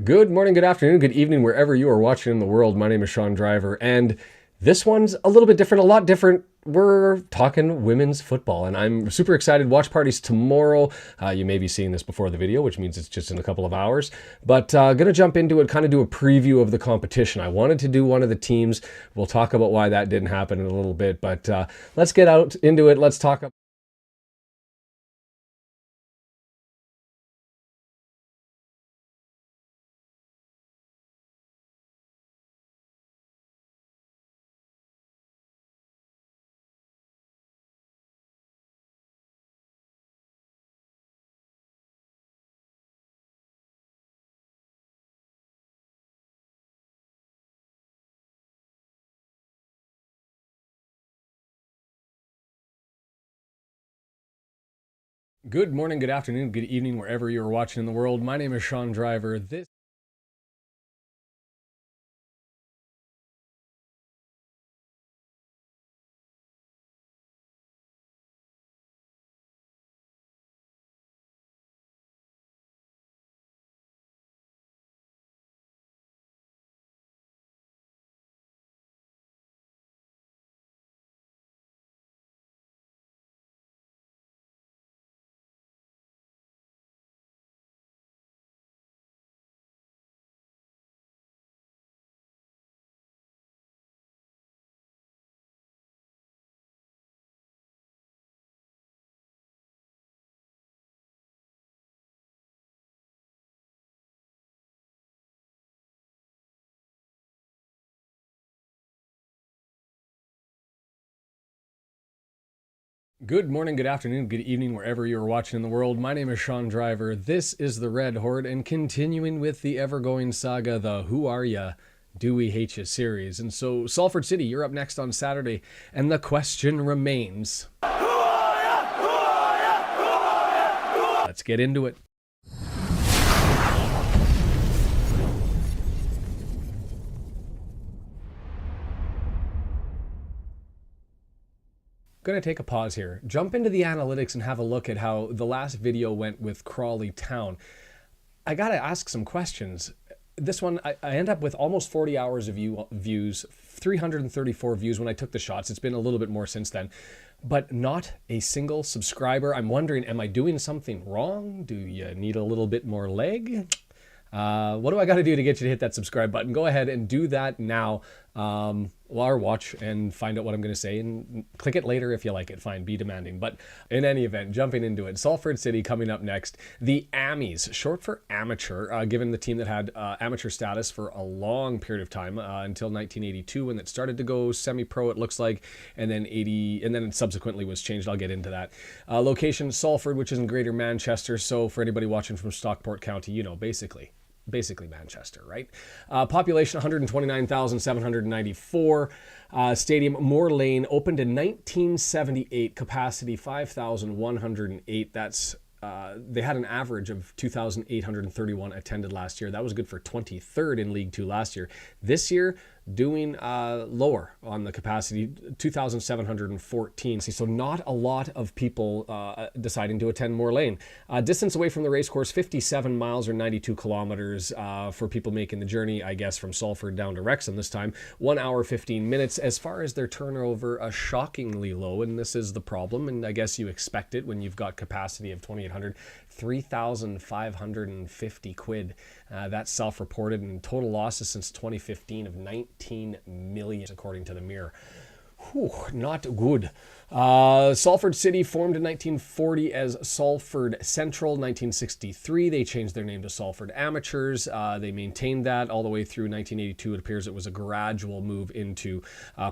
Good morning, good afternoon, good evening, wherever you are watching in the world. My name is Sean Driver, and this one's a little bit different, a lot different. We're talking women's football, and I'm super excited. Watch parties tomorrow. You may be seeing this before the video, which means it's just in a couple of hours. But going to jump into it, kind of do a preview of the competition. I wanted to do one of the teams. We'll talk about why that didn't happen in a little bit, but let's get out into it. Let's talk. Good morning, good afternoon, good evening, wherever you're watching in the world. My name is Sean Driver. This Good morning, good afternoon, good evening, wherever you're watching in the world. My name is Sean Driver. This is the Red Horde, and continuing with the ever-going saga, the Who Are Ya? Do We Hate Ya series. And so, Salford City, you're up next on Saturday, and the question remains. Let's get into it. Going to take a pause here, jump into the analytics and have a look at how the last video went with Crawley Town. I got to ask some questions. This one, I end up with almost 40 hours of views, 334 views when I took the shots. It's been a little bit more since then, but not a single subscriber. I'm wondering, am I doing something wrong? Do you need a little bit more leg? What do I got to do to get you to hit that subscribe button? Go ahead and do that now. Or watch and find out what I'm going to say and click it later if you like it. Fine, be demanding. But in any event, jumping into it, Salford City coming up next. The Ammies, short for amateur, given the team that had amateur status for a long period of time until 1982 when it started to go semi-pro, it looks like, and then it subsequently was changed. I'll get into that. Location Salford, which is in Greater Manchester. So for anybody watching from Stockport County, you know, basically Manchester, right? Population 129,794. Stadium Moore Lane opened in 1978. Capacity 5,108. That's they had an average of 2,831 attended last year. That was good for 23rd in League Two last year. This year, doing lower on the capacity, 2,714. So not a lot of people deciding to attend Moore Lane. Distance away from the racecourse, 57 miles or 92 kilometers for people making the journey, I guess, from Salford down to Wrexham this time. 1 hour, 15 minutes. As far as their turnover, shockingly low, and this is the problem, and I guess you expect it when you've got capacity of 2,800. 3,550 quid. That's self-reported, and total losses since 2015 of 19 million, according to the Mirror. Whew, not good. Salford City formed in 1940 as Salford Central. 1963, they changed their name to Salford Amateurs. They maintained that all the way through 1982. It appears it was a gradual move into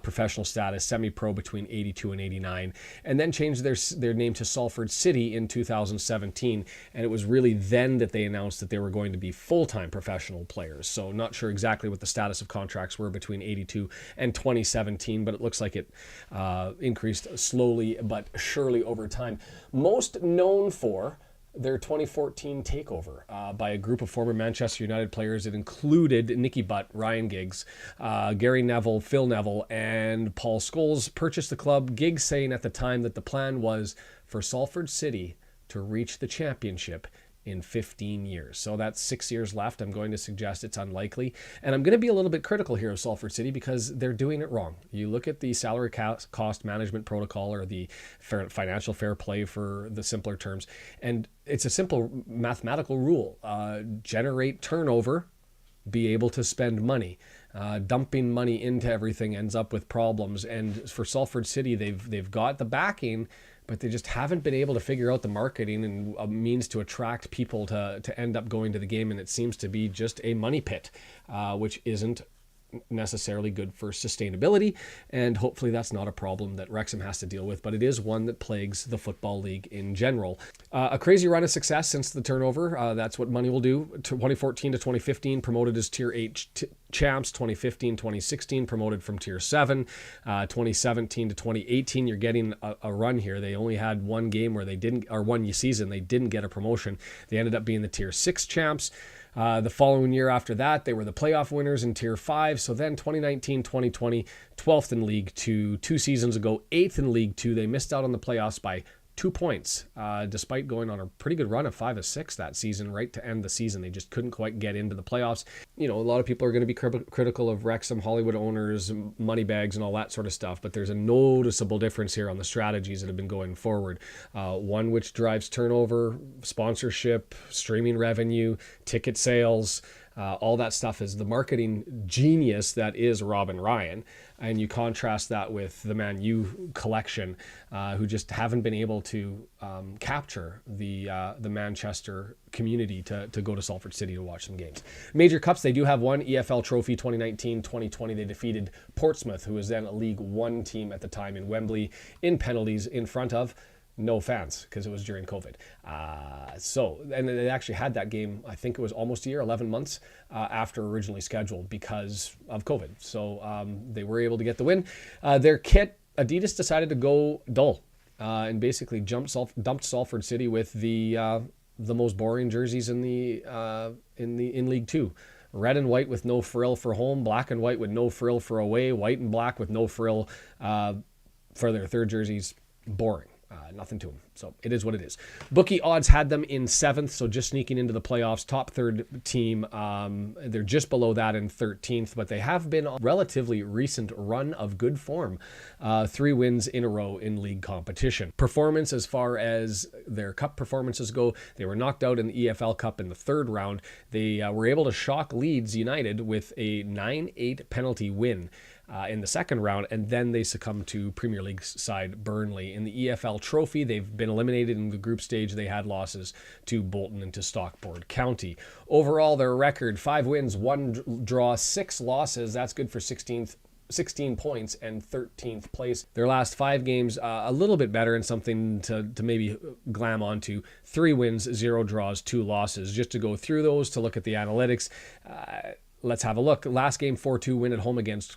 professional status, semi-pro between 82 and 89, and then changed their name to Salford City in 2017. And it was really then that they announced that they were going to be full-time professional players. So not sure exactly what the status of contracts were between 82 and 2017, but it looks like it increased slowly but surely over time. Most known for their 2014 takeover by a group of former Manchester United players. It included Nicky Butt, Ryan Giggs, Gary Neville, Phil Neville, and Paul Scholes purchased the club. Giggs saying at the time that the plan was for Salford City to reach the championship in 15 years. So that's 6 years left. I'm going to suggest it's unlikely. And I'm going to be a little bit critical here of Salford City because they're doing it wrong. You look at the salary cost management protocol, or the financial fair play for the simpler terms, and it's a simple mathematical rule. Generate turnover, be able to spend money. Dumping money into everything ends up with problems. And for Salford City, they've got the backing, but they just haven't been able to figure out the marketing and a means to attract people to end up going to the game. And it seems to be just a money pit, which isn't necessarily good for sustainability, and hopefully that's not a problem that Wrexham has to deal with, but it is one that plagues the Football League in general. A crazy run of success since the turnover. That's what money will do. 2014 to 2015 promoted as Tier 8 champs. 2015-2016 promoted from Tier 7. 2017 to 2018 you're getting a run here. They only had one game where they didn't, or one season they didn't get a promotion. They ended up being the Tier 6 champs. The following year after that, they were the playoff winners in Tier 5. So then 2019-2020, 12th in League 2. 2 seasons ago, 8th in League 2. They missed out on the playoffs by 2 points, despite going on a pretty good run of 5 of 6 that season, right to end the season. They just couldn't quite get into the playoffs. You know, a lot of people are going to be critical of Wrexham, Hollywood owners, money bags, and all that sort of stuff, but there's a noticeable difference here on the strategies that have been going forward. One which drives turnover, sponsorship, streaming revenue, ticket sales. All that stuff is the marketing genius that is Robin Ryan. And you contrast that with the Man U collection, who just haven't been able to capture the Manchester community to go to Salford City to watch some games. Major Cups, they do have one EFL trophy. 2019-2020, they defeated Portsmouth, who was then a League One team at the time, in Wembley, in penalties, in front of no fans, because it was during COVID. And they actually had that game, I think it was almost a year, 11 months after originally scheduled because of COVID. So they were able to get the win. Their kit, Adidas decided to go dull and basically dumped Salford City with the most boring jerseys in League Two. Red and white with no frill for home, black and white with no frill for away, white and black with no frill for their third jerseys. Boring. Nothing to them. So it is what it is. Bookie odds had them in 7th, so just sneaking into the playoffs. Top 3rd team. They're just below that in 13th, but they have been on a relatively recent run of good form. 3 wins in a row in league competition. Performance, as far as their cup performances go, they were knocked out in the EFL Cup in the 3rd round. They were able to shock Leeds United with a 9-8 penalty win in the 2nd round, and then they succumbed to Premier League side Burnley. In the EFL Trophy, they've been eliminated in the group stage. They had losses to Bolton and to Stockport County. Overall, their record, 5 wins, 1 draw, 6 losses. That's good for 16 points and 13th place. Their last 5 games, a little bit better and something to maybe glam onto. 3 wins, 0 draws, 2 losses. Just to go through those, to look at the analytics, let's have a look. Last game, 4-2 win at home against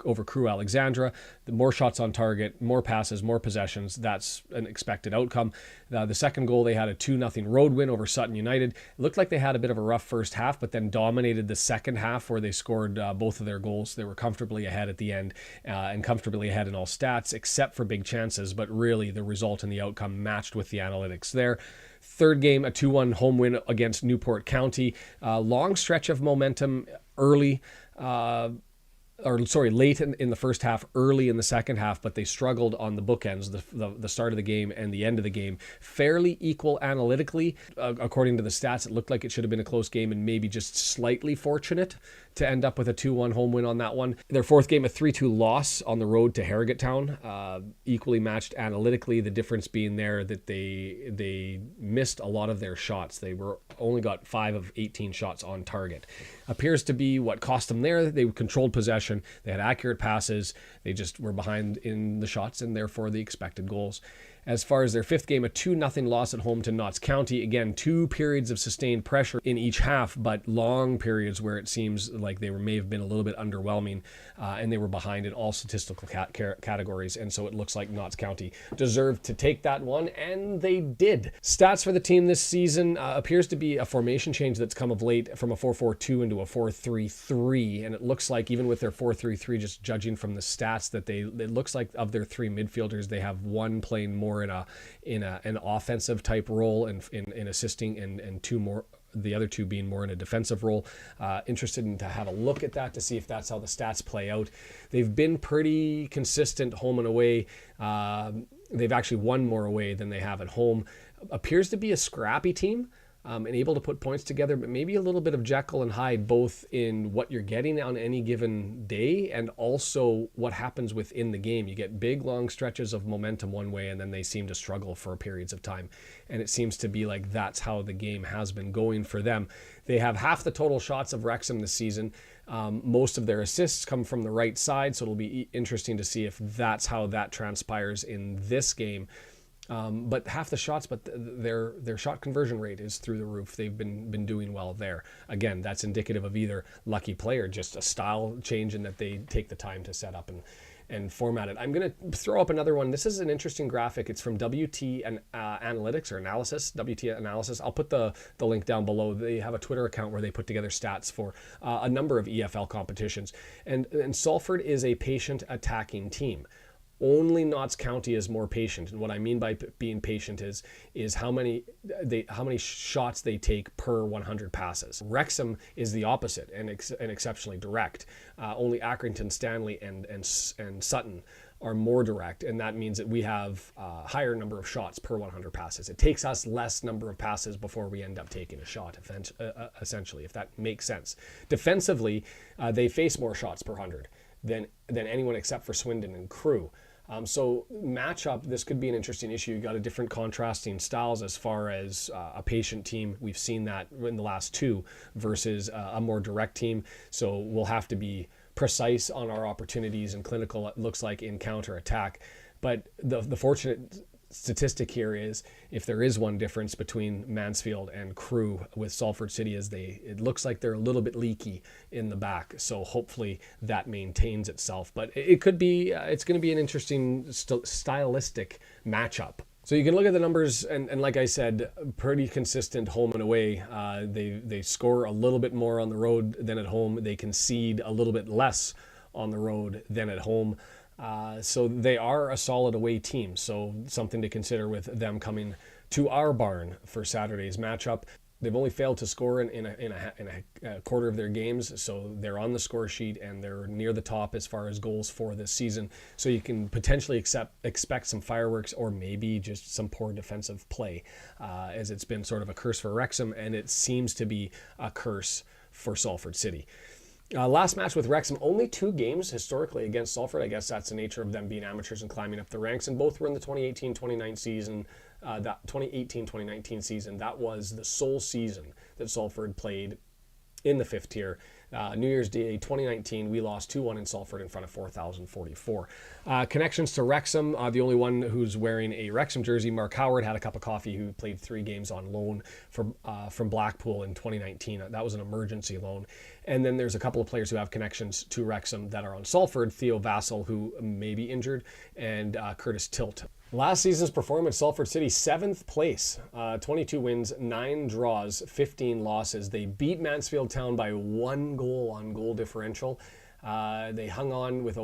over Crewe Alexandra. The more shots on target, more passes, more possessions. That's an expected outcome. The second goal, they had a 2-0 road win over Sutton United. It looked like they had a bit of a rough first half, but then dominated the second half, where they scored both of their goals. They were comfortably ahead at the end, and comfortably ahead in all stats, except for big chances. But really, the result and the outcome matched with the analytics there. Third game, a 2-1 home win against Newport County. Long stretch of momentum early, late in the first half, early in the second half, but they struggled on the bookends, the start of the game and the end of the game. Fairly equal analytically. According to the stats, it looked like it should have been a close game and maybe just slightly fortunate to end up with a 2-1 home win on that one. Their 4th game, a 3-2 loss on the road to Harrogate Town. Equally matched analytically, the difference being there that they missed a lot of their shots. They only got 5 of 18 shots on target. Appears to be what cost them there. They controlled possession. They had accurate passes. They just were behind in the shots and therefore the expected goals. As far as their 5th game, a 2-0 loss at home to Notts County. Again, 2 periods of sustained pressure in each half, but long periods where it seems like they may have been a little bit underwhelming, and they were behind in all statistical categories. And so it looks like Notts County deserved to take that one, and they did. Stats for the team this season appears to be a formation change that's come of late from a 4-4-2 into a 4-3-3. And it looks like, even with their 4-3-3, just judging from the stats, that it looks like of their 3 midfielders, they have one playing more more in an offensive type role and in assisting, and two more, the other two being more in a defensive role. Interested in to have a look at that to see if that's how the stats play out. They've been pretty consistent home and away. They've actually won more away than they have at home. Appears to be a scrappy team. And able to put points together, but maybe a little bit of Jekyll and Hyde, both in what you're getting on any given day and also what happens within the game. You get big, long stretches of momentum one way, and then they seem to struggle for periods of time. And it seems to be like that's how the game has been going for them. They have half the total shots of Wrexham this season. Most of their assists come from the right side, so it'll be interesting to see if that's how that transpires in this game. But half the shots, but their shot conversion rate is through the roof. They've been doing well there. Again, that's indicative of either lucky play or just a style change in that they take the time to set up and format it. I'm going to throw up another one. This is an interesting graphic. It's from WT Analytics or Analysis, WT Analysis. I'll put the link down below. They have a Twitter account where they put together stats for a number of EFL competitions. And Salford is a patient attacking team. Only Notts County is more patient, and what I mean by being patient is how many shots they take per 100 passes. Wrexham is the opposite and exceptionally direct. Only Accrington, Stanley, and Sutton are more direct, and that means that we have a higher number of shots per 100 passes. It takes us less number of passes before we end up taking a shot, essentially, if that makes sense. Defensively, they face more shots per 100 than anyone except for Swindon and Crewe. So matchup, this could be an interesting issue. You got a different contrasting styles as far as a patient team. We've seen that in the last two versus a more direct team. So we'll have to be precise on our opportunities and clinical, it looks like, in counter attack. But the fortunate statistic here is, if there is one difference between Mansfield and Crewe with Salford City, is it looks like they're a little bit leaky in the back. So hopefully that maintains itself. But it could be, it's going to be an interesting stylistic matchup. So you can look at the numbers, and like I said, pretty consistent home and away. They score a little bit more on the road than at home. They concede a little bit less on the road than at home. So they are a solid away team. So something to consider with them coming to our barn for Saturday's matchup. They've only failed to score in a quarter of their games, so they're on the score sheet and they're near the top as far as goals for this season. So you can potentially expect some fireworks or maybe just some poor defensive play, as it's been sort of a curse for Wrexham, and it seems to be a curse for Salford City. Last match with Wrexham, only 2 games historically against Salford. I guess that's the nature of them being amateurs and climbing up the ranks, and both were in the 2018-2019 season. That 2018-2019 season, that was the sole season that Salford played in the 5th tier. New Year's Day 2019, we lost 2-1 in Salford in front of 4,044. Connections to Wrexham, the only one who's wearing a Wrexham jersey, Mark Howard, had a cup of coffee, who played 3 games on loan from Blackpool in 2019. That was an emergency loan. And then there's a couple of players who have connections to Wrexham that are on Salford, Theo Vassell, who may be injured, and Curtis Tilt. Last season's performance, Salford City, 7th place, 22 wins, 9 draws, 15 losses. They beat Mansfield Town by 1 goal on goal differential. They hung on with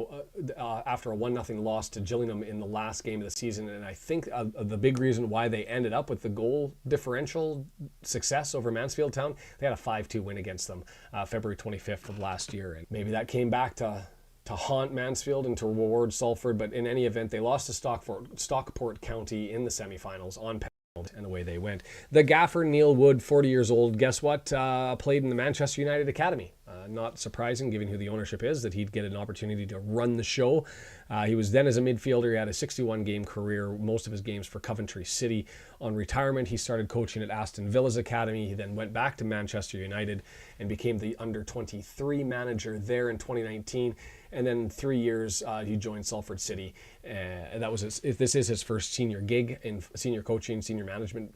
after a 1-0 loss to Gillingham in the last game of the season, and I think the big reason why they ended up with the goal differential success over Mansfield Town, they had a 5-2 win against them February 25th of last year, and maybe that came back to haunt Mansfield and to reward Salford. But in any event, they lost to Stockport County in the semifinals on penalty, and away they went. The gaffer, Neil Wood, 40 years old, guess what? Played in the Manchester United Academy. Not surprising, given who the ownership is, that he'd get an opportunity to run the show. He was then, as a midfielder, he had a 61-game career, most of his games for Coventry City. On retirement, he started coaching at Aston Villa's academy. He then went back to Manchester United and became the under-23 manager there in 2019. And then in 3 years, he joined Salford City. And that was this is his first senior gig in senior coaching, senior management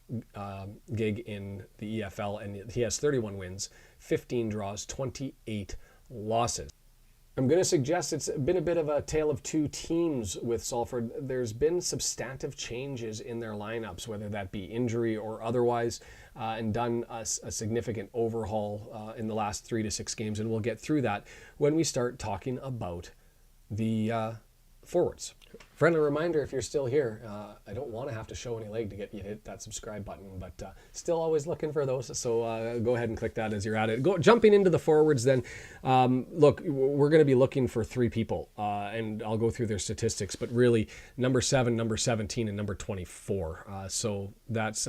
gig in the EFL. And he has 31 wins, 15 draws, 28 losses. I'm going to suggest it's been a bit of a tale of 2 teams with Salford. There's been substantive changes in their lineups, whether that be injury or otherwise, and done a significant overhaul in the last 3 to 6 games. And we'll get through that when we start talking about the forwards. Friendly reminder, if you're still here, I don't want to have to show any leg to get you to hit that subscribe button, but still always looking for those. So go ahead and click that as you're at it. Jumping into the forwards then, look, we're going to be looking for three people, and I'll go through their statistics, but really number 7, number 17, and number 24. So that's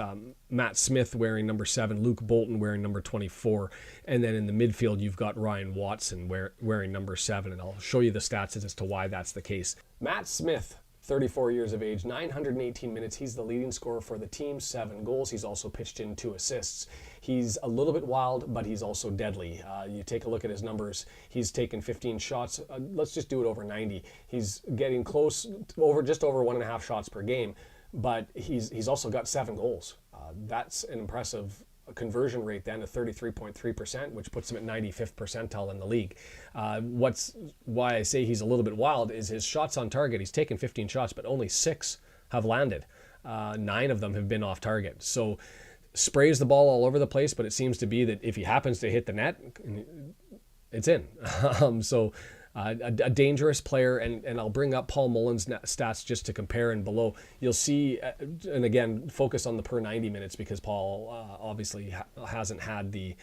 Matt Smith wearing number 7, Luke Bolton wearing number 24, and then in the midfield, you've got Ryan Watson wearing number 7, and I'll show you the stats as to why that's the case. Matt Smith, 34 years of age, 918 minutes. He's the leading scorer for the team, 7 goals. He's also pitched in 2 assists. He's a little bit wild, but he's also deadly. You take a look at his numbers. He's taken 15 shots. Let's just do it over 90. He's getting close, just over 1.5 shots per game, but he's also got 7 goals. That's an impressive conversion rate then of 33.3%, which puts him at 95th percentile in the league. Why I say he's a little bit wild is his shots on target. He's taken 15 shots, but only 6 have landed. 9 of them have been off target. So sprays the ball all over the place, but it seems to be that if he happens to hit the net, it's in. A dangerous player, and I'll bring up Paul Mullen's stats just to compare, and below you'll see, and again, focus on the per 90 minutes because Paul obviously hasn't had the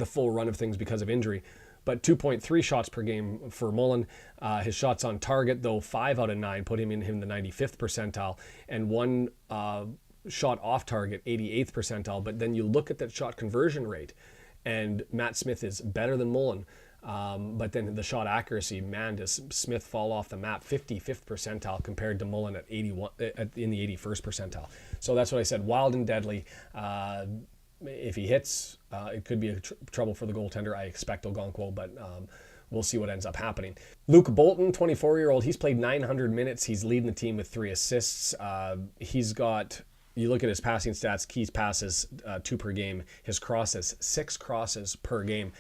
full run of things because of injury, but 2.3 shots per game for Mullen. His shots on target, though, 5 out of 9 put him in the 95th percentile, and 1 shot off target, 88th percentile. But then you look at that shot conversion rate, and Matt Smith is better than Mullen. But then the shot accuracy, man, does Smith fall off the map, 55th percentile compared to Mullen at 81 in the 81st percentile. So that's what I said, wild and deadly. If he hits, it could be a trouble for the goaltender. I expect Ogonkwo, but we'll see what ends up happening. Luke Bolton, 24-year-old, he's played 900 minutes. He's leading the team with 3 assists. He's got... You look at his passing stats, Keys passes 2 per game. His crosses, 6 crosses per game.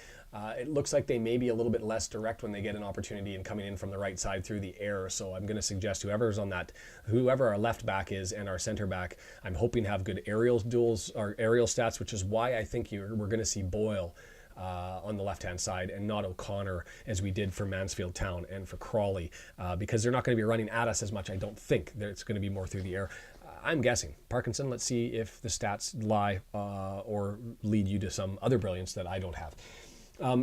It looks like they may be a little bit less direct when they get an opportunity and coming in from the right side through the air. So I'm going to suggest whoever our left back is and our center back, I'm hoping have good aerial duels or aerial stats, which is why I think we're going to see Boyle on the left-hand side and not O'Connor as we did for Mansfield Town and for Crawley, because they're not going to be running at us as much. I don't think it's going to be more through the air. I'm guessing. Parkinson, let's see if the stats lie or lead you to some other brilliance that I don't have.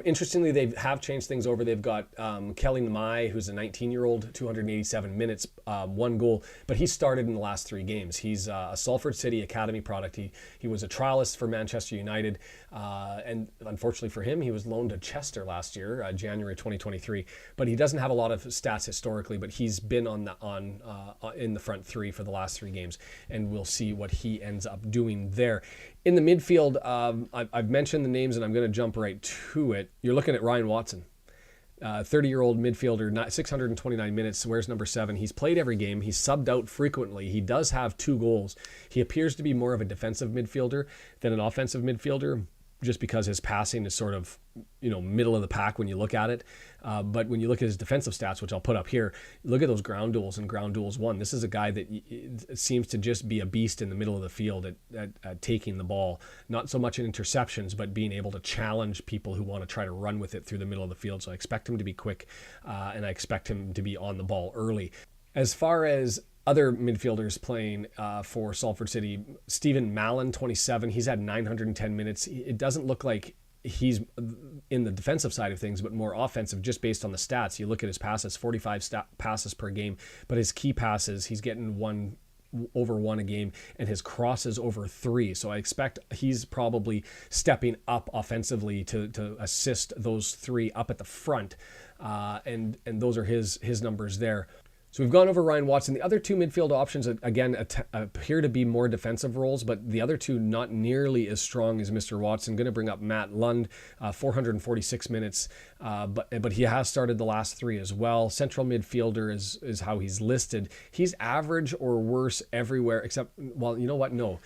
Interestingly, they have changed things over. They've got Kelly Mai, who's a 19-year-old, 287 minutes, 1 goal, but he started in the last 3 games. He's a Salford City Academy product. He was a trialist for Manchester United, and unfortunately for him, he was loaned to Chester last year, January 2023. But he doesn't have a lot of stats historically, but he's been in the front 3 for the last 3 games, and we'll see what he ends up doing there. In the midfield, I've mentioned the names, and I'm going to jump right to it. You're looking at Ryan Watson, 30-year-old midfielder, 629 minutes, wears number 7. He's played every game. He's subbed out frequently. He does have 2 goals. He appears to be more of a defensive midfielder than an offensive midfielder, just because his passing is sort of, middle of the pack when you look at it. But when you look at his defensive stats, which I'll put up here, look at those ground duels and ground duels won. This is a guy that seems to just be a beast in the middle of the field at taking the ball. Not so much in interceptions, but being able to challenge people who want to try to run with it through the middle of the field. So I expect him to be quick, and I expect him to be on the ball early. As far as other midfielders playing for Salford City, Stephen Mallon, 27, he's had 910 minutes. It doesn't look like he's in the defensive side of things, but more offensive just based on the stats. You look at his passes, 45 passes per game, but his key passes, he's getting over 1 a game, and his crosses over 3. So I expect he's probably stepping up offensively to assist those 3 up at the front, and those are his numbers there. So we've gone over Ryan Watson. The other 2 midfield options, again, appear to be more defensive roles, but the other 2 not nearly as strong as Mr. Watson. Going to bring up Matt Lund, 446 minutes, but he has started the last 3 as well. Central midfielder is how he's listed. He's average or worse everywhere, except, well, you know what? No,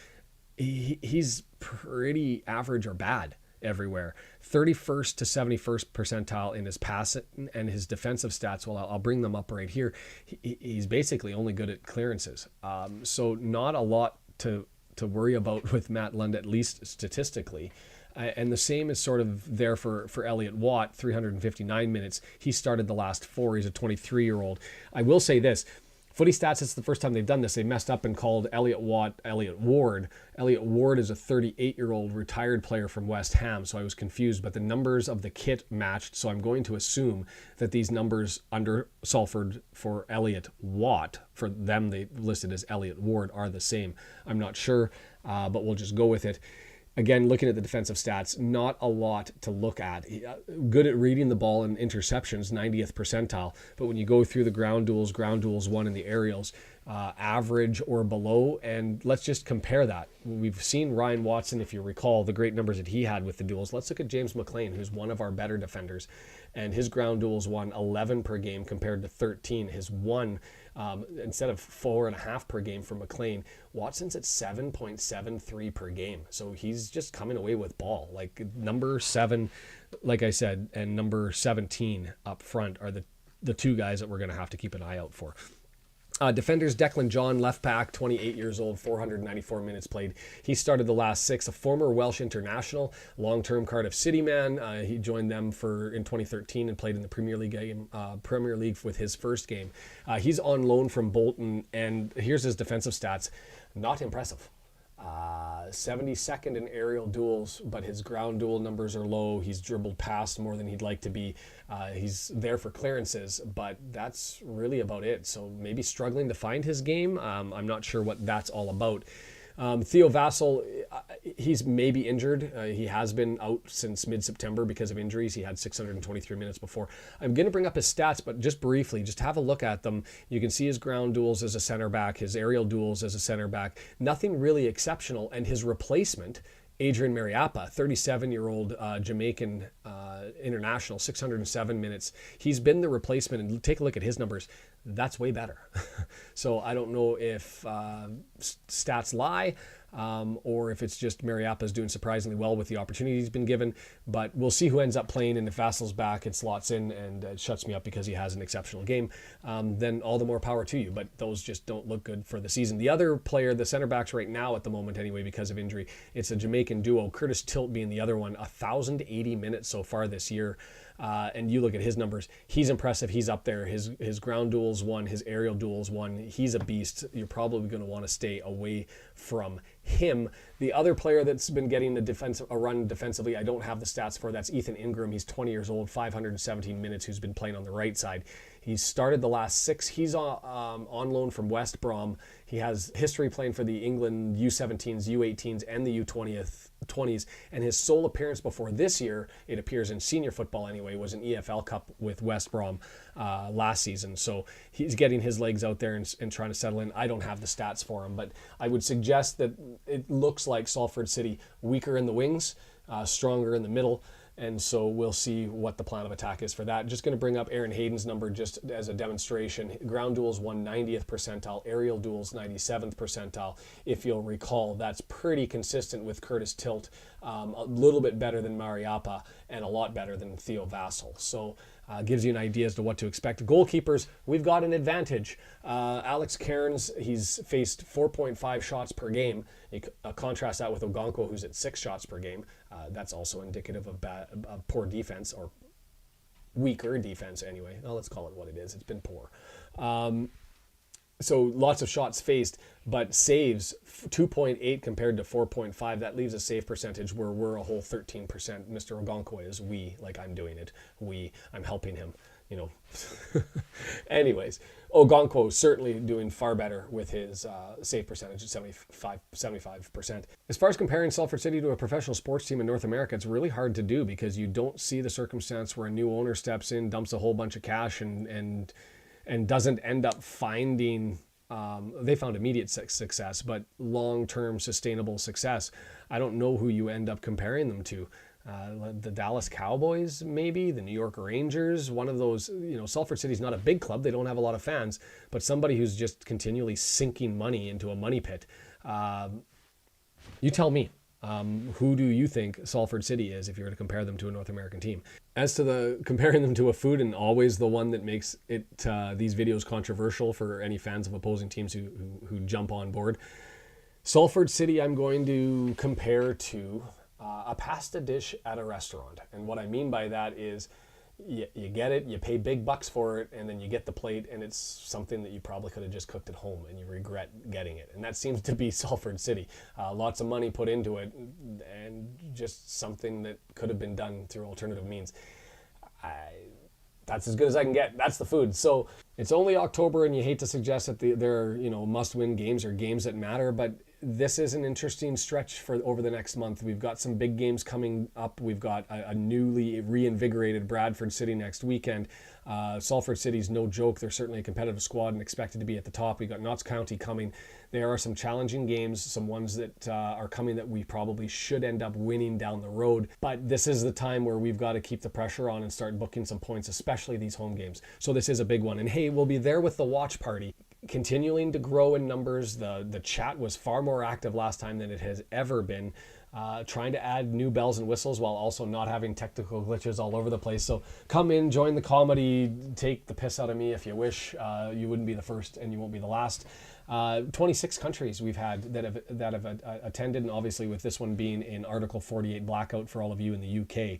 he's pretty average or bad everywhere. 31st to 71st percentile in his pass and his defensive stats. Well, I'll bring them up right here. He's basically only good at clearances. So not a lot to worry about with Matt Lund, at least statistically. And the same is sort of there for Elliot Watt, 359 minutes. He started the last 4. He's a 23-year-old. I will say this. Footy Stats, it's the first time they've done this. They messed up and called Elliot Ward. Elliot Ward is a 38-year-old retired player from West Ham, so I was confused, but the numbers of the kit matched, so I'm going to assume that these numbers under Salford for Elliot Watt, for them they listed as Elliot Ward, are the same. I'm not sure, but we'll just go with it. Again, looking at the defensive stats, not a lot to look at. Good at reading the ball and interceptions, 90th percentile. But when you go through the ground duels won in the aerials, average or below. And let's just compare that. We've seen Ryan Watson, if you recall, the great numbers that he had with the duels. Let's look at James McLean, who's one of our better defenders. And his ground duels won 11 per game compared to 13. His one, instead of 4.5 per game for McLean, Watson's at 7.73 per game. So he's just coming away with ball. Like number 7, like I said, and number 17 up front are the two guys that we're going to have to keep an eye out for. Defenders, Declan John, left back, 28 years old, 494 minutes played. He started the last 6, a former Welsh international, long-term Cardiff City man. He joined them in 2013 and played in the Premier League with his first game. He's on loan from Bolton, and here's his defensive stats. Not impressive. 72nd in aerial duels, but his ground duel numbers are low. He's dribbled past more than he'd like to be. He's there for clearances, but that's really about it. So maybe struggling to find his game. I'm not sure what that's all about. Theo Vassell, he's maybe injured. He has been out since mid-September because of injuries. He had 623 minutes before. I'm going to bring up his stats, but just briefly, just have a look at them. You can see his ground duels as a center back, his aerial duels as a center back. Nothing really exceptional. And his replacement, Adrian Mariappa, 37-year-old Jamaican international, 607 minutes. He's been the replacement, and take a look at his numbers. That's way better. So I don't know if stats lie or if it's just Mariappa's doing surprisingly well with the opportunity he's been given, but we'll see who ends up playing, and if Vassell's back and slots in and shuts me up because he has an exceptional game, then all the more power to you, but those just don't look good for the season. The other player, the center backs right now at the moment anyway because of injury, it's a Jamaican duo, Curtis Tilt being the other one, 1,080 minutes so far this year. And you look at his numbers, he's impressive. He's up there. His ground duels won, his aerial duels won. He's a beast. You're probably going to want to stay away from him. The other player that's been getting a run defensively, I don't have the stats for, that's Ethan Ingram. He's 20 years old, 517 minutes, who's been playing on the right side. He's started the last 6. He's on loan from West Brom. He has history playing for the England U17s, U18s, and the U20s. And his sole appearance before this year, it appears in senior football anyway, was an EFL Cup with West Brom last season. So he's getting his legs out there and trying to settle in. I don't have the stats for him, but I would suggest that it looks like Salford City weaker in the wings, stronger in the middle. And so we'll see what the plan of attack is for that. Just going to bring up Aaron Hayden's number just as a demonstration. Ground duels 190th percentile, aerial duels 97th percentile. If you'll recall, that's pretty consistent with Curtis Tilt, a little bit better than Mariappa and a lot better than Theo Vassell. So gives you an idea as to what to expect. Goalkeepers, we've got an advantage. Alex Cairns, he's faced 4.5 shots per game. You contrast that with Ogonko, who's at 6 shots per game. That's also indicative of poor defense, or weaker defense anyway. Well, let's call it what it is. It's been poor. So lots of shots faced, but saves 2.8 compared to 4.5. That leaves a save percentage where we're a whole 13%. Mr. Ogonko is like I'm doing it. I'm helping him, Anyways, Ogonko certainly doing far better with his save percentage at 75%. As far as comparing Salford City to a professional sports team in North America, it's really hard to do because you don't see the circumstance where a new owner steps in, dumps a whole bunch of cash and doesn't end up finding, they found immediate success, but long-term sustainable success. I don't know who you end up comparing them to. The Dallas Cowboys, maybe, the New York Rangers, one of those. Salford City's not a big club. They don't have a lot of fans, but somebody who's just continually sinking money into a money pit. You tell me. Who do you think Salford City is if you're going to compare them to a North American team? As to comparing them to a food, and always the one that makes it these videos controversial for any fans of opposing teams who jump on board, Salford City I'm going to compare to a pasta dish at a restaurant. And what I mean by that is you get it, you pay big bucks for it, and then you get the plate, and it's something that you probably could have just cooked at home, and you regret getting it. And that seems to be Salford City. Lots of money put into it, and just something that could have been done through alternative means. That's as good as I can get. That's the food. So it's only October, and you hate to suggest that they're must-win games or games that matter, but this is an interesting stretch for over the next month. We've got some big games coming up. We've got a newly reinvigorated Bradford City next weekend. Salford City's no joke. They're certainly a competitive squad and expected to be at the top. We've got Notts County coming. There are some challenging games, some ones that are coming that we probably should end up winning down the road. But this is the time where we've got to keep the pressure on and start booking some points, especially these home games. So this is a big one. And hey, we'll be there with the watch party, continuing to grow in numbers. The chat was far more active last time than it has ever been. Trying to add new bells and whistles while also not having technical glitches all over the place. So come in, join the comedy, take the piss out of me if you wish. You wouldn't be the first and you won't be the last. 26 countries we've had that have attended, and obviously with this one being in Article 48 blackout for all of you in the UK.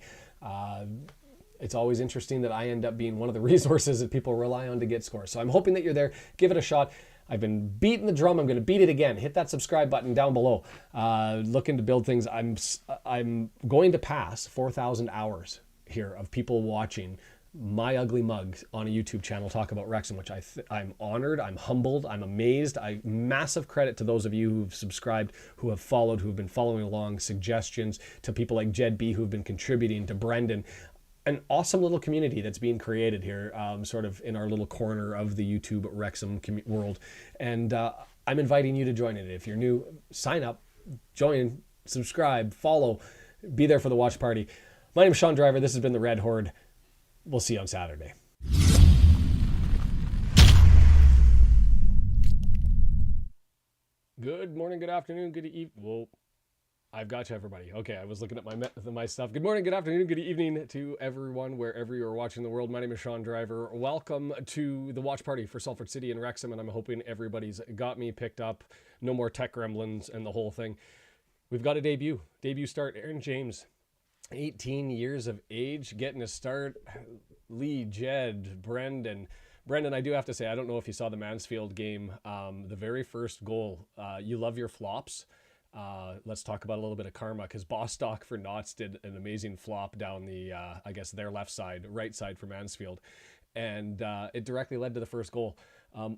It's always interesting that I end up being one of the resources that people rely on to get scores. So I'm hoping that you're there. Give it a shot. I've been beating the drum. I'm going to beat it again. Hit that subscribe button down below. Looking to build things. I'm going to pass 4,000 hours here of people watching my ugly mug on a YouTube channel talk about Wrexham, which I'm honored, I'm humbled, I'm amazed. Massive credit to those of you who've subscribed, who have followed, who've been following along, suggestions to people like Jed B who've been contributing, to Brendan. An awesome little community that's being created here, sort of in our little corner of the YouTube Wrexham world. And I'm inviting you to join it. If you're new, sign up, join, subscribe, follow, be there for the watch party. My name is Sean Driver. This has been the Red Horde. We'll see you on Saturday. Good morning, good afternoon, good evening. Whoa. I've got you, everybody. Okay, I was looking at my stuff. Good morning, good afternoon, good evening to everyone, wherever you're watching the world. My name is Sean Driver. Welcome to the watch party for Salford City and Wrexham, and I'm hoping everybody's got me picked up. No more tech gremlins and the whole thing. We've got a debut start. Aaron James, 18 years of age, getting a start. Lee, Jed, Brendan, I do have to say, I don't know if you saw the Mansfield game. The very first goal, you love your flops. Let's talk about a little bit of karma, because Bostock for Notts did an amazing flop down the, I guess, their left side, right side for Mansfield. And it directly led to the first goal.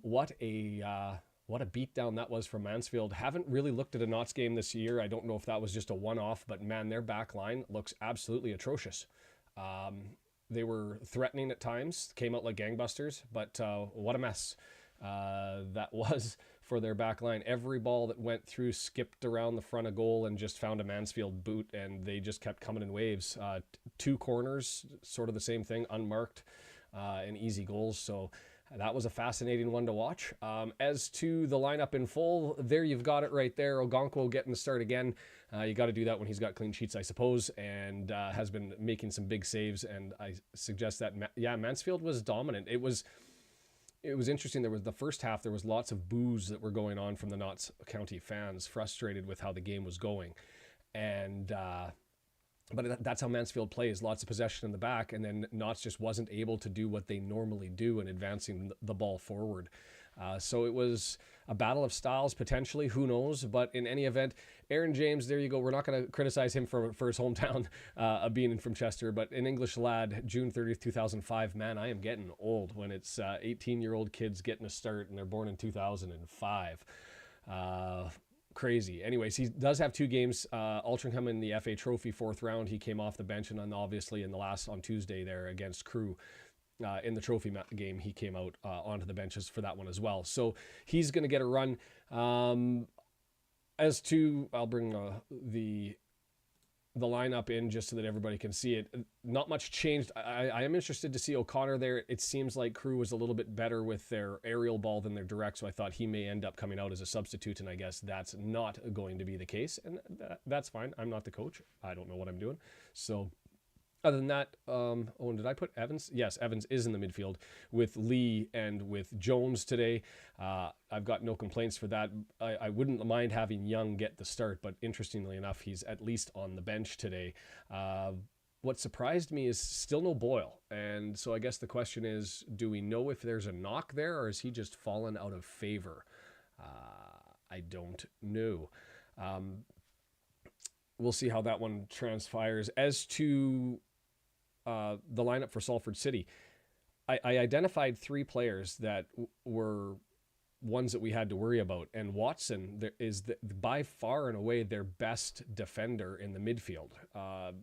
What a beatdown that was from Mansfield. Haven't really looked at a Notts game this year. I don't know if that was just a one-off, but man, their back line looks absolutely atrocious. They were threatening at times, came out like gangbusters, but what a mess that was for their back line. Every ball that went through skipped around the front of goal and just found a Mansfield boot, and they just kept coming in waves. Two corners, sort of the same thing, unmarked, and easy goals. So that was a fascinating one to watch. As to the lineup in full, there you've got it right there. Ogonkwo getting the start again. You got to do that when he's got clean sheets, I suppose, and has been making some big saves. And I suggest that, Mansfield was dominant. It was interesting. There was the first half, there was lots of boos that were going on from the Notts County fans, frustrated with how the game was going. And but that's how Mansfield plays. Lots of possession in the back, and then Notts just wasn't able to do what they normally do in advancing the ball forward. So it was a battle of styles, potentially. Who knows? But in any event, Aaron James, there you go. We're not going to criticize him for his hometown, being from Chester, but an English lad, June 30th, 2005. Man, I am getting old when it's 18-year-old kids getting a start, and they're born in 2005. Crazy. Anyways, he does have two games. Altrincham in the FA Trophy 4th round. He came off the bench, and then obviously on Tuesday there against Crewe. In the trophy game, he came out onto the benches for that one as well. So he's going to get a run. As to, I'll bring the lineup in just so that everybody can see it. Not much changed. I am interested to see O'Connor there. It seems like Crewe was a little bit better with their aerial ball than their direct, so I thought he may end up coming out as a substitute, and I guess that's not going to be the case, and that's fine. I'm not the coach. I don't know what I'm doing. So other than that, did I put Evans? Yes, Evans is in the midfield with Lee and with Jones today. I've got no complaints for that. I wouldn't mind having Young get the start, but interestingly enough, he's at least on the bench today. what surprised me is still no Boyle. And so I guess the question is, do we know if there's a knock there, or is he just fallen out of favor? I don't know. We'll see how that one transpires. As to the lineup for Salford City, I identified 3 players that were ones that we had to worry about. And Watson is by far and away their best defender in the midfield.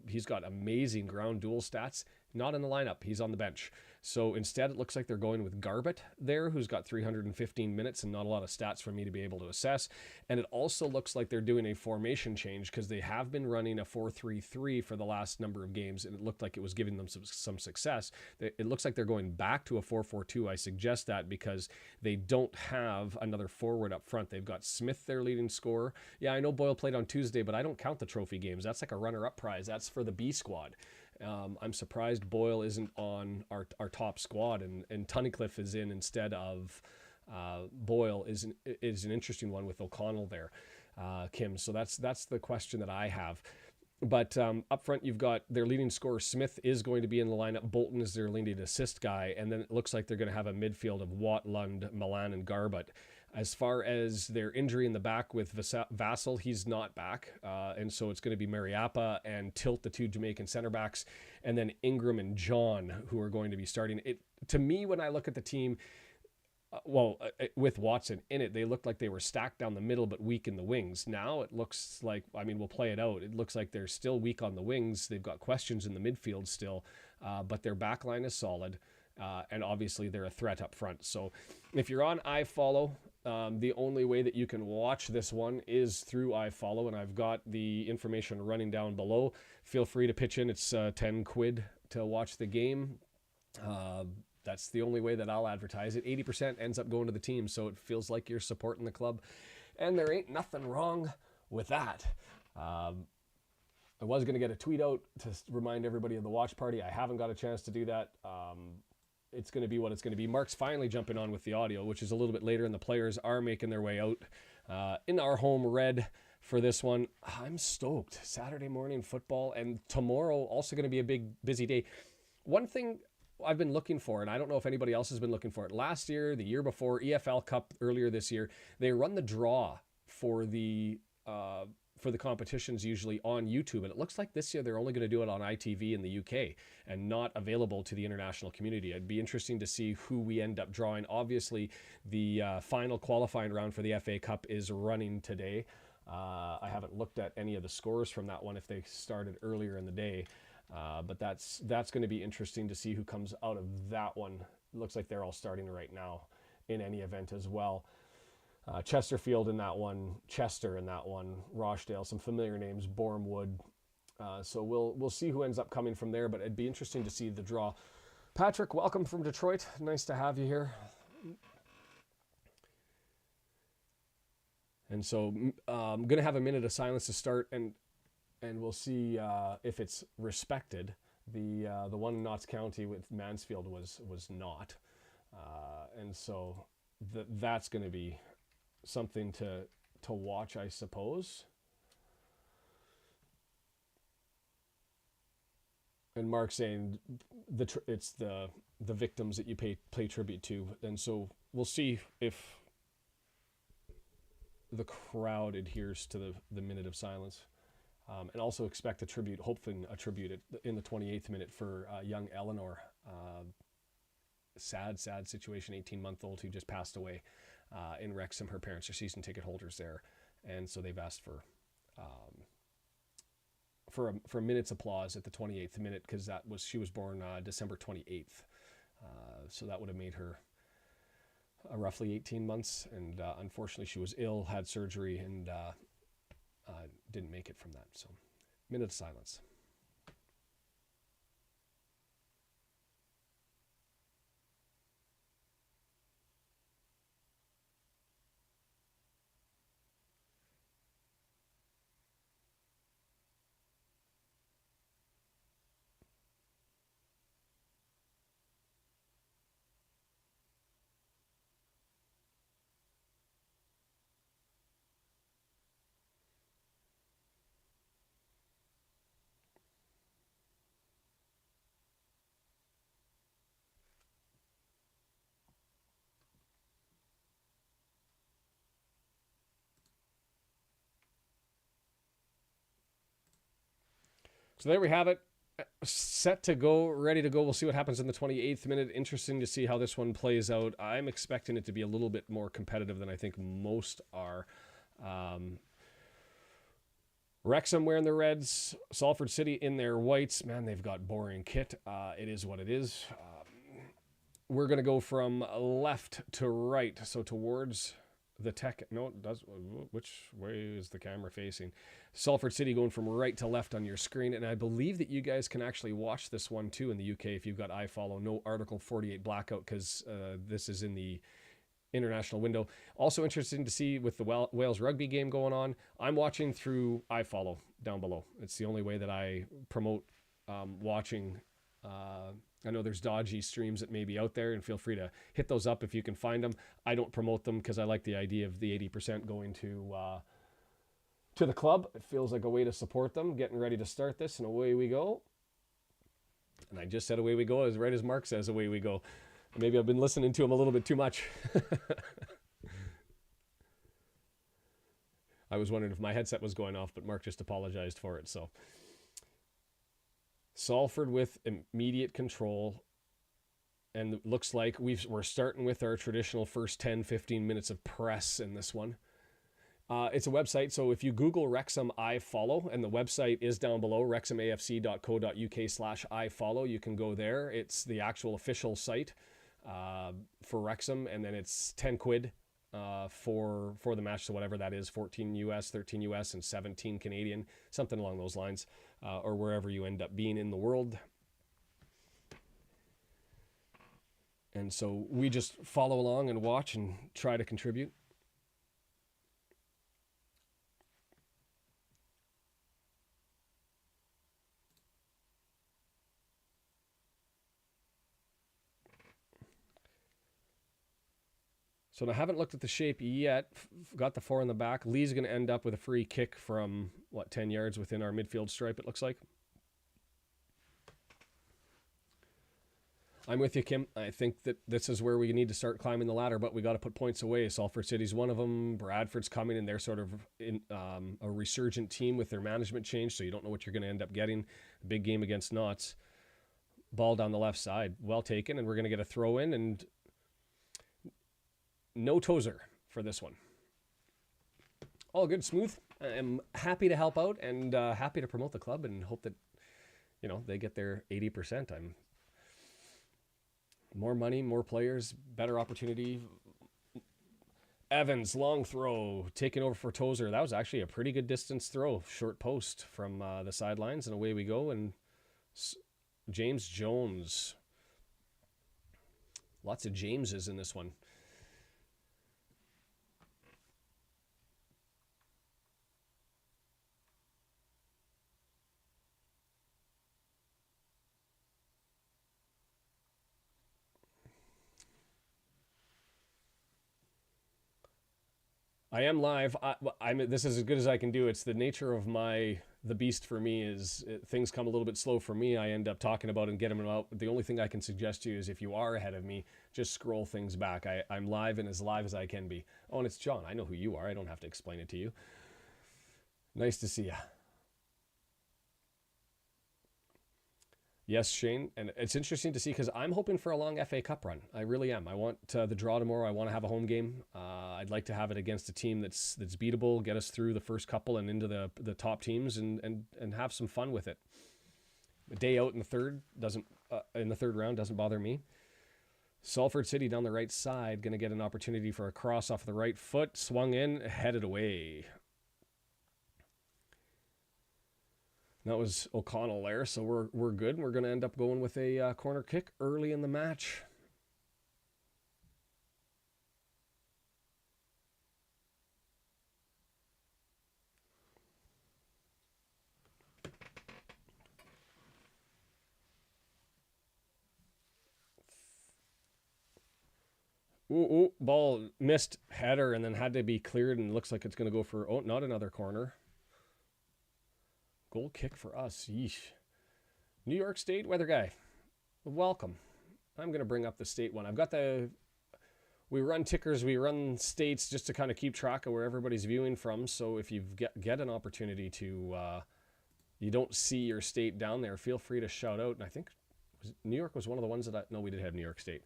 He's got amazing ground duel stats. Not in the lineup. He's on the bench. So instead, it looks like they're going with Garbett there, who's got 315 minutes and not a lot of stats for me to be able to assess. And it also looks like they're doing a formation change because they have been running a 4-3-3 for the last number of games, and it looked like it was giving them some success. It looks like they're going back to a 4-4-2. I suggest that because they don't have another forward up front. They've got Smith, their leading scorer. Yeah, I know Boyle played on Tuesday, but I don't count the trophy games. That's like a runner-up prize. That's for the B squad. I'm surprised Boyle isn't on our top squad, and Tunnicliffe is in instead of Boyle is an interesting one with O'Connell there, Kim. So that's the question that I have. But up front, you've got their leading scorer, Smith, is going to be in the lineup. Bolton is their leading assist guy. And then it looks like they're going to have a midfield of Watt, Lund, Milan, and Garbett. As far as their injury in the back with Vassell, he's not back. And so it's going to be Mariappa and Tilt, the 2 Jamaican center backs. And then Ingram and John, who are going to be starting. To me, when I look at the team, with Watson in it, they looked like they were stacked down the middle but weak in the wings. Now it looks like, we'll play it out. It looks like they're still weak on the wings. They've got questions in the midfield still, but their backline is solid, and obviously they're a threat up front. So if you're on iFollow, the only way that you can watch this one is through iFollow, and I've got the information running down below. Feel free to pitch in. It's 10 quid to watch the game. That's the only way that I'll advertise it. 80% ends up going to the team, so it feels like you're supporting the club. And there ain't nothing wrong with that. I was going to get a tweet out to remind everybody of the watch party. I haven't got a chance to do that. It's going to be what it's going to be. Mark's finally jumping on with the audio, which is a little bit later, and the players are making their way out in our home red for this one. I'm stoked. Saturday morning football, and tomorrow also going to be a big, busy day. One thing I've been looking for, and I don't know if anybody else has been looking for it. Last year, the year before, EFL Cup earlier this year, they run the draw for the competitions usually on YouTube, and it looks like this year they're only going to do it on ITV in the UK and not available to the international community. It'd be interesting to see who we end up drawing. Obviously, the final qualifying round for the FA Cup is running today. I haven't looked at any of the scores from that one if they started earlier in the day. But that's going to be interesting to see who comes out of that one. It looks like they're all starting right now in any event as well. Chesterfield in that one, Chester in that one, Rochdale, some familiar names, Bournemouth. So we'll see who ends up coming from there, but it'd be interesting to see the draw. Patrick, welcome from Detroit. Nice to have you here. And so I'm going to have a minute of silence to start, and we'll see if it's respected. The one in Notts County with Mansfield was not, and so that's going to be something to watch, I suppose. And Mark saying it's the victims that you pay tribute to, and so we'll see if the crowd adheres to the minute of silence. And also expect hopefully a tribute in the 28th minute for young Eleanor. Sad situation, 18-month-old who just passed away in Wrexham. Her parents are season ticket holders there. And so they've asked for a minute's applause at the 28th minute because she was born December 28th. So that would have made her roughly 18 months. And unfortunately she was ill, had surgery, and didn't make it from that. So, minute of silence. So there we have it. Set to go, ready to go. We'll see what happens in the 28th minute. Interesting to see how this one plays out. I'm expecting it to be a little bit more competitive than I think most are. Wrexham wearing the reds, Salford City in their whites. Man, they've got boring kit. It is what it is. We're going to go from left to right, so towards the tech. No, it does. Which way is the camera facing? Salford City going from right to left on your screen, and I believe that you guys can actually watch this one too in the UK if you've got iFollow. No Article 48 blackout because this is in the international window. Also interesting to see with the Wales rugby game going on. I'm watching through iFollow down below. It's the only way that I promote watching. I know there's dodgy streams that may be out there, and feel free to hit those up if you can find them. I don't promote them because I like the idea of the 80% going to the club. It feels like a way to support them. Getting ready to start this, and away we go. And I just said away we go, as right as Mark says away we go. Maybe I've been listening to him a little bit too much. I was wondering if my headset was going off, but Mark just apologized for it, so... Salford with immediate control, and it looks like we're starting with our traditional first 10-15 minutes of press in this one. It's a website, so if you Google Wrexham iFollow, and the website is down below, wrexhamafc.co.uk/iFollow, you can go there. It's the actual official site for Wrexham, and then it's 10 quid for the match, so whatever that is, 14 US, 13 US, and 17 Canadian, something along those lines, or wherever you end up being in the world. And so we just follow along and watch and try to contribute. So I haven't looked at the shape yet. Got the 4 in the back. Lee's going to end up with a free kick from, 10 yards within our midfield stripe, it looks like. I'm with you, Kim. I think that this is where we need to start climbing the ladder, but we got to put points away. Salford City's one of them. Bradford's coming, and they're sort of in a resurgent team with their management change, so you don't know what you're going to end up getting. Big game against Notts. Ball down the left side. Well taken, and we're going to get a throw in, and... no tozer for this one. All good, smooth. I'm happy to help out and happy to promote the club and hope that, they get their 80%. I'm more money, more players, better opportunity. Evans, long throw, taking over for Tozer. That was actually a pretty good distance throw. Short post from the sidelines, and away we go. And James Jones. Lots of Jameses in this one. I am live. This is as good as I can do. It's the nature of the beast for me is things come a little bit slow for me. I end up talking about and getting them out. The only thing I can suggest to you is if you are ahead of me, just scroll things back. I'm live and as live as I can be. Oh, and it's John. I know who you are. I don't have to explain it to you. Nice to see you. Yes, Shane, and it's interesting to see because I'm hoping for a long FA Cup run. I really am. I want the draw tomorrow. I want to have a home game. I'd like to have it against a team that's beatable, get us through the first couple and into the top teams, and have some fun with it. A day out in the third round doesn't bother me. Salford City down the right side, going to get an opportunity for a cross off the right foot, swung in, headed away. That was O'Connell there, so we're good. We're going to end up going with a corner kick early in the match. Ooh, ball missed header and then had to be cleared, and looks like it's going to go for, not another corner. Goal kick for us. Yeesh. New York State weather guy. Welcome. I'm going to bring up the state one. I've got we run tickers, we run states just to kind of keep track of where everybody's viewing from. So if you get an opportunity to you don't see your state down there, feel free to shout out. And I think New York was one of the ones that no, we did have New York State.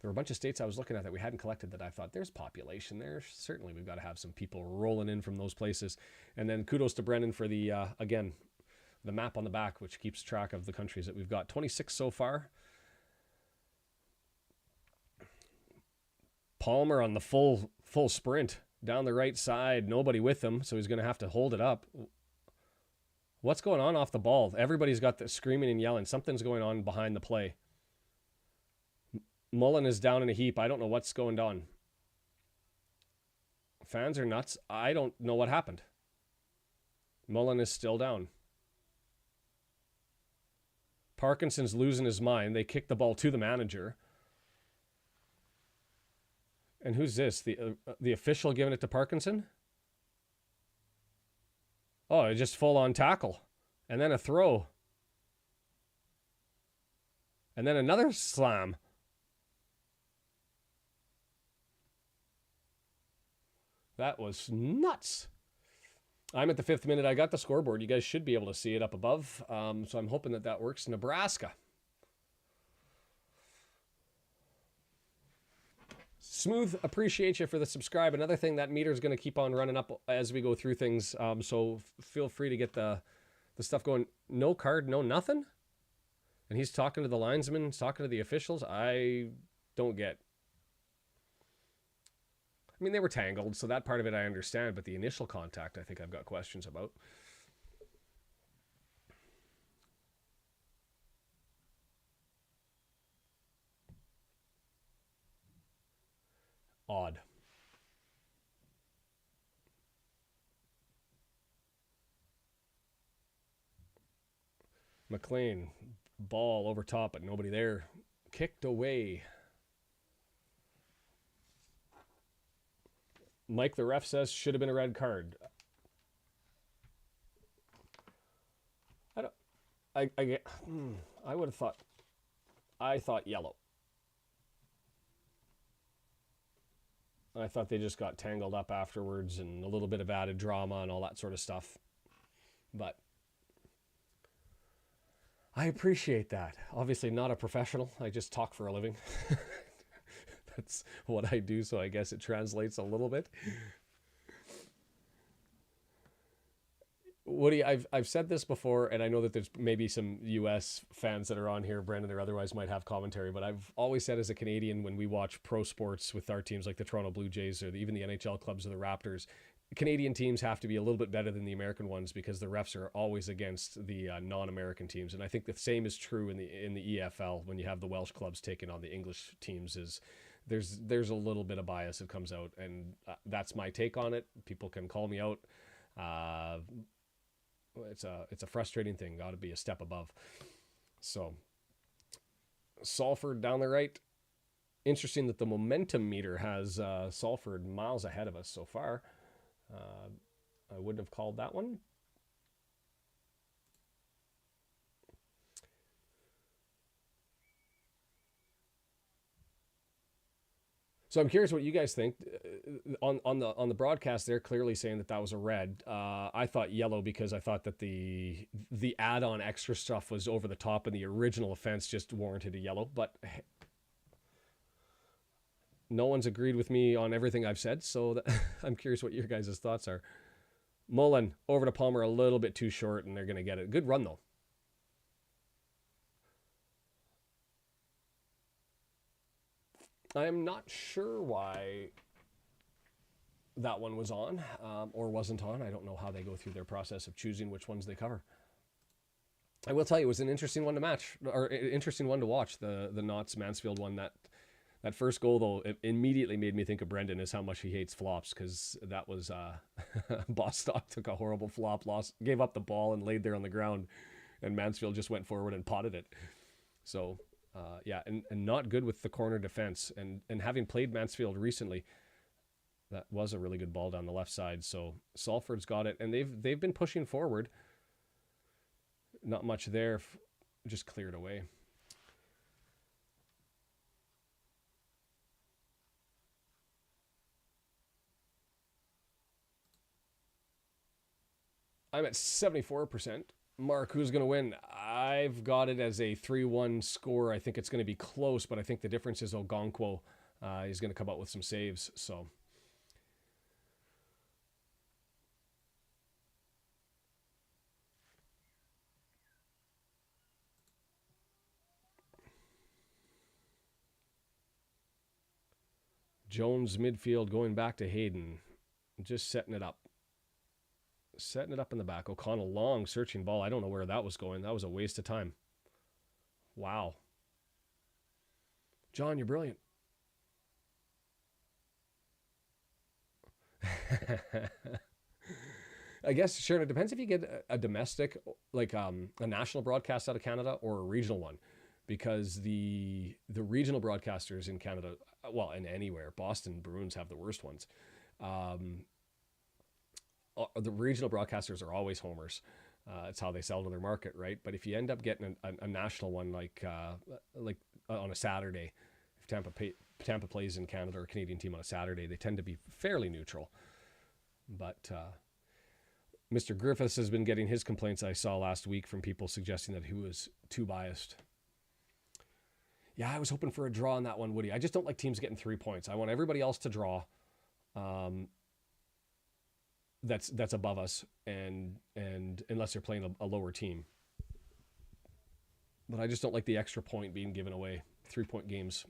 There were a bunch of states I was looking at that we hadn't collected that I thought there's population there. Certainly we've got to have some people rolling in from those places. And then kudos to Brendan for the, again, the map on the back, which keeps track of the countries that we've got. 26 so far. Palmer on the full sprint down the right side. Nobody with him, so he's going to have to hold it up. What's going on off the ball? Everybody's got the screaming and yelling. Something's going on behind the play. Mullen is down in a heap. I don't know what's going on. Fans are nuts. I don't know what happened. Mullen is still down. Parkinson's losing his mind. They kick the ball to the manager. And who's this? The official giving it to Parkinson? Oh, just full-on tackle. And then a throw. And then another slam. That was nuts. I'm at the 5th minute. I got the scoreboard. You guys should be able to see it up above. So I'm hoping that works. Nebraska. Smooth, appreciate you for the subscribe. Another thing, that meter is going to keep on running up as we go through things. So feel free to get the stuff going. No card, no nothing. And he's talking to the linesman, he's talking to the officials. I don't get. I mean, they were tangled, so that part of it I understand. But the initial contact, I think I've got questions about. Odd. McLean, ball over top, but nobody there. Kicked away. Mike, the ref says, should have been a red card. I would have thought. I thought yellow. I thought they just got tangled up afterwards and a little bit of added drama and all that sort of stuff. But I appreciate that. Obviously not a professional. I just talk for a living. That's what I do, so I guess it translates a little bit. Woody, I've said this before, and I know that there's maybe some U.S. fans that are on here, Brendan, or otherwise might have commentary, but I've always said as a Canadian, when we watch pro sports with our teams like the Toronto Blue Jays or even the NHL clubs or the Raptors, Canadian teams have to be a little bit better than the American ones because the refs are always against the non-American teams. And I think the same is true in the EFL when you have the Welsh clubs taking on the English teams. Is there's a little bit of bias that comes out, and that's my take on it. People can call me out. It's a frustrating thing. Got to be a step above. So Salford down the right. Interesting that the momentum meter has Salford miles ahead of us so far. I wouldn't have called that one. So I'm curious what you guys think. On the broadcast, they're clearly saying that was a red. I thought yellow because I thought that the add-on extra stuff was over the top, and the original offense just warranted a yellow. But no one's agreed with me on everything I've said, so I'm curious what your guys' thoughts are. Mullen over to Palmer, a little bit too short, and they're going to get it. Good run, though. I am not sure why that one was on or wasn't on. I don't know how they go through their process of choosing which ones they cover. I will tell you, it was an interesting one to match, or interesting one to watch, the Knott's Mansfield one. That first goal, though, it immediately made me think of Brendan, is how much he hates flops, because that was Bostock took a horrible flop, gave up the ball and laid there on the ground, and Mansfield just went forward and potted it. So, yeah, and not good with the corner defense. And having played Mansfield recently, that was a really good ball down the left side. So Salford's got it, and they've been pushing forward. Not much there, just cleared away. I'm at 74%. Mark, who's going to win? I've got it as a 3-1 score. I think it's going to be close, but I think the difference is Ogonkwo is going to come out with some saves. So Jones midfield going back to Hayden. Just setting it up. Setting it up in the back. O'Connell, long searching ball. I don't know where that was going. That was a waste of time. Wow. John, you're brilliant. I guess, Sharon, it depends if you get a domestic, like a national broadcast out of Canada or a regional one. Because the regional broadcasters in Canada, well, and anywhere, Boston Bruins have the worst ones. The regional broadcasters are always homers. It's how they sell to their market, right? But if you end up getting a national one, like on a Saturday, if Tampa plays in Canada or a Canadian team on a Saturday, they tend to be fairly neutral. But Mr. Griffiths has been getting his complaints I saw last week from people suggesting that he was too biased. Yeah, I was hoping for a draw on that one, Woody. I just don't like teams getting 3 points. I want everybody else to draw. That's above us, and unless they're playing a lower team. But I just don't like the extra point being given away. 3-point games.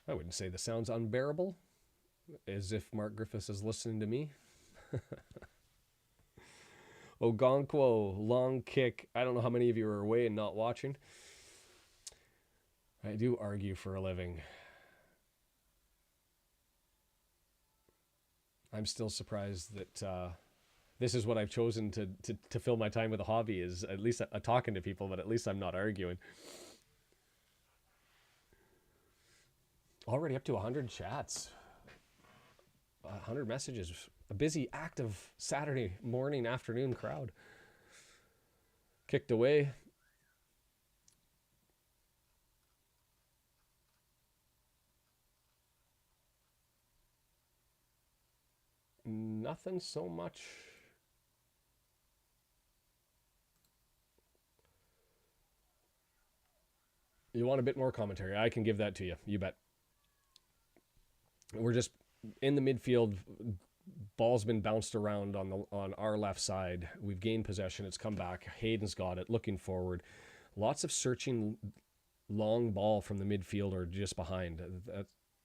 I wouldn't say the sound's unbearable, as if Mark Griffiths is listening to me. Ogonkwo, long kick. I don't know how many of you are away and not watching. I do argue for a living. I'm still surprised that this is what I've chosen to fill my time with a hobby, is at least talking to people, but at least I'm not arguing. Already up to 100 chats. 100 messages. A busy, active Saturday morning, afternoon crowd. Kicked away. Nothing so much. You want a bit more commentary? I can give that to you. You bet. We're just in the midfield. Ball's been bounced around on our left side. We've gained possession. It's come back. Hayden's got it. Looking forward. Lots of searching long ball from the midfield or just behind.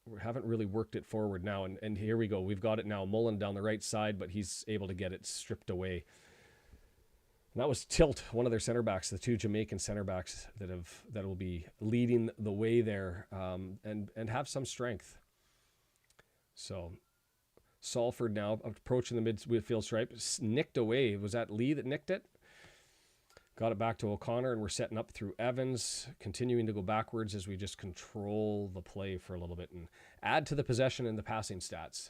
We haven't really worked it forward now. And here we go. We've got it now. Mullen down the right side, but he's able to get it stripped away. And that was Tilt, one of their center backs, the two Jamaican center backs that will be leading the way there and have some strength. So Salford now approaching the midfield stripe, nicked away. Was that Lee that nicked it? Got it back to O'Connor, and we're setting up through Evans, continuing to go backwards as we just control the play for a little bit and add to the possession and the passing stats.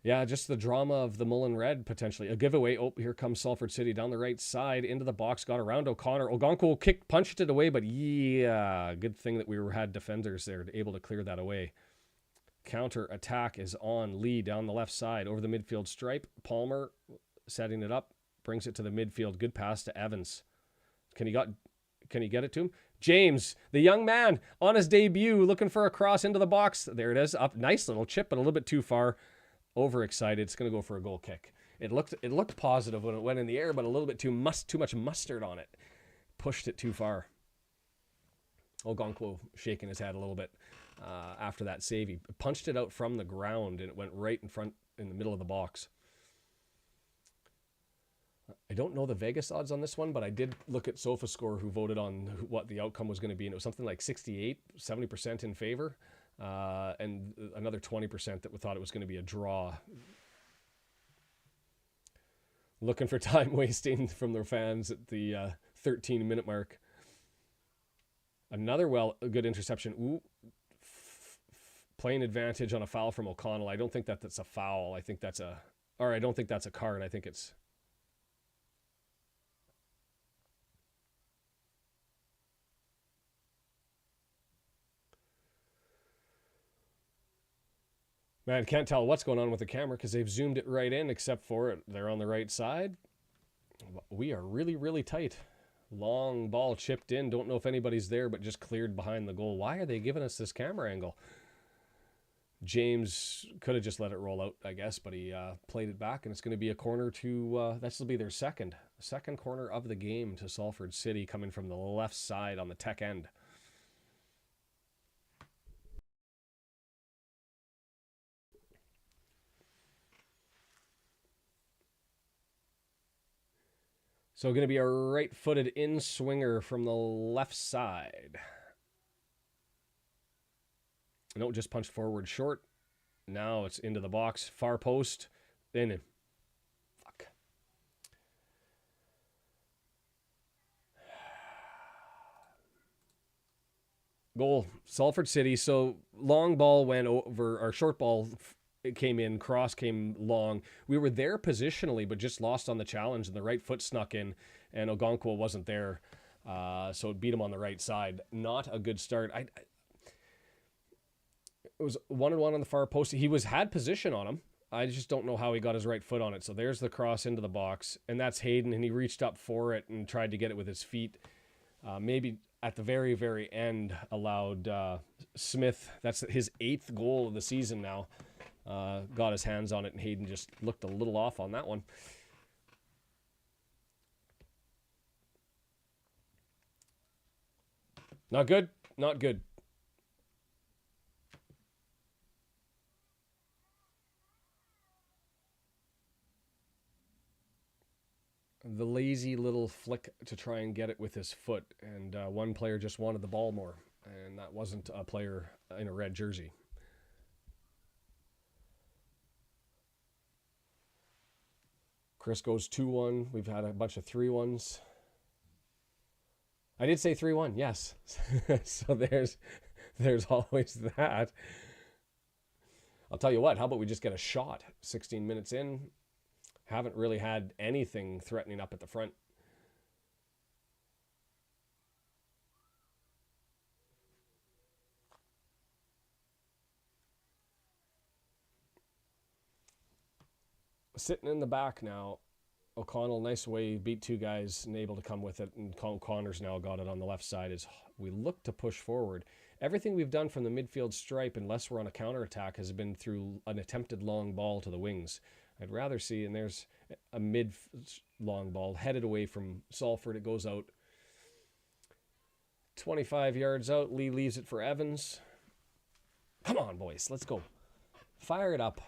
Yeah, just the drama of the Mullen Red, potentially. A giveaway. Oh, here comes Salford City down the right side, into the box, got around O'Connor. Ogonkwo punched it away, but yeah, good thing that we had defenders there able to clear that away. Counter attack is on. Lee down the left side, over the midfield stripe. Palmer setting it up, brings it to the midfield. Good pass to Evans. Can he get it to him? James, the young man, on his debut, looking for a cross into the box. There it is. Up, nice little chip, but a little bit too far. Overexcited. It's going to go for a goal kick. It looked positive when it went in the air, but a little bit too much mustard on it. Pushed it too far. Ogonkwo shaking his head a little bit after that save. He punched it out from the ground, and it went right in front in the middle of the box. I don't know the Vegas odds on this one, but I did look at SofaScore, who voted on what the outcome was going to be, and it was something like 70% in favor. And another 20% that thought it was going to be a draw. Looking for time wasting from their fans at the 13-minute mark. Another good interception. Ooh, playing advantage on a foul from O'Connell. I don't think that's a foul. I don't think that's a card. I think it's... Man, can't tell what's going on with the camera because they've zoomed it right in, except for it. They're on the right side. We are really, really tight. Long ball chipped in. Don't know if anybody's there, but just cleared behind the goal. Why are they giving us this camera angle? James could have just let it roll out, I guess, but he played it back, and it's going to be a corner to, this will be their second corner of the game to Salford City, coming from the left side on the tech end. So going to be a right-footed in-swinger from the left side. No, just punched forward short. Now it's into the box. Far post. In. Fuck. Goal. Salford City. So long ball went over, or short ball it came in, cross came long. We were there positionally, but just lost on the challenge, and the right foot snuck in, and Ogonkwo wasn't there. So it beat him on the right side. Not a good start. It was 1-1 on the far post. He had position on him. I just don't know how he got his right foot on it. So there's the cross into the box, and that's Hayden, and he reached up for it and tried to get it with his feet. Maybe at the very, very end allowed Smith, that's his 8th goal of the season now, got his hands on it, and Hayden just looked a little off on that one. Not good. Not good. The lazy little flick to try and get it with his foot, and one player just wanted the ball more, and that wasn't a player in a red jersey. Chris goes 2-1. We've had a bunch of 3-1s. I did say 3-1, yes. So there's always that. I'll tell you what, how about we just get a shot 16 minutes in? Haven't really had anything threatening up at the front. Sitting in the back now. O'Connell, nice way, beat 2 guys and able to come with it. And Connor's now got it on the left side as we look to push forward. Everything we've done from the midfield stripe, unless we're on a counterattack, has been through an attempted long ball to the wings. I'd rather see, and there's a mid long ball headed away from Salford. It goes out 25 yards out. Lee leaves it for Evans. Come on, boys. Let's go. Fire it up.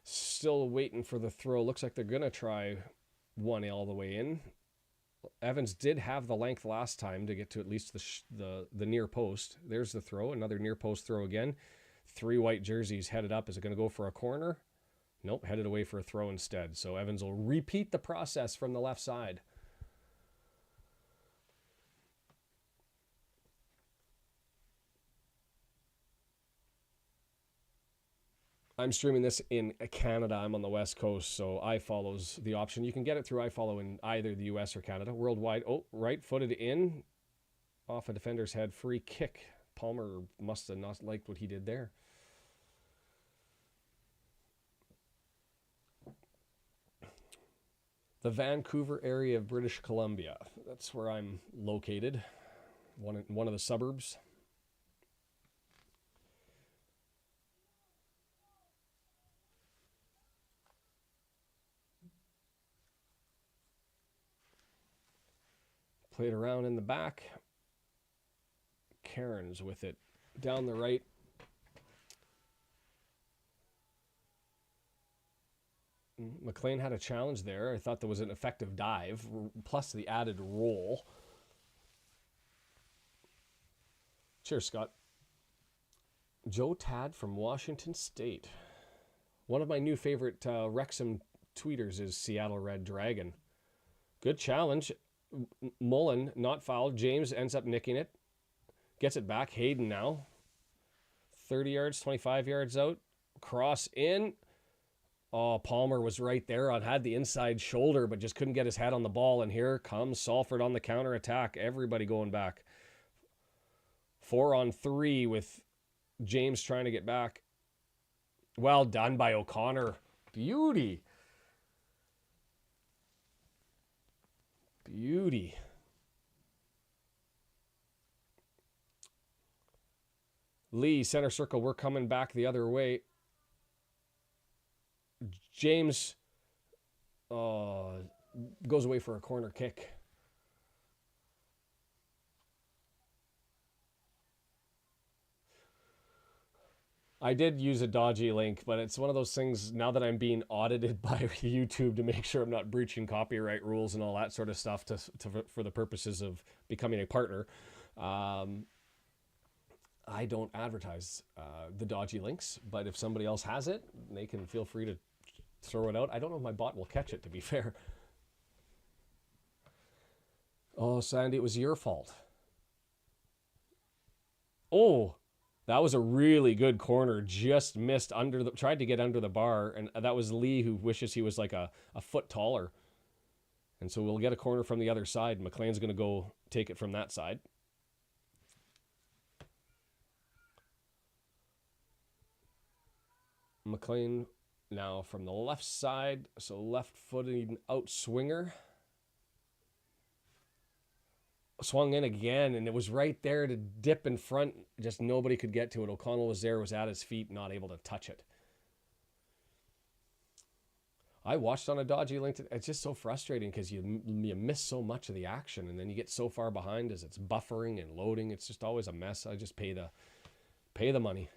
Still waiting for the throw. Looks like they're going to try 1 all the way in. Evans did have the length last time to get to at least the near post. There's the throw. Another near post throw again. 3 white jerseys headed up. Is it going to go for a corner? Nope, headed away for a throw instead. So Evans will repeat the process from the left side. I'm streaming this in Canada. I'm on the West Coast, so iFollow's the option. You can get it through iFollow in either the US or Canada. Worldwide, right-footed in, off a defender's head, free kick. Palmer must have not liked what he did there. The Vancouver area of British Columbia. That's where I'm located, one of the suburbs. Played around in the back. Cairns with it down the right. McLean had a challenge there. I thought there was an effective dive, plus the added roll. Cheers, Scott. Joe Tad from Washington State. One of my new favorite Wrexham tweeters is Seattle Red Dragon. Good challenge. Mullen, not fouled. James ends up nicking it. Gets it back. Hayden now. 30 yards, 25 yards out. Cross in. Oh, Palmer was right there on, had the inside shoulder, but just couldn't get his head on the ball. And here comes Salford on the counter attack. Everybody going back. 4-on-3 with James trying to get back. Well done by O'Connor. Beauty. Beauty. Lee, center circle. We're coming back the other way. James goes away for a corner kick. I did use a dodgy link, but it's one of those things now that I'm being audited by YouTube to make sure I'm not breaching copyright rules and all that sort of stuff for the purposes of becoming a partner. I don't advertise the dodgy links, but if somebody else has it, they can feel free to throw it out. I don't know if my bot will catch it, to be fair. Oh, Sandy, it was your fault. Oh, that was a really good corner. Just missed tried to get under the bar, and that was Lee, who wishes he was like a foot taller. And so we'll get a corner from the other side. McLean's going to go take it from that side. McLean now from the left side, so left-footed out swinger. Swung in again, and it was right there to dip in front. Just nobody could get to it. O'Connell was there, was at his feet, not able to touch it. I watched on a dodgy link. It's just so frustrating because you miss so much of the action, and then you get so far behind as it's buffering and loading. It's just always a mess. I just pay the money.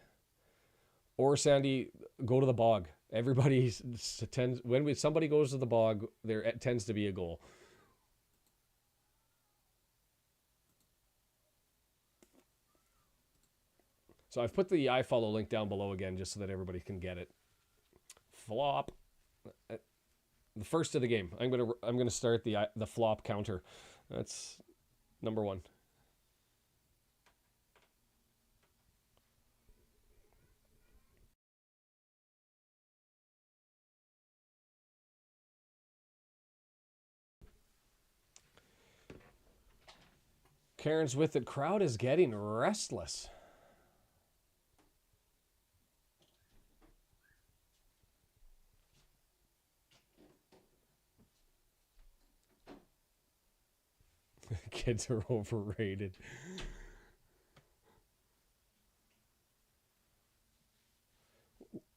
Or Sandy, go to the bog. Everybody tends, when somebody goes to the bog, there tends to be a goal. So I've put the iFollow link down below again just so that everybody can get it. Flop. The first of the game. I'm gonna start the flop counter. That's number one. Karen's with it. Crowd is getting restless. Kids are overrated.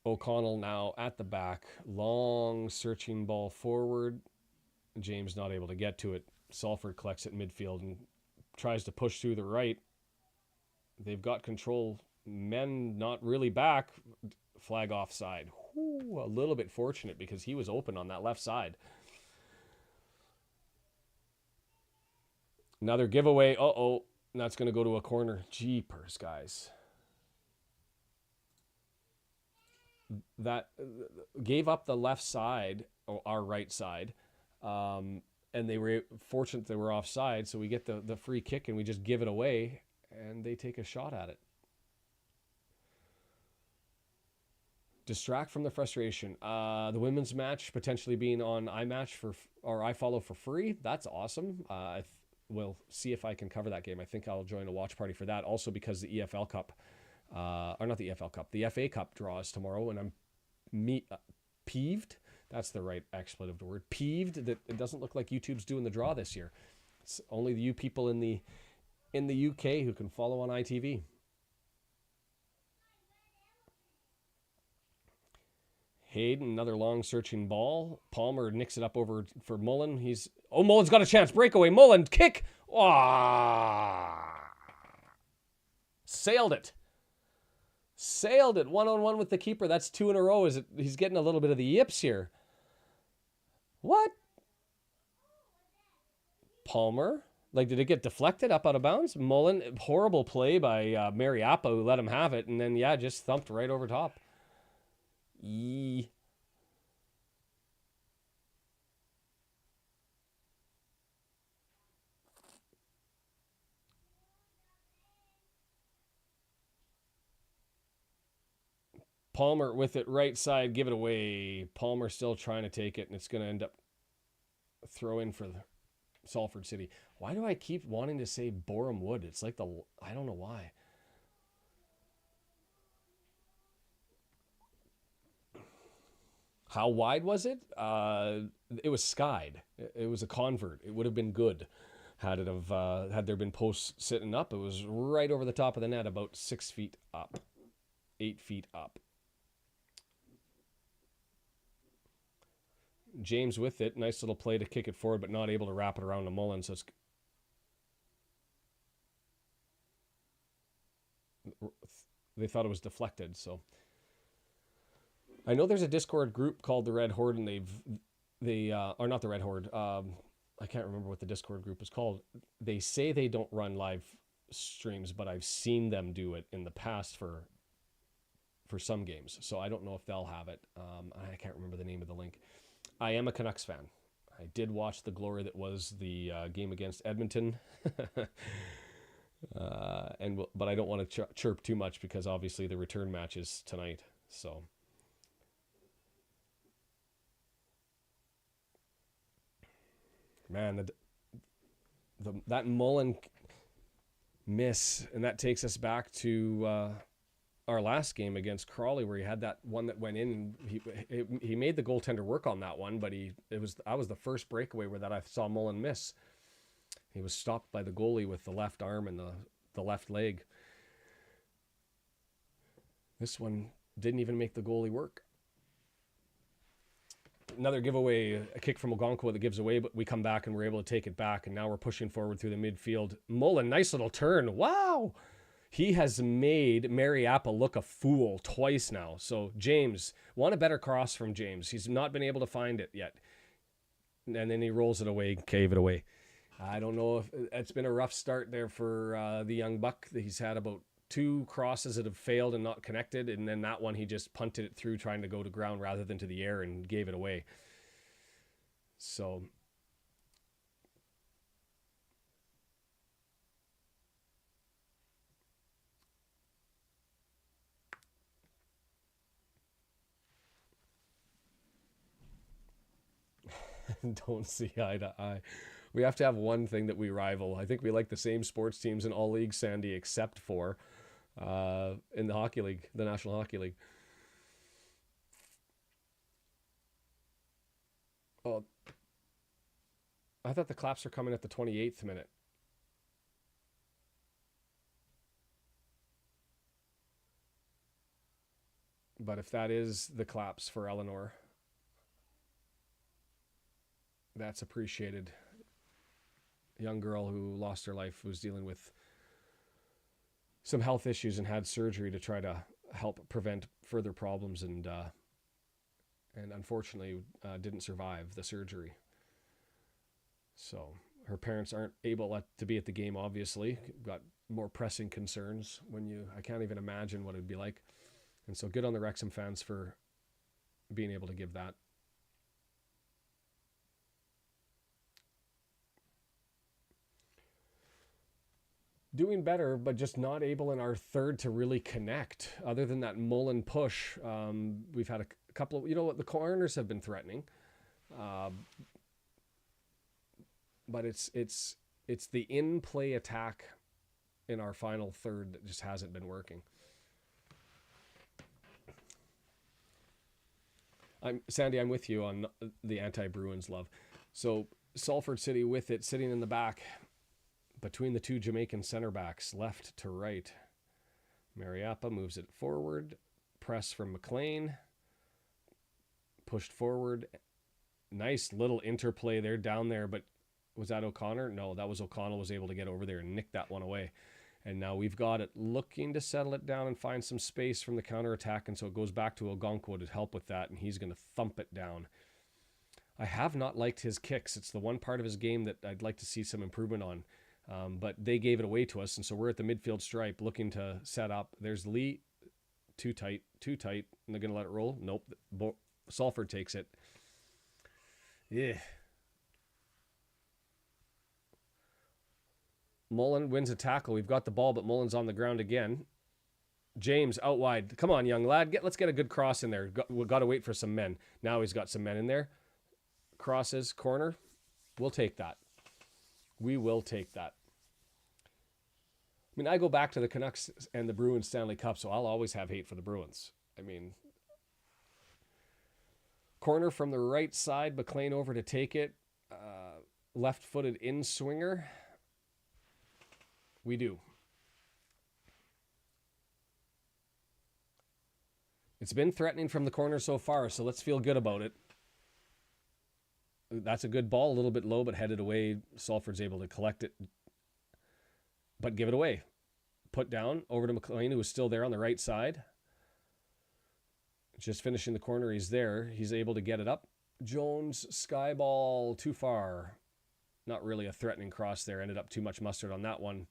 O'Connell now at the back. Long searching ball forward. James not able to get to it. Salford collects it midfield and tries to push through the right. They've got control. Men not really back. Flag offside. Whew, a little bit fortunate because he was open on that left side. Another giveaway. Uh-oh. That's going to go to a corner. Jeepers, guys. That gave up the left side, or our right side, and they were fortunate they were offside, so we get the free kick and we just give it away, and they take a shot at it. Distract from the frustration. The women's match potentially being on iFollow for free. That's awesome. We'll see if I can cover that game. I think I'll join a watch party for that. Also because the EFL Cup, or not the EFL Cup, the FA Cup draws tomorrow, and I'm peeved. That's the right expletive word. Peeved that it doesn't look like YouTube's doing the draw this year. It's only you people in the UK who can follow on ITV. Hayden, another long searching ball. Palmer nicks it up over for Mullen. Mullen's got a chance. Breakaway. Mullen, kick. Sailed it. Sailed it. 1-on-1 with the keeper. That's 2 in a row. He's getting a little bit of the yips here. What? Palmer. Did it get deflected up out of bounds? Mullen, horrible play by Mariappa, who let him have it. And then, just thumped right over top. Palmer with it right side, give it away. Palmer still trying to take it, and it's going to end up throw in for Salford City. Why do I keep wanting to say Boreham Wood? It's like I don't know why. How wide was it? It was skied. It was a convert. It would have been good had there been posts sitting up. It was right over the top of the net, about 6 feet up, 8 feet up. James with it. Nice little play to kick it forward, but not able to wrap it around to Mullen. So they thought it was deflected. So I know there's a Discord group called the Red Horde, and they are not the Red Horde. I can't remember what the Discord group is called. They say they don't run live streams, but I've seen them do it in the past for some games. So I don't know if they'll have it. I can't remember the name of the link. I am a Canucks fan. I did watch the glory that was the game against Edmonton. But I don't want to chirp too much because obviously the return match is tonight. So man, that Mullen miss, and that takes us back to our last game against Crawley, where he had that one that went in, and he made the goaltender work on that one, but I was the first breakaway where that I saw Mullen miss. He was stopped by the goalie with the left arm and the left leg. This one didn't even make the goalie work. Another giveaway, a kick from Ogonkwo that gives away, but we come back and we're able to take it back, and now we're pushing forward through the midfield. Mullen, nice little turn. Wow! He has made Mariappa look a fool twice now. So James, want a better cross from James. He's not been able to find it yet. And then he rolls it away, cave it away. I don't know if it's been a rough start there for the young buck. He's had about 2 crosses that have failed and not connected, and then that one he just punted it through trying to go to ground rather than to the air and gave it away. So don't see eye to eye. We have to have one thing that we rival. I think we like the same sports teams in all leagues, Sandy, except for in the hockey league, the National Hockey League. Oh, I thought the claps were coming at the 28th minute. But if that is the claps for Eleanor, that's appreciated. A young girl who lost her life, was dealing with some health issues and had surgery to try to help prevent further problems, and unfortunately didn't survive the surgery. So her parents aren't able to be at the game, obviously. Got more pressing concerns I can't even imagine what it'd be like. And so good on the Wrexham fans for being able to give that. Doing better, but just not able in our third to really connect. Other than that Mullen push, we've had a couple of, the corners have been threatening, but it's the in-play attack in our final third that just hasn't been working. Sandy, I'm with you on the anti-Bruins love. So Salford City with it, sitting in the back between the 2 Jamaican center backs, left to right. Mariappa moves it forward. Press from McLean. Pushed forward. Nice little interplay there, down there, but was that O'Connor? No, that was O'Connell was able to get over there and nick that one away. And now we've got it looking to settle it down and find some space from the counterattack, and so it goes back to Ogonkwo to help with that, and he's going to thump it down. I have not liked his kicks. It's the one part of his game that I'd like to see some improvement on. But they gave it away to us, and so we're at the midfield stripe looking to set up. There's Lee. Too tight. And they're going to let it roll? Nope. Salford takes it. Yeah. Mullen wins a tackle. We've got the ball, but Mullen's on the ground again. James out wide. Come on, young lad. Let's get a good cross in there. We've got to wait for some men. Now he's got some men in there. Crosses, corner. We'll take that. We will take that. I mean, I go back to the Canucks and the Bruins Stanley Cup, so I'll always have hate for the Bruins. I mean, corner from the right side, McLean over to take it. Left-footed in-swinger. We do. It's been threatening from the corner so far, so let's feel good about it. That's a good ball, a little bit low, but headed away. Salford's able to collect it, but give it away. Put down over to McLean, who was still there on the right side. Just finishing the corner, he's there. He's able to get it up. Jones, sky ball, too far. Not really a threatening cross there. Ended up too much mustard on that one.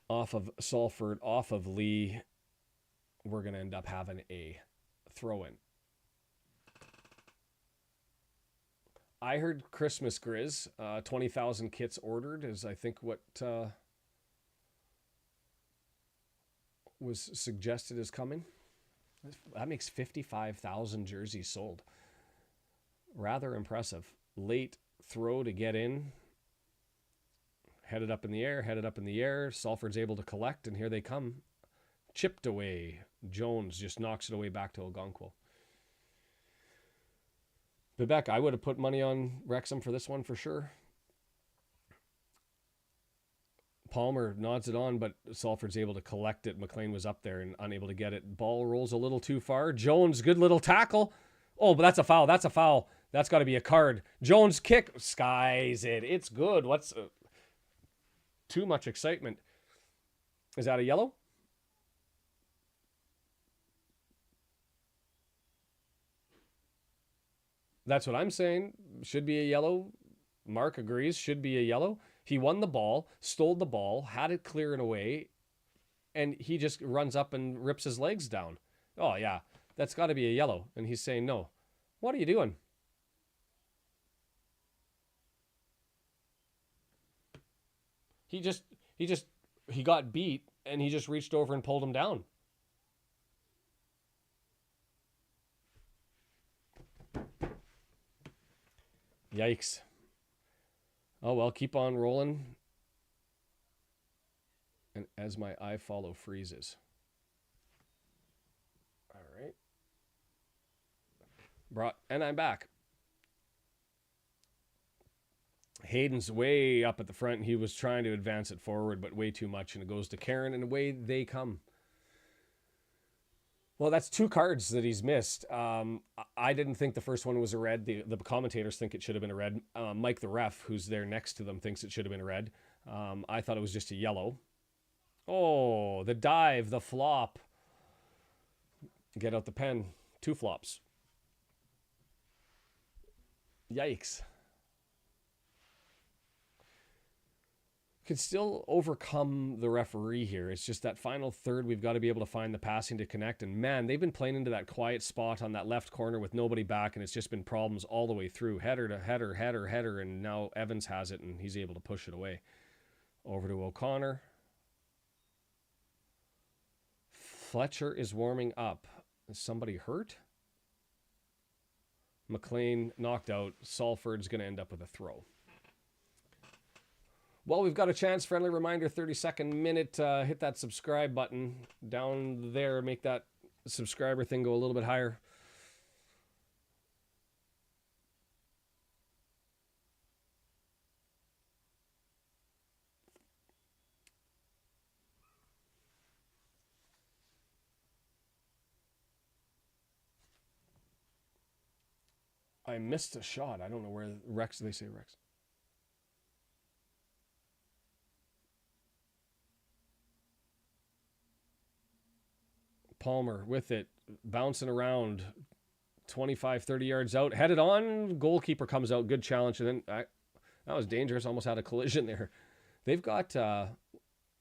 Off of Salford, off of Lee. We're going to end up having a throw-in. I heard Christmas Grizz, 20,000 kits ordered is I think what was suggested is coming. That makes 55,000 jerseys sold. Rather impressive. Late throw to get in. Headed up in the air, headed up in the air. Salford's able to collect, and here they come. Chipped away. Jones just knocks it away back to Ogonkwo. Vivek, I would have put money on Wrexham for this one for sure. Palmer nods it on, but Salford's able to collect it. McLean was up there and unable to get it. Ball rolls a little too far. Jones, good little tackle. Oh, but that's a foul. That's a foul. That's got to be a card. Jones kick. Skies it. It's good. What's too much excitement. Is that a yellow? That's what I'm saying. Should be a yellow. Mark agrees. Should be a yellow. He won the ball, stole the ball, had it clear and away, and he just runs up and rips his legs down. Oh, yeah, that's got to be a yellow. And he's saying, no. What are you doing? He got beat, and he just reached over and pulled him down. Yikes. Oh, well, keep on rolling. And as my iFollow freezes. All right. And I'm back. Hayden's way up at the front. He was trying to advance it forward, but way too much. And it goes to Karen, and away they come. Well, that's two cards that he's missed. I didn't think the first one was a red. The commentators think it should have been a red. Mike, the ref, who's there next to them, thinks it should have been a red. I thought it was just a yellow. Oh, the dive, the flop. Get out the pen. Two flops. Yikes. Could still overcome the referee here. It's just that final third, we've got to be able to find the passing to connect. And man, they've been playing into that quiet spot on that left corner with nobody back, and it's just been problems all the way through. Header to header, header, header, and now Evans has it, and he's able to push it away. Over to O'Connor. Fletcher is warming up. Is somebody hurt? McLean knocked out. Salford's going to end up with a throw. Well, we've got a chance. Friendly reminder, 32nd minute. Hit that subscribe button down there. Make that subscriber thing go a little bit higher. I missed a shot. I don't know where Rex, they say Rex. Palmer with it, bouncing around 25, 30 yards out, headed on, goalkeeper comes out, good challenge, and then that was dangerous, almost had a collision there. They've got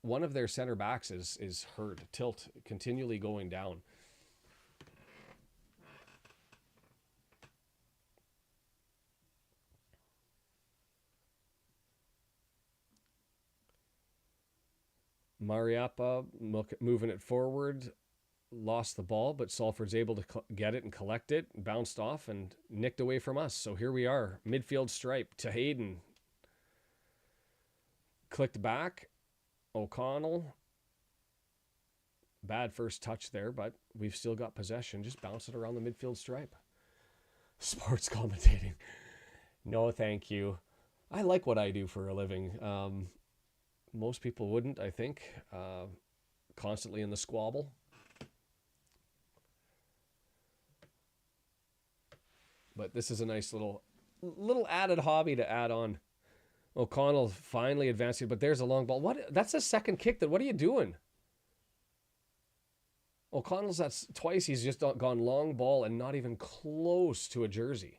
one of their center backs is hurt, tilt, continually going down. Mariappa moving it forward. Lost the ball, but Salford's able to get it and collect it. Bounced off and nicked away from us. So here we are. Midfield stripe to Hayden. Clicked back. O'Connell. Bad first touch there, but we've still got possession. Just bounce it around the midfield stripe. Sports commentating. No, thank you. I like what I do for a living. Most people wouldn't, I think. Constantly in the squabble. But this is a nice little added hobby to add on. O'Connell finally advancing, but there's a long ball. What? That's a second kick. What are you doing? O'Connell's, that's twice he's just gone long ball and not even close to a jersey.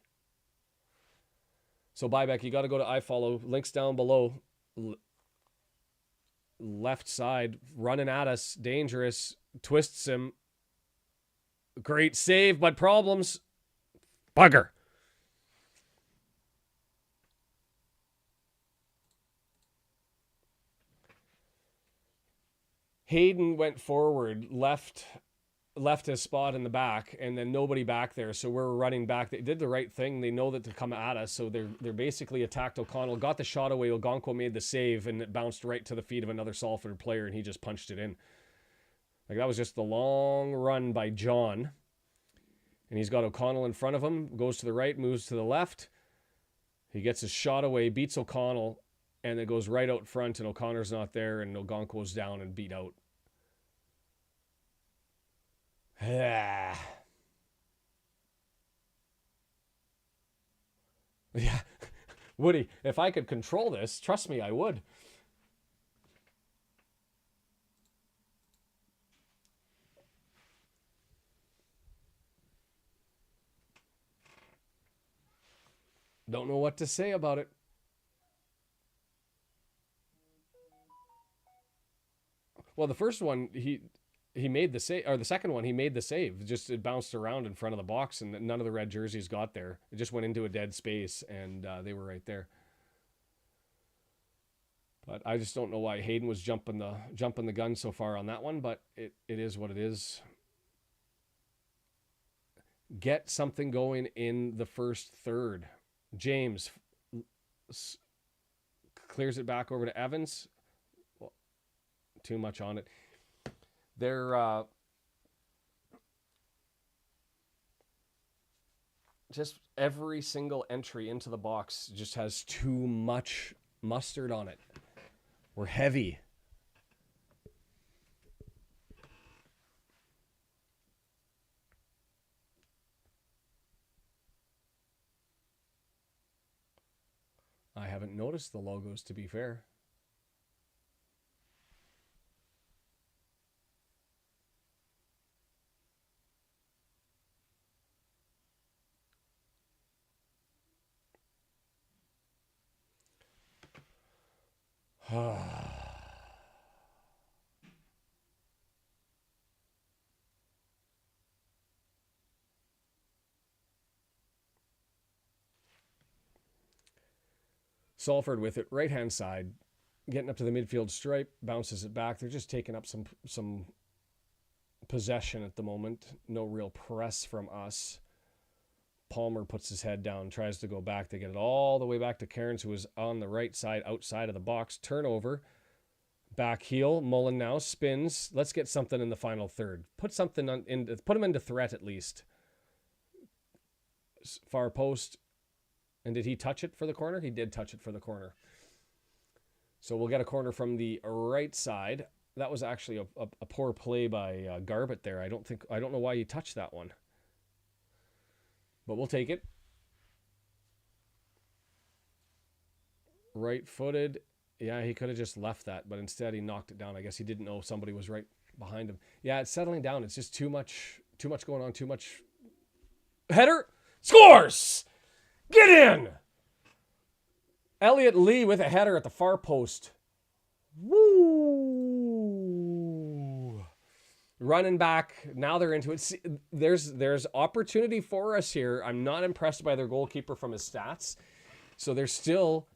So buyback, you got to go to iFollow. Links down below. Left side, running at us. Dangerous. Twists him. Great save, but problems. Bugger. Hayden went forward, left his spot in the back, and then nobody back there. So we're running back. They did the right thing. They know that to come at us. So they're basically attacked O'Connell, got the shot away. Ogonko made the save, and it bounced right to the feet of another Salford player, and he just punched it in. Like, that was just the long run by John. And he's got O'Connell in front of him, goes to the right, moves to the left. He gets his shot away, beats O'Connell, and it goes right out front, and O'Connor's not there, and Ogonko's down and beat out. Yeah. Woody, if I could control this, trust me, I would. Don't know what to say about it. Well, the first one, he made the save, or the second one, he made the save. Just it bounced around in front of the box, and none of the red jerseys got there. It just went into a dead space, and they were right there. But I just don't know why Hayden was jumping the gun so far on that one, but it is what it is. Get something going in the first third. James clears it back over to Evans. Well, too much on it. They're just every single entry into the box just has too much mustard on it. We're heavy. I haven't noticed the logos, to be fair. Salford with it, right-hand side, getting up to the midfield stripe, bounces it back. They're just taking up some possession at the moment. No real press from us. Palmer puts his head down, tries to go back. They get it all the way back to Cairns, who is on the right side, outside of the box. Turnover. Back heel. Mullen now spins. Let's get something in the final third. Put something put him into threat at least. Far post. And did he touch it for the corner? He did touch it for the corner. So we'll get a corner from the right side. That was actually a poor play by Garbett there. I don't know why he touched that one. But we'll take it. Right-footed. Yeah, he could have just left that, but instead he knocked it down. I guess he didn't know somebody was right behind him. Yeah, it's settling down. It's just too much going on, too much. Header. Scores! Get in! Elliot Lee with a header at the far post. Woo! Running back. Now they're into it. See, there's opportunity for us here. I'm not impressed by their goalkeeper from his stats. So there's still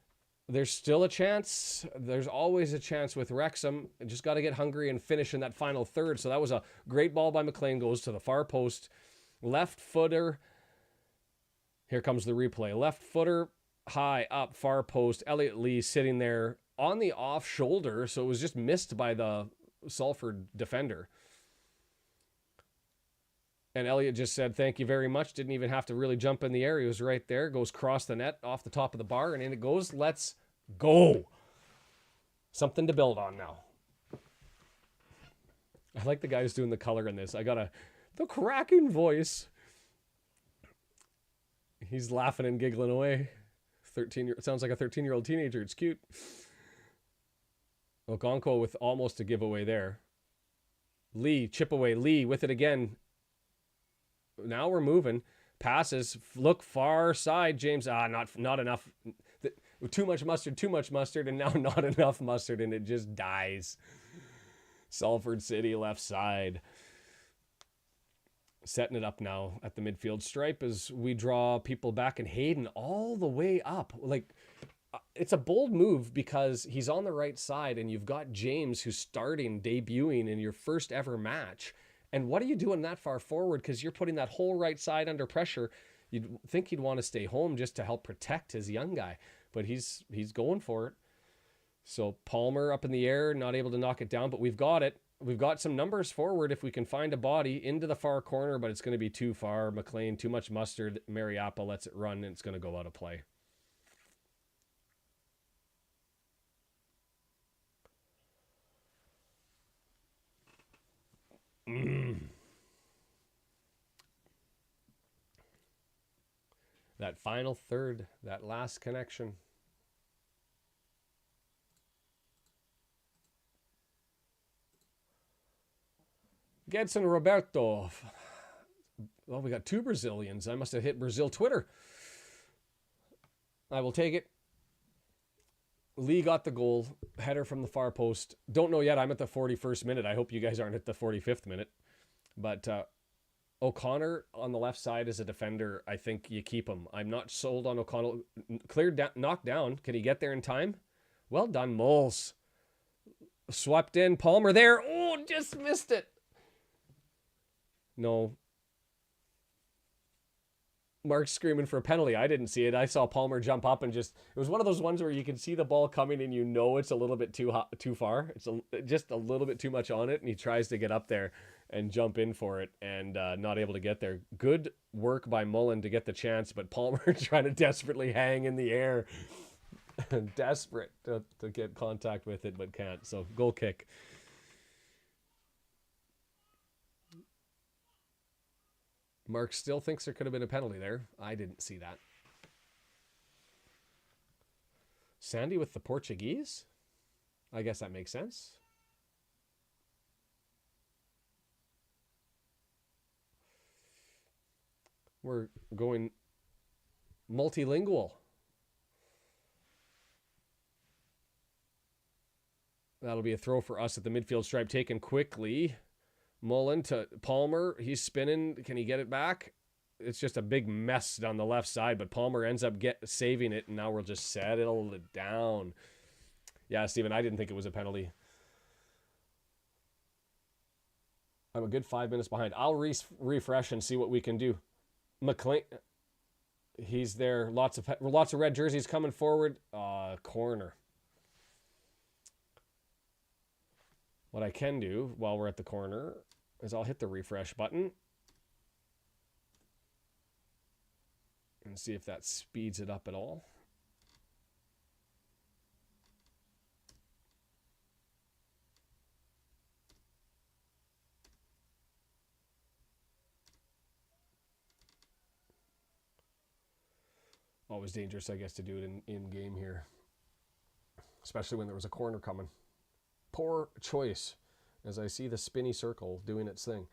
There's still a chance. There's always a chance with Wrexham. Just got to get hungry and finish in that final third. So that was a great ball by McLean. Goes to the far post. Left footer. Here comes the replay. Left footer, high up, far post. Elliot Lee sitting there on the off shoulder. So it was just missed by the Salford defender. And Elliot just said, thank you very much. Didn't even have to really jump in the air. He was right there. Goes across the net, off the top of the bar, and in it goes. Let's go. Something to build on now. I like the guy who's doing the color in this. I got the cracking voice. He's laughing and giggling away. Sounds like a 13-year-old teenager. It's cute. Okonkwo with almost a giveaway there. Lee, chip away. Lee with it again. Now we're moving. Passes. Look far side, James. Not enough. Too much mustard, and now not enough mustard, and it just dies. Salford City left side. Setting it up now at the midfield stripe as we draw people back, and Hayden all the way up. Like, it's a bold move because he's on the right side, and you've got James who's debuting in your first ever match. And what are you doing that far forward? Because you're putting that whole right side under pressure. You'd think he'd want to stay home just to help protect his young guy. But he's going for it. So Palmer up in the air, not able to knock it down. But we've got it. We've got some numbers forward if we can find a body into the far corner. But it's going to be too far. McLean, too much mustard. Mariappa lets it run, and it's going to go out of play. That final third, that last connection. Gedson Roberto. Well, we got two Brazilians. I must have hit Brazil Twitter. I will take it. Lee got the goal. Header from the far post. Don't know yet. I'm at the 41st minute. I hope you guys aren't at the 45th minute. But O'Connor on the left side as a defender, I think you keep him. I'm not sold on O'Connell. Cleared, knocked down. Can he get there in time? Well done, Moles. Swept in. Palmer there. Oh, just missed it. No. Mark's screaming for a penalty. I didn't see it. I saw Palmer jump up and just... It was one of those ones where you can see the ball coming and you know it's a little bit too far. It's just a little bit too much on it, and he tries to get up there and jump in for it and not able to get there. Good work by Mullen to get the chance, but Palmer trying to desperately hang in the air. Desperate to get contact with it, but can't. So, goal kick. Mark still thinks there could have been a penalty there. I didn't see that. Sandy with the Portuguese? I guess that makes sense. We're going multilingual. That'll be a throw for us at the midfield stripe, taken quickly. Mullen to Palmer. He's spinning. Can he get it back? It's just a big mess down the left side, but Palmer ends up saving it, and now we'll just settle it down. Yeah, Steven, I didn't think it was a penalty. I'm a good 5 minutes behind. I'll refresh and see what we can do. McLean, he's there. Lots of red jerseys coming forward. Corner. What I can do while we're at the corner is I'll hit the refresh button and see if that speeds it up at all. Always dangerous, I guess, to do it in game here, especially when there was a corner coming. Poor choice, as I see the spinny circle doing its thing.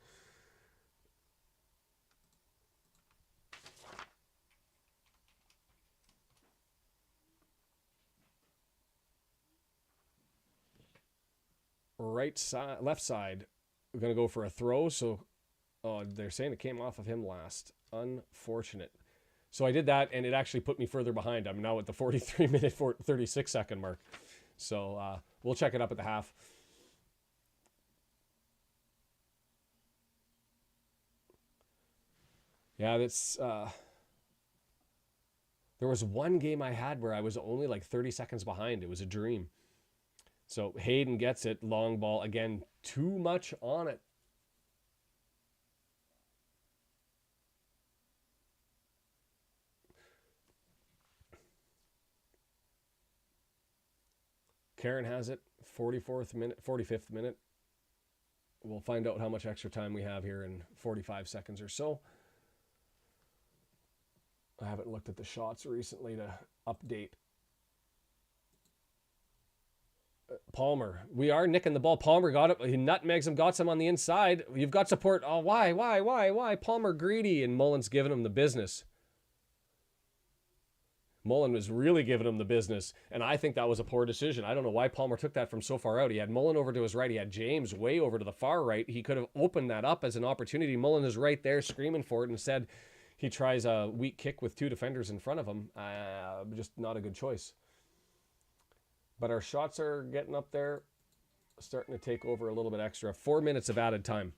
Right side, left side, we're going to go for a throw. So they're saying it came off of him last. Unfortunate. So I did that, and it actually put me further behind. I'm now at the 43-minute, 36-second mark. So we'll check it up at the half. Yeah, that's... there was one game I had where I was only like 30 seconds behind. It was a dream. So Hayden gets it. Long ball. Again, too much on it. Karen has it. 45th minute. We'll find out how much extra time we have here in 45 seconds or so. I haven't looked at the shots recently to update. Palmer. We are nicking the ball. Palmer got it. He nutmegs him, got some on the inside. You've got support. Oh, why? Palmer greedy, and Mullen's giving him the business. Mullen was really giving him the business, and I think that was a poor decision. I don't know why Palmer took that from so far out. He had Mullen over to his right. He had James way over to the far right. He could have opened that up as an opportunity. Mullen is right there screaming for it. Instead, he tries a weak kick with two defenders in front of him. Just not a good choice. But our shots are getting up there, starting to take over a little bit extra. 4 minutes of added time.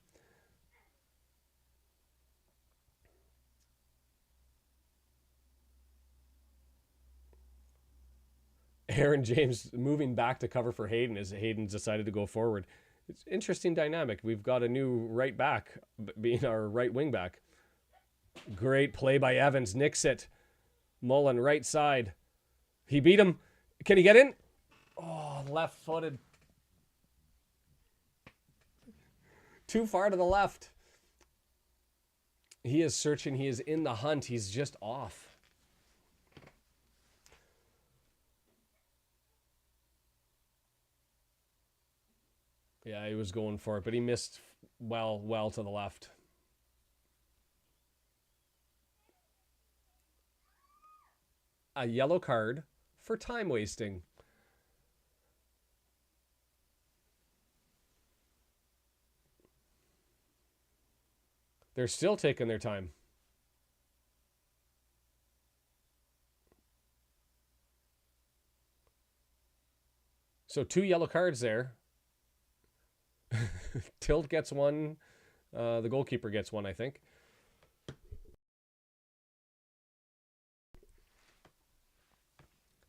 Aaron James moving back to cover for Hayden as Hayden's decided to go forward. It's an interesting dynamic. We've got a new right back being our right wing back. Great play by Evans. Nicks it. Mullen, right side. He beat him. Can he get in? Oh, left-footed. Too far to the left. He is searching. He is in the hunt. He's just off. Yeah, he was going for it, but he missed well to the left. A yellow card for time wasting. They're still taking their time. So 2 yellow cards there. Tilt gets one. The goalkeeper gets one, I think.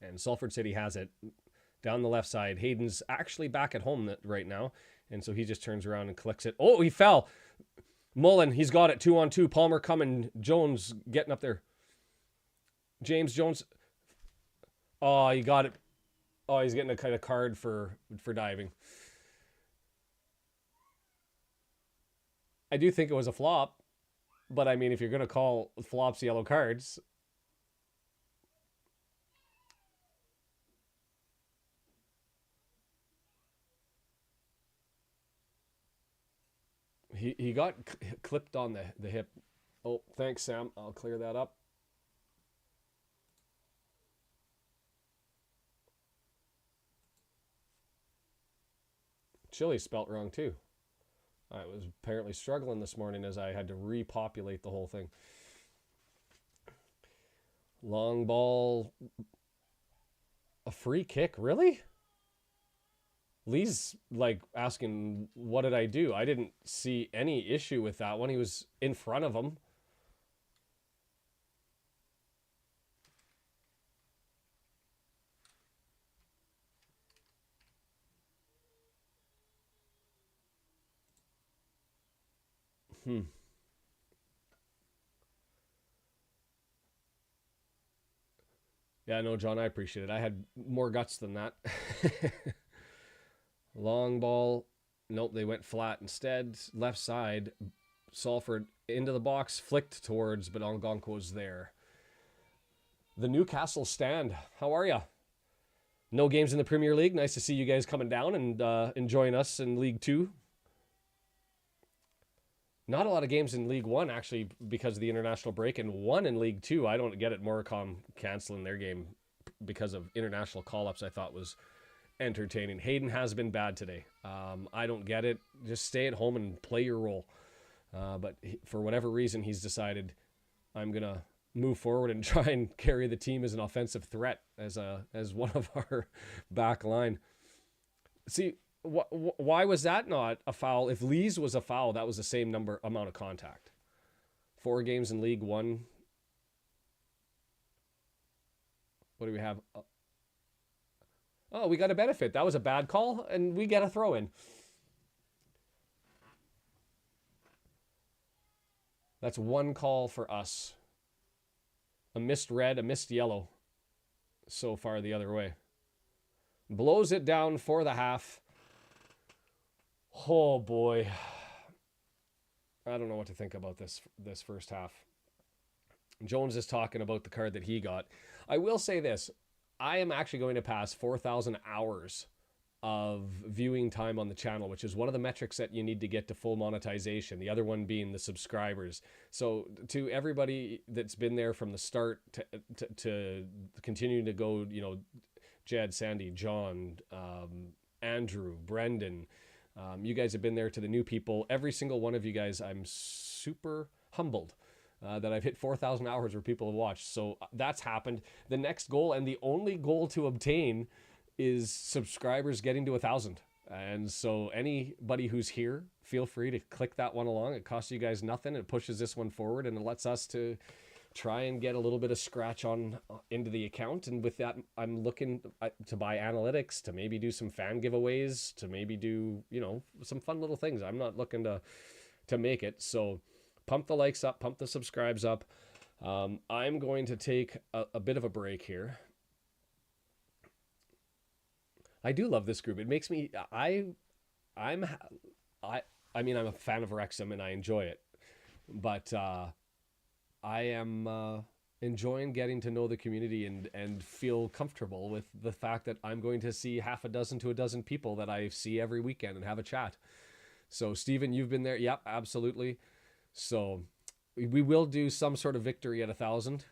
And Salford City has it down the left side. Hayden's actually back at home right now. And so he just turns around and clicks it. Oh, he fell. Mullen, he's got it. 2-on-2. Palmer coming. Jones getting up there. James Jones. Oh, he got it. Oh, he's getting a kind of card for diving. I do think it was a flop. But, I mean, if you're going to call flops yellow cards... He got clipped on the hip. Oh, thanks, Sam. I'll clear that up. Chili spelt wrong, too. I was apparently struggling this morning as I had to repopulate the whole thing. Long ball. A free kick? Really? Lee's like asking, what did I do? I didn't see any issue with that one. He was in front of him. Yeah, no, John, I appreciate it. I had more guts than that. Long ball. Nope, they went flat instead. Left side. Salford into the box, flicked towards, but Algonquo's there. The Newcastle Stand. How are you? No games in the Premier League. Nice to see you guys coming down and enjoying us in League 2. Not a lot of games in League 1, actually, because of the international break, and 1 in League 2. I don't get it. Morecambe canceling their game because of international call-ups, I thought was entertaining. Hayden has been bad today. I don't get it. Just stay at home and play your role. But for whatever reason, he's decided, I'm going to move forward and try and carry the team as an offensive threat as one of our back line. See, why was that not a foul? If Lee's was a foul, that was the same amount of contact. 4 games in League One. What do we have? Oh, we got a benefit. That was a bad call, and we get a throw in. That's 1 call for us. A missed red, a missed yellow. So far the other way. Blows it down for the half. Oh boy. I don't know what to think about this first half. Jones is talking about the card that he got. I will say this. I am actually going to pass 4,000 hours of viewing time on the channel, which is one of the metrics that you need to get to full monetization. The other one being the subscribers. So to everybody that's been there from the start to continuing to go, you know, Jed, Sandy, John, Andrew, Brendan, you guys have been there. To the new people, every single one of you guys, I'm super humbled that I've hit 4,000 hours where people have watched. So that's happened. The next goal, and the only goal to obtain, is subscribers getting to 1,000. And so anybody who's here, feel free to click that one along. It costs you guys nothing. It pushes this one forward, and it lets us to try and get a little bit of scratch on into the account. And with that, I'm looking to buy analytics, to maybe do some fan giveaways, to maybe do, you know, some fun little things. I'm not looking to make it. So pump the likes up, pump the subscribes up. I'm going to take a bit of a break here. I do love this group. It makes me, I mean, I'm a fan of Wrexham and I enjoy it, but I am enjoying getting to know the community and feel comfortable with the fact that I'm going to see half a dozen to a dozen people that I see every weekend and have a chat. So Stephen, you've been there. Yep, absolutely. So we will do some sort of victory at 1,000.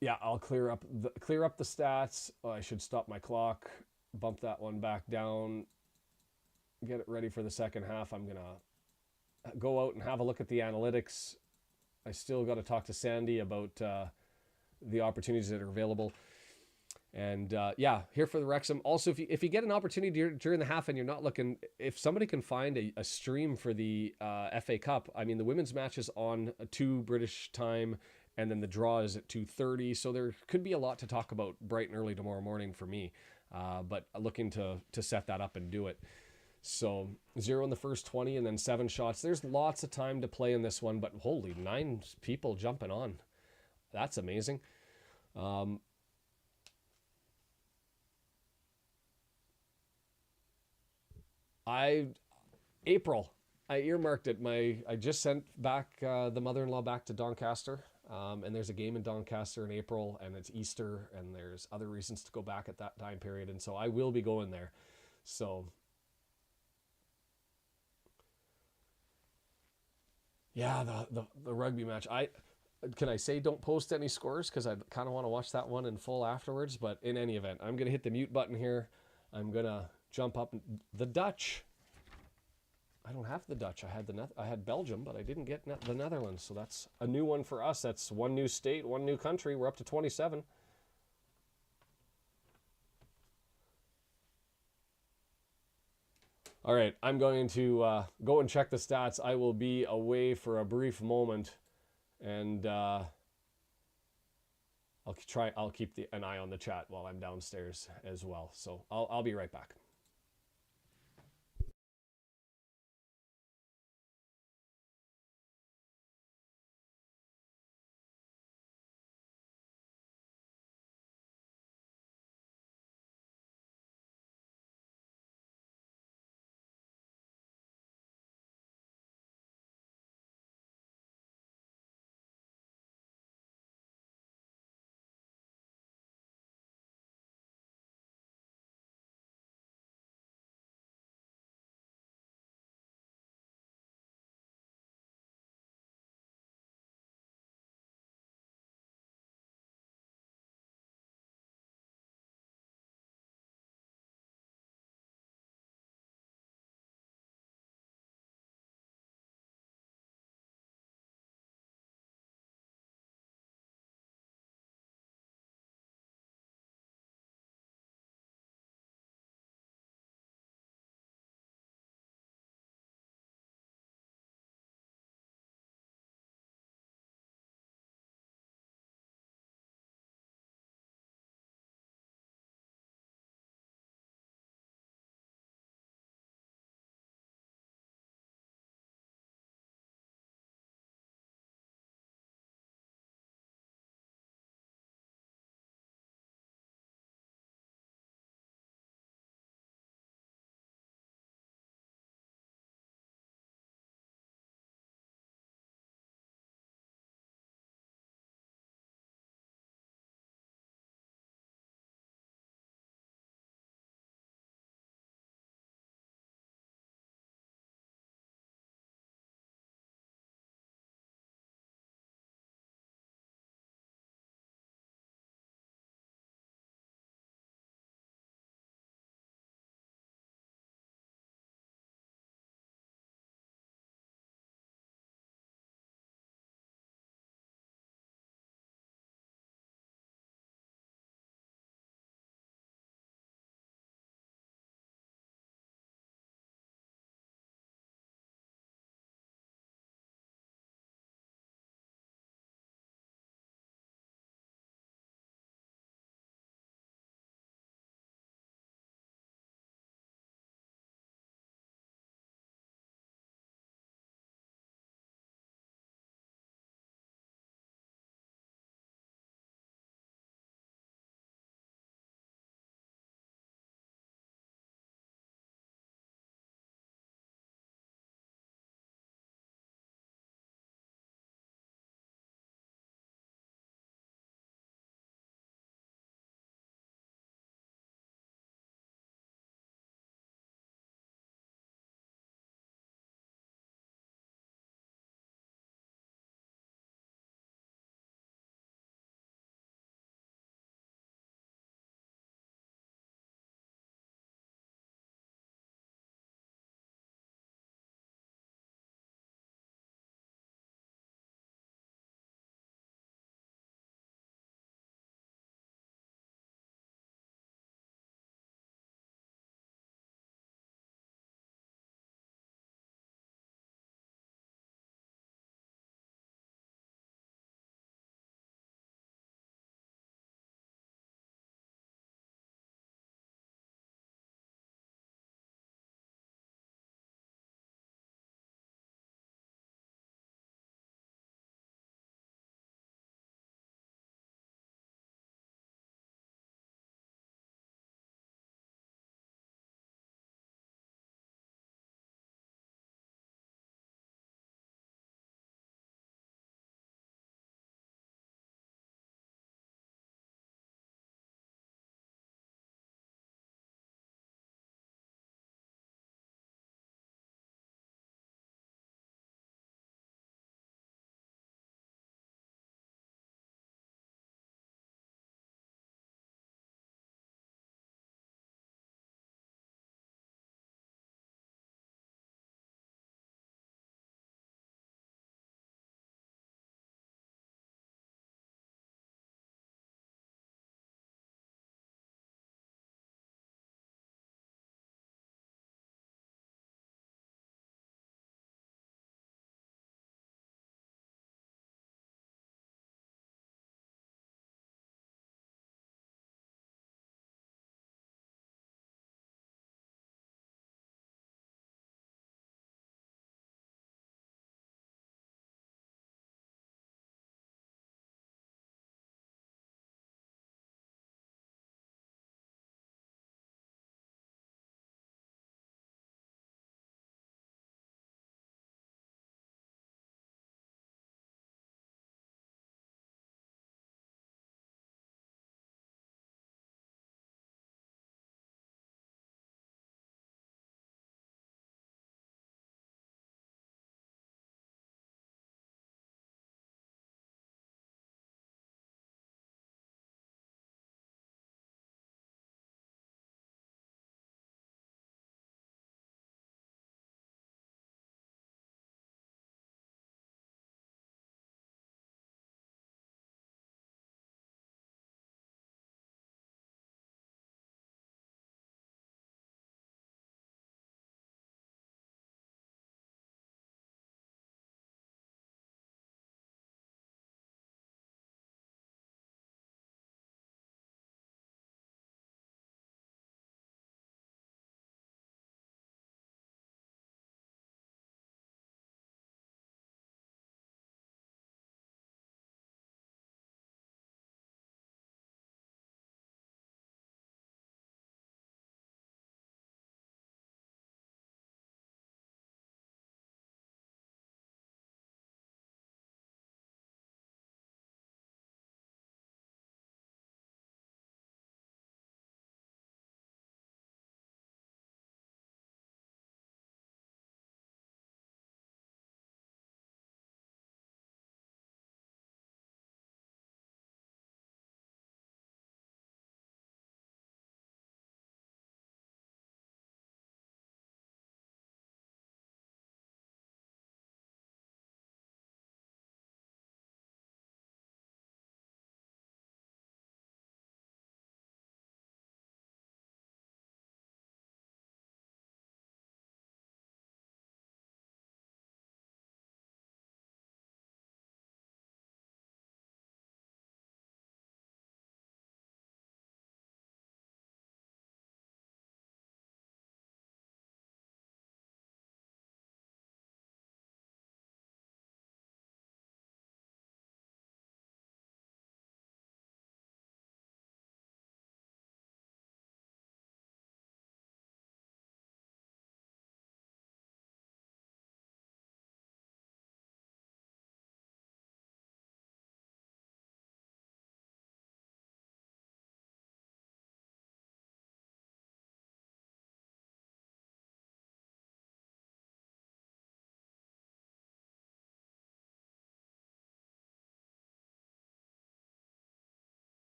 Yeah, I'll clear up the stats. Oh, I should stop my clock, bump that one back down, get it ready for the second half. I'm gonna go out and have a look at the analytics. I still got to talk to Sandy about the opportunities that are available. And yeah, here for the Wrexham. Also, if you get an opportunity during the half and you're not looking, if somebody can find a stream for the FA Cup, I mean, the women's match is on 2 British time, and then the draw is at 2:30. So there could be a lot to talk about bright and early tomorrow morning for me. But looking to set that up and do it. So 0 in the first 20 and then 7 shots. There's lots of time to play in this one, but holy, 9 people jumping on. That's amazing. April, I earmarked it. I just sent back the mother-in-law back to Doncaster, and there's a game in Doncaster in April, and it's Easter, and there's other reasons to go back at that time period, and so I will be going there. So yeah, the rugby match. Can I say don't post any scores because I kind of want to watch that one in full afterwards. But in any event, I'm gonna hit the mute button here. I'm gonna jump up the Dutch. I don't have the Dutch. I had Belgium, but I didn't get the Netherlands. So that's a new one for us. That's one new state, one new country. We're up to 27. All right, I'm going to go and check the stats. I will be away for a brief moment, and I'll keep an eye on the chat while I'm downstairs as well. So I'll be right back.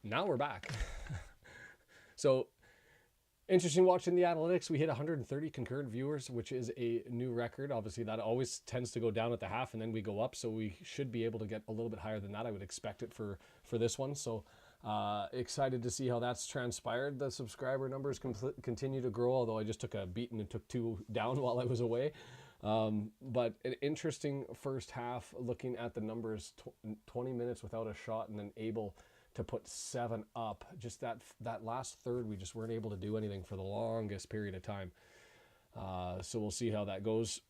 Now we're back. So interesting watching the analytics. We hit 130 concurrent viewers, which is a new record. Obviously, that always tends to go down at the half, and then we go up. So we should be able to get a little bit higher than that. I would expect it for this one. So excited to see how that's transpired. The subscriber numbers continue to grow, although I just took a beating and took 2 down while I was away. But an interesting first half, looking at the numbers, 20 minutes without a shot, and then able to put 7 up. Just that last third, we just weren't able to do anything for the longest period of time. So we'll see how that goes.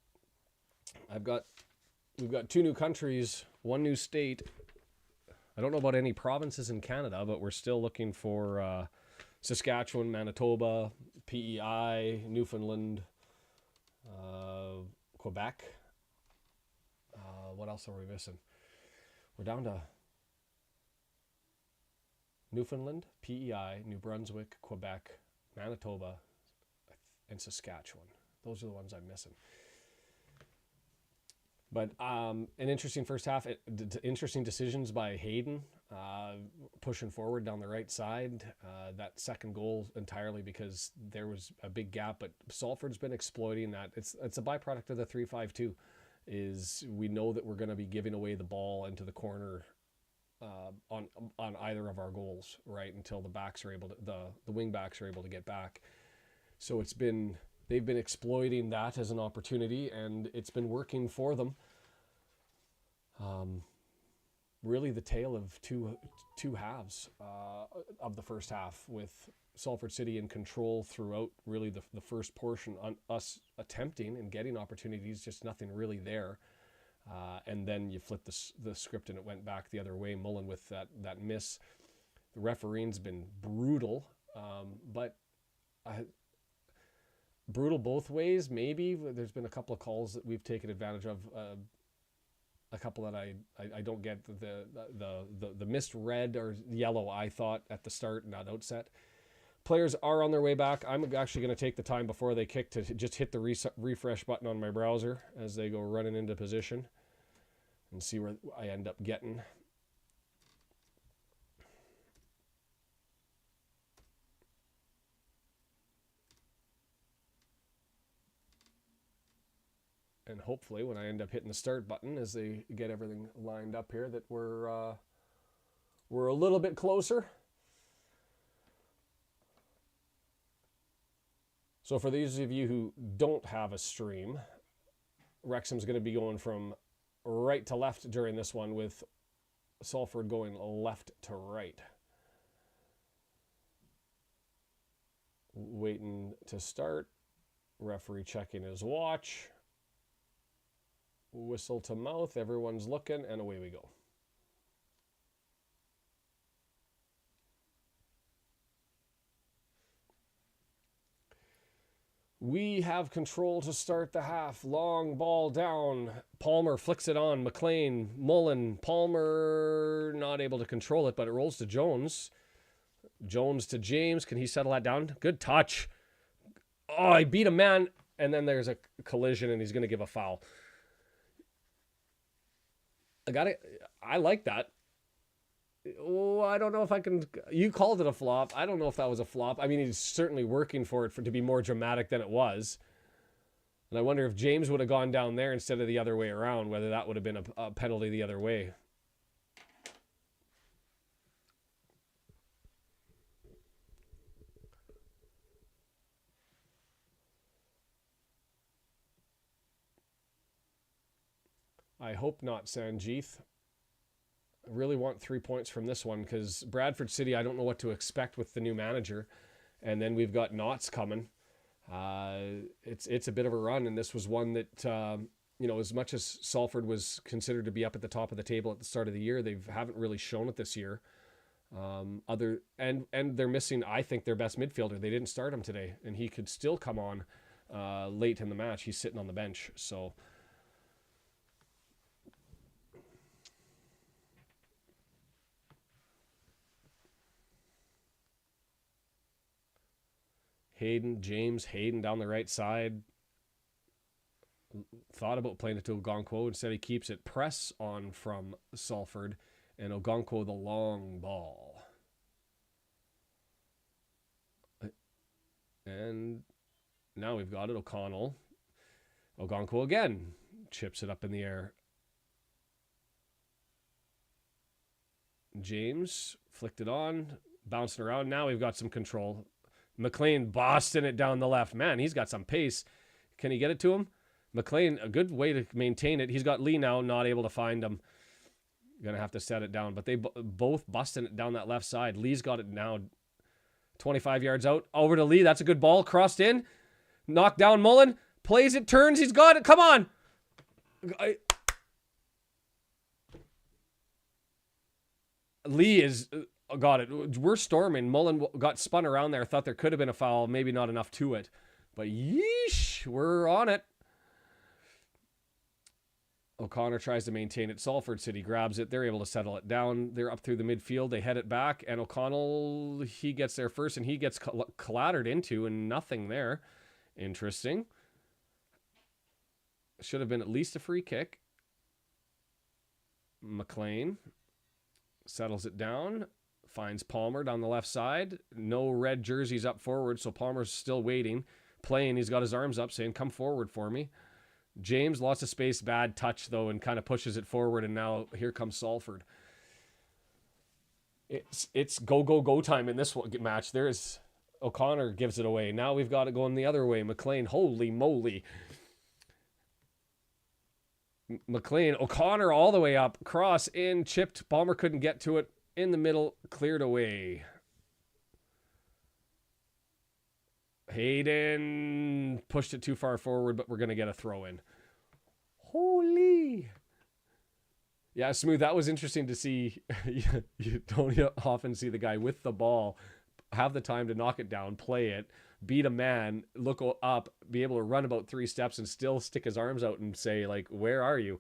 We've got 2 new countries, 1 new state. I don't know about any provinces in Canada, but we're still looking for Saskatchewan, Manitoba, PEI, Newfoundland, Quebec. What else are we missing? We're down to Newfoundland, PEI, New Brunswick, Quebec, Manitoba, and Saskatchewan. Those are the ones I'm missing. But an interesting first half. Interesting decisions by Hayden, pushing forward down the right side. That second goal entirely because there was a big gap, but Salford's been exploiting that. It's a byproduct of the 3-5-2. Is we know that we're going to be giving away the ball into the corner on either of our goals, right? Until the backs are able to the wing backs are able to get back. So they've been exploiting that as an opportunity, and it's been working for them. Really the tale of two halves of the first half, with Salford City in control throughout really the first portion, on us attempting and getting opportunities, just nothing really there. And then you flip the script and it went back the other way. Mullen with that miss. The refereeing's been brutal, but brutal both ways. Maybe there's been a couple of calls that we've taken advantage of. A couple that I don't get. The missed red or yellow, I thought, at the start, not outset. Players are on their way back. I'm actually going to take the time before they kick to just hit the refresh button on my browser as they go running into position and see where I end up getting. And hopefully when I end up hitting the start button as they get everything lined up here, that we're a little bit closer. So for those of you who don't have a stream, Wrexham's going to be going from right to left during this one, with Salford going left to right. Waiting to start. Referee checking his watch. Whistle to mouth. Everyone's looking, and away we go. We have control to start the half. Long ball down. Palmer flicks it on. McLean, Mullen, Palmer not able to control it, but it rolls to Jones. Jones to James. Can he settle that down? Good touch. Oh, he beat a man, and then there's a collision, and he's going to give a foul. I like that. Oh, I don't know if I can. You called it a flop. I don't know if that was a flop. I mean, he's certainly working for it to be more dramatic than it was. And I wonder if James would have gone down there instead of the other way around, whether that would have been a penalty the other way. I hope not, Sanjeeth. I really want 3 points from this one, because Bradford City, I don't know what to expect with the new manager. And then we've got Knots coming. It's a bit of a run, and this was one that, as much as Salford was considered to be up at the top of the table at the start of the year, they haven't really shown it this year. And they're missing, I think, their best midfielder. They didn't start him today, and he could still come on late in the match. He's sitting on the bench, so... James Hayden down the right side. Thought about playing it to Ogonkwo. Instead, he keeps it. Press on from Salford. And Ogonkwo the long ball. Now we've got it. O'Connell. Ogonkwo again. Chips it up in the air. James flicked it on. Bouncing around. Now we've got some control. McLean bossing it down the left. Man, he's got some pace. Can he get it to him? McLean, a good way to maintain it. He's got Lee now, not able to find him. Going to have to set it down. But they both busting it down that left side. Lee's got it now 25 yards out. Over to Lee. That's a good ball. Crossed in. Knocked down Mullen. Plays it. Turns. He's got it. Come on. Lee is got it. We're storming. Mullen got spun around there. Thought there could have been a foul. Maybe not enough to it. But yeesh. We're on it. O'Connor tries to maintain it. Salford City grabs it. They're able to settle it down. They're up through the midfield. They head it back. And O'Connell, he gets there first. And he gets clattered into. And nothing there. Interesting. Should have been at least a free kick. McLean settles it down. Finds Palmer down the left side. No red jerseys up forward. So Palmer's still waiting. Playing. He's got his arms up saying, come forward for me. James, lots of space, bad touch though, and kind of pushes it forward, and now here comes Salford. It's go time in this match. There's O'Connor gives it away. Now we've got it going the other way. McLean, holy moly. McLean, O'Connor all the way up, cross in, chipped. Palmer couldn't get to it. In the middle, cleared away. Hayden pushed it too far forward, but we're going to get a throw in. Holy. Yeah, Smooth, that was interesting to see. You don't often see the guy with the ball have the time to knock it down, play it, beat a man, look up, be able to run about 3 steps and still stick his arms out and say, like, where are you?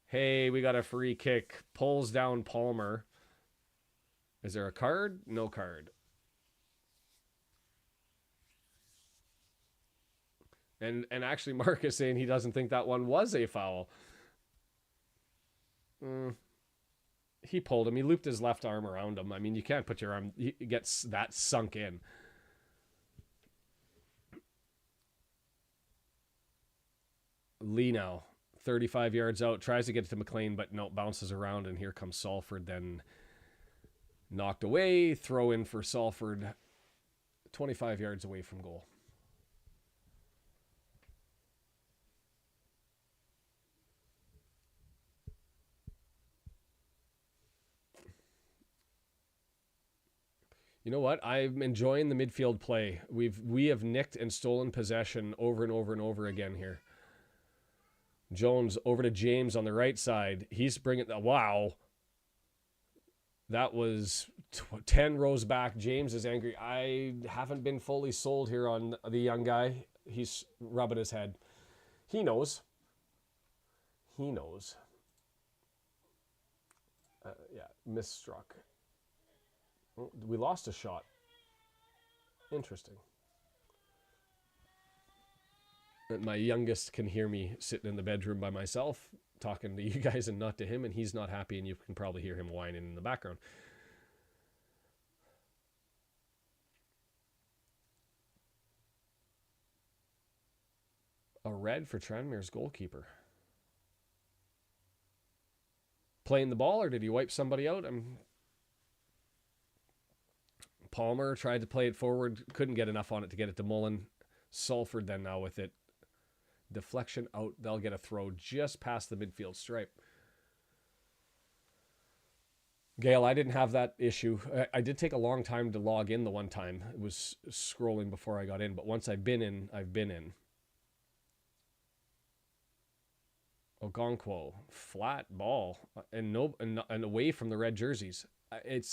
Hey, we got a free kick. Pulls down Palmer. Is there a card? No card. And actually, Mark is saying he doesn't think that one was a foul. He pulled him. He looped his left arm around him. I mean, you can't put your arm... He gets that sunk in. Lee now, 35 yards out, tries to get it to McLean, but no, bounces around, and here comes Salford, then knocked away. Throw in for Salford, 25 yards away from goal. You know what? I'm enjoying the midfield play. We have nicked and stolen possession over and over and over again here. Jones over to James on the right side. He's bringing... Wow. That was 10 rows back. James is angry. I haven't been fully sold here on the young guy. He's rubbing his head. He knows. He knows. Yeah, misstruck. We lost a shot. Interesting. My youngest can hear me sitting in the bedroom by myself, talking to you guys and not to him, and he's not happy, and you can probably hear him whining in the background. A red for Tranmere's goalkeeper. Playing the ball, or did he wipe somebody out? Palmer tried to play it forward, couldn't get enough on it to get it to Mullen. Salford then now with it. Deflection out. They'll get a throw just past the midfield stripe. Gail, I didn't have that issue. I did take a long time to log in the one time. It was scrolling before I got in, but once I've been in, I've been in. Ogonkwo, flat ball and away from the red jerseys. I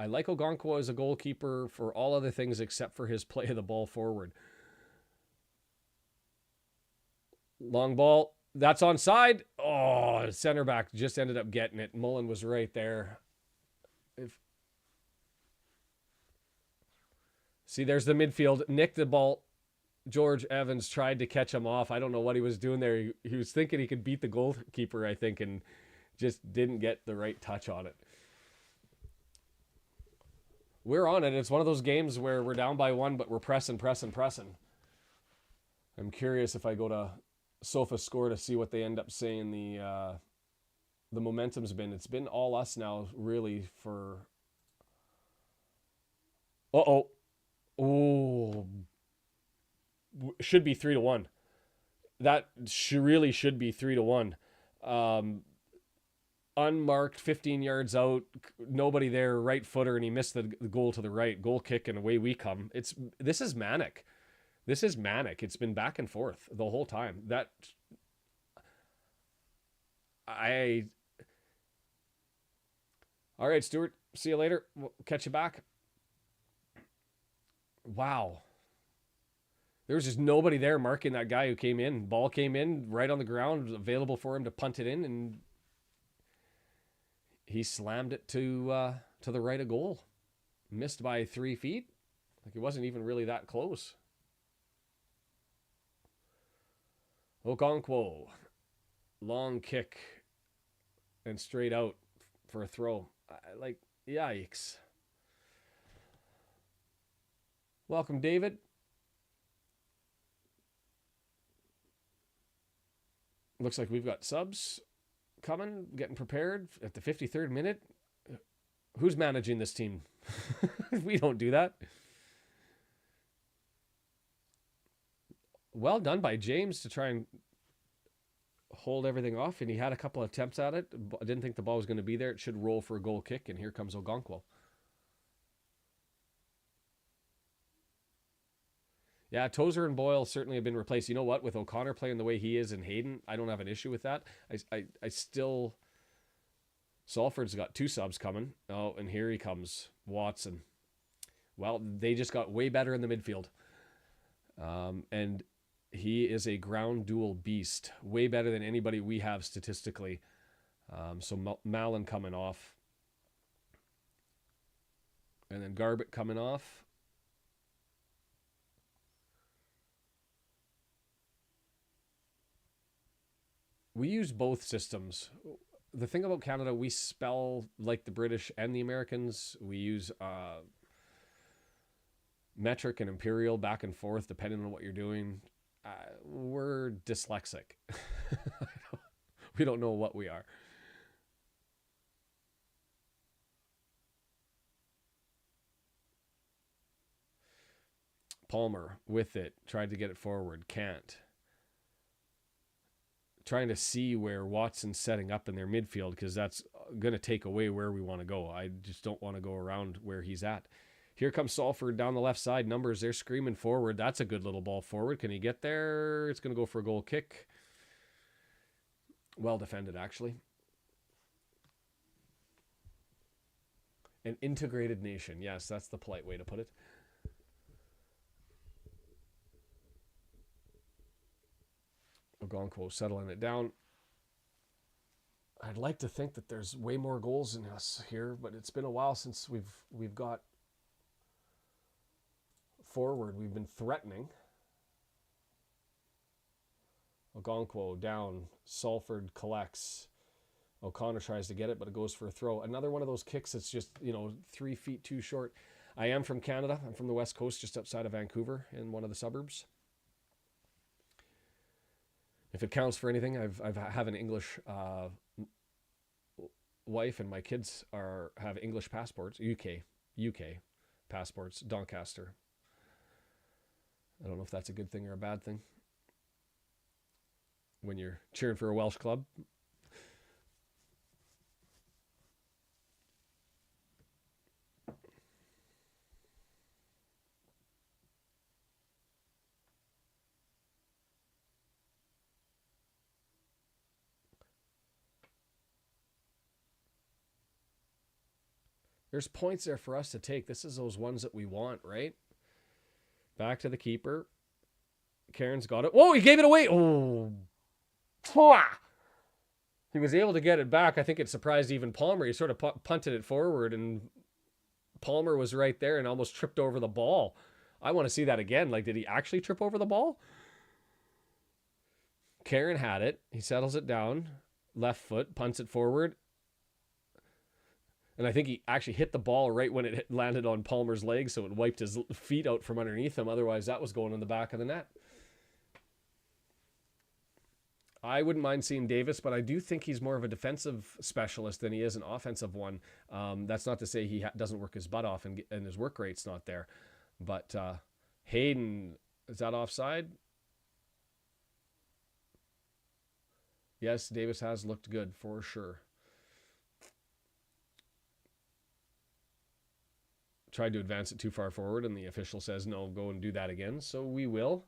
like Ogonkwo as a goalkeeper for all other things except for his play of the ball forward. Long ball. That's onside. Oh, center back just ended up getting it. Mullen was right there. See, there's the midfield. Nicked the ball. George Evans tried to catch him off. I don't know what he was doing there. He was thinking he could beat the goalkeeper, I think, and just didn't get the right touch on it. We're on it. It's one of those games where we're down by one, but we're pressing. I'm curious if I go to Sofa Score to see what they end up saying the momentum's been. It's been all us now, really, for. Uh-oh. Oh. Should be 3-1. That really should be 3-1. Unmarked, 15 yards out, nobody there, right footer, and he missed the goal to the right. Goal kick, and away we come. This is manic. This is manic. It's been back and forth the whole time. All right, Stuart. See you later. We'll catch you back. Wow. There was just nobody there marking that guy who came in. Ball came in right on the ground, available for him to punt it in, and he slammed it to the right of goal. Missed by 3 feet. Like it wasn't even really that close. Okonkwo. Long kick and straight out for a throw. Like, yikes. Welcome, David. Looks like we've got subs coming, getting prepared at the 53rd minute. Who's managing this team? We don't do that. Well done by James to try and hold everything off, and he had a couple of attempts at it. I didn't think the ball was going to be there. It should roll for a goal kick, and here comes Okonkwo. Yeah, Tozer and Boyle certainly have been replaced. You know what? With O'Connor playing the way he is and Hayden, I don't have an issue with that. I still... Salford's got 2 subs coming. Oh, and here he comes. Watson. Well, they just got way better in the midfield. And he is a ground duel beast. Way better than anybody we have statistically. So Mallon coming off. And then Garbutt coming off. We use both systems. The thing about Canada, we spell like the British and the Americans. We use metric and imperial back and forth depending on what you're doing. We're dyslexic. We don't know what we are. Palmer with it, tried to get it forward, can't. Trying to see where Watson's setting up in their midfield because that's going to take away where we want to go. I just don't want to go around where he's at. Here comes Salford down the left side. Numbers, they're screaming forward. That's a good little ball forward. Can he get there? It's going to go for a goal kick. Well defended, actually. An integrated nation. Yes, that's the polite way to put it. Okonkwo settling it down. I'd like to think that there's way more goals in us here, but it's been a while since we've got forward. We've been threatening. Okonkwo down. Salford collects. O'Connor tries to get it, but it goes for a throw. Another one of those kicks that's just, 3 feet too short. I am from Canada. I'm from the West Coast, just outside of Vancouver in one of the suburbs. If it counts for anything, I have an English wife, and my kids have English passports, UK passports, Doncaster. I don't know if that's a good thing or a bad thing. When you're cheering for a Welsh club. There's points there for us to take. This is those ones that we want, right? Back to the keeper. Karen's got it. Whoa, he gave it away. Oh. He was able to get it back. I think it surprised even Palmer. He sort of punted it forward, and Palmer was right there and almost tripped over the ball. I want to see that again. Like, did he actually trip over the ball? Karen had it. He settles it down. Left foot, punts it forward. And I think he actually hit the ball right when it landed on Palmer's leg, so it wiped his feet out from underneath him. Otherwise, that was going in the back of the net. I wouldn't mind seeing Davis, but I do think he's more of a defensive specialist than he is an offensive one. That's not to say he doesn't work his butt off and his work rate's not there. But Hayden, is that offside? Yes, Davis has looked good for sure. Tried to advance it too far forward, and the official says, no, go and do that again. So we will.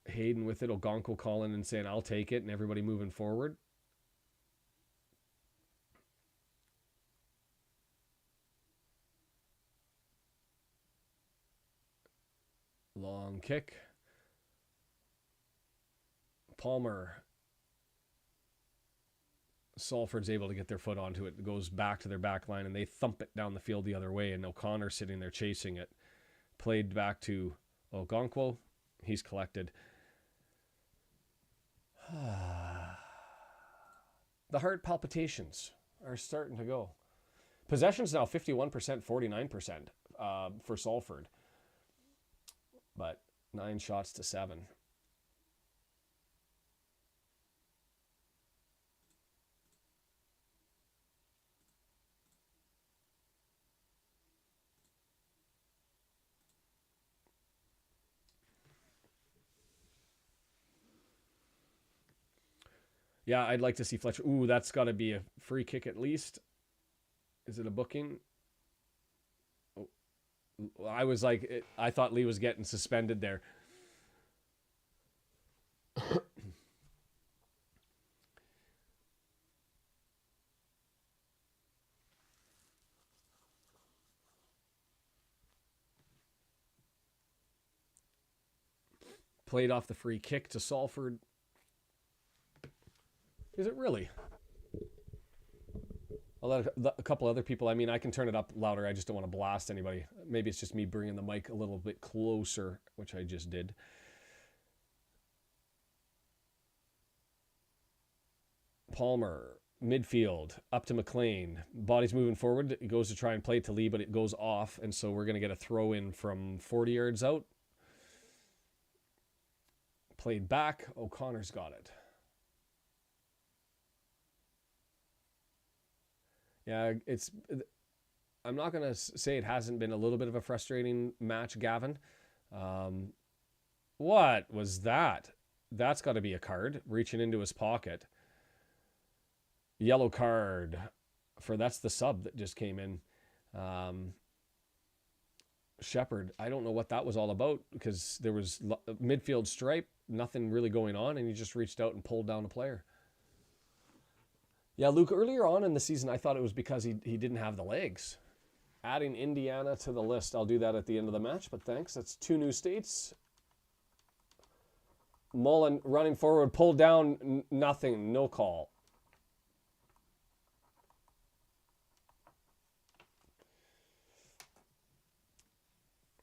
Hayden with it, Ogonko calling and saying, I'll take it, and everybody moving forward. Long kick. Palmer. Salford's able to get their foot onto it. It goes back to their back line, and they thump it down the field the other way, and O'Connor sitting there chasing it. Played back to Ogonko. He's collected. The heart palpitations are starting to go. Possession's now 51%, 49% for Salford. But 9 shots to 7. Yeah, I'd like to see Fletcher. Ooh, that's got to be a free kick at least. Is it a booking? Oh, I was like, I thought Lee was getting suspended there. Played off the free kick to Salford. Is it really? I'll let a couple other people. I mean, I can turn it up louder. I just don't want to blast anybody. Maybe it's just me bringing the mic a little bit closer, which I just did. Palmer, midfield, up to McLean. Body's moving forward. It goes to try and play to Lee, but it goes off. And so we're going to get a throw in from 40 yards out. Played back. O'Connor's got it. Yeah, I'm not going to say it hasn't been a little bit of a frustrating match, Gavin. What was that? That's got to be a card. Reaching into his pocket. Yellow card that's the sub that just came in. Shepard, I don't know what that was all about because there was midfield stripe, nothing really going on, and he just reached out and pulled down a player. Yeah, Luke, earlier on in the season, I thought it was because he didn't have the legs. Adding Indiana to the list. I'll do that at the end of the match, but thanks. That's 2 new states. Mullen running forward, pulled down, nothing, no call.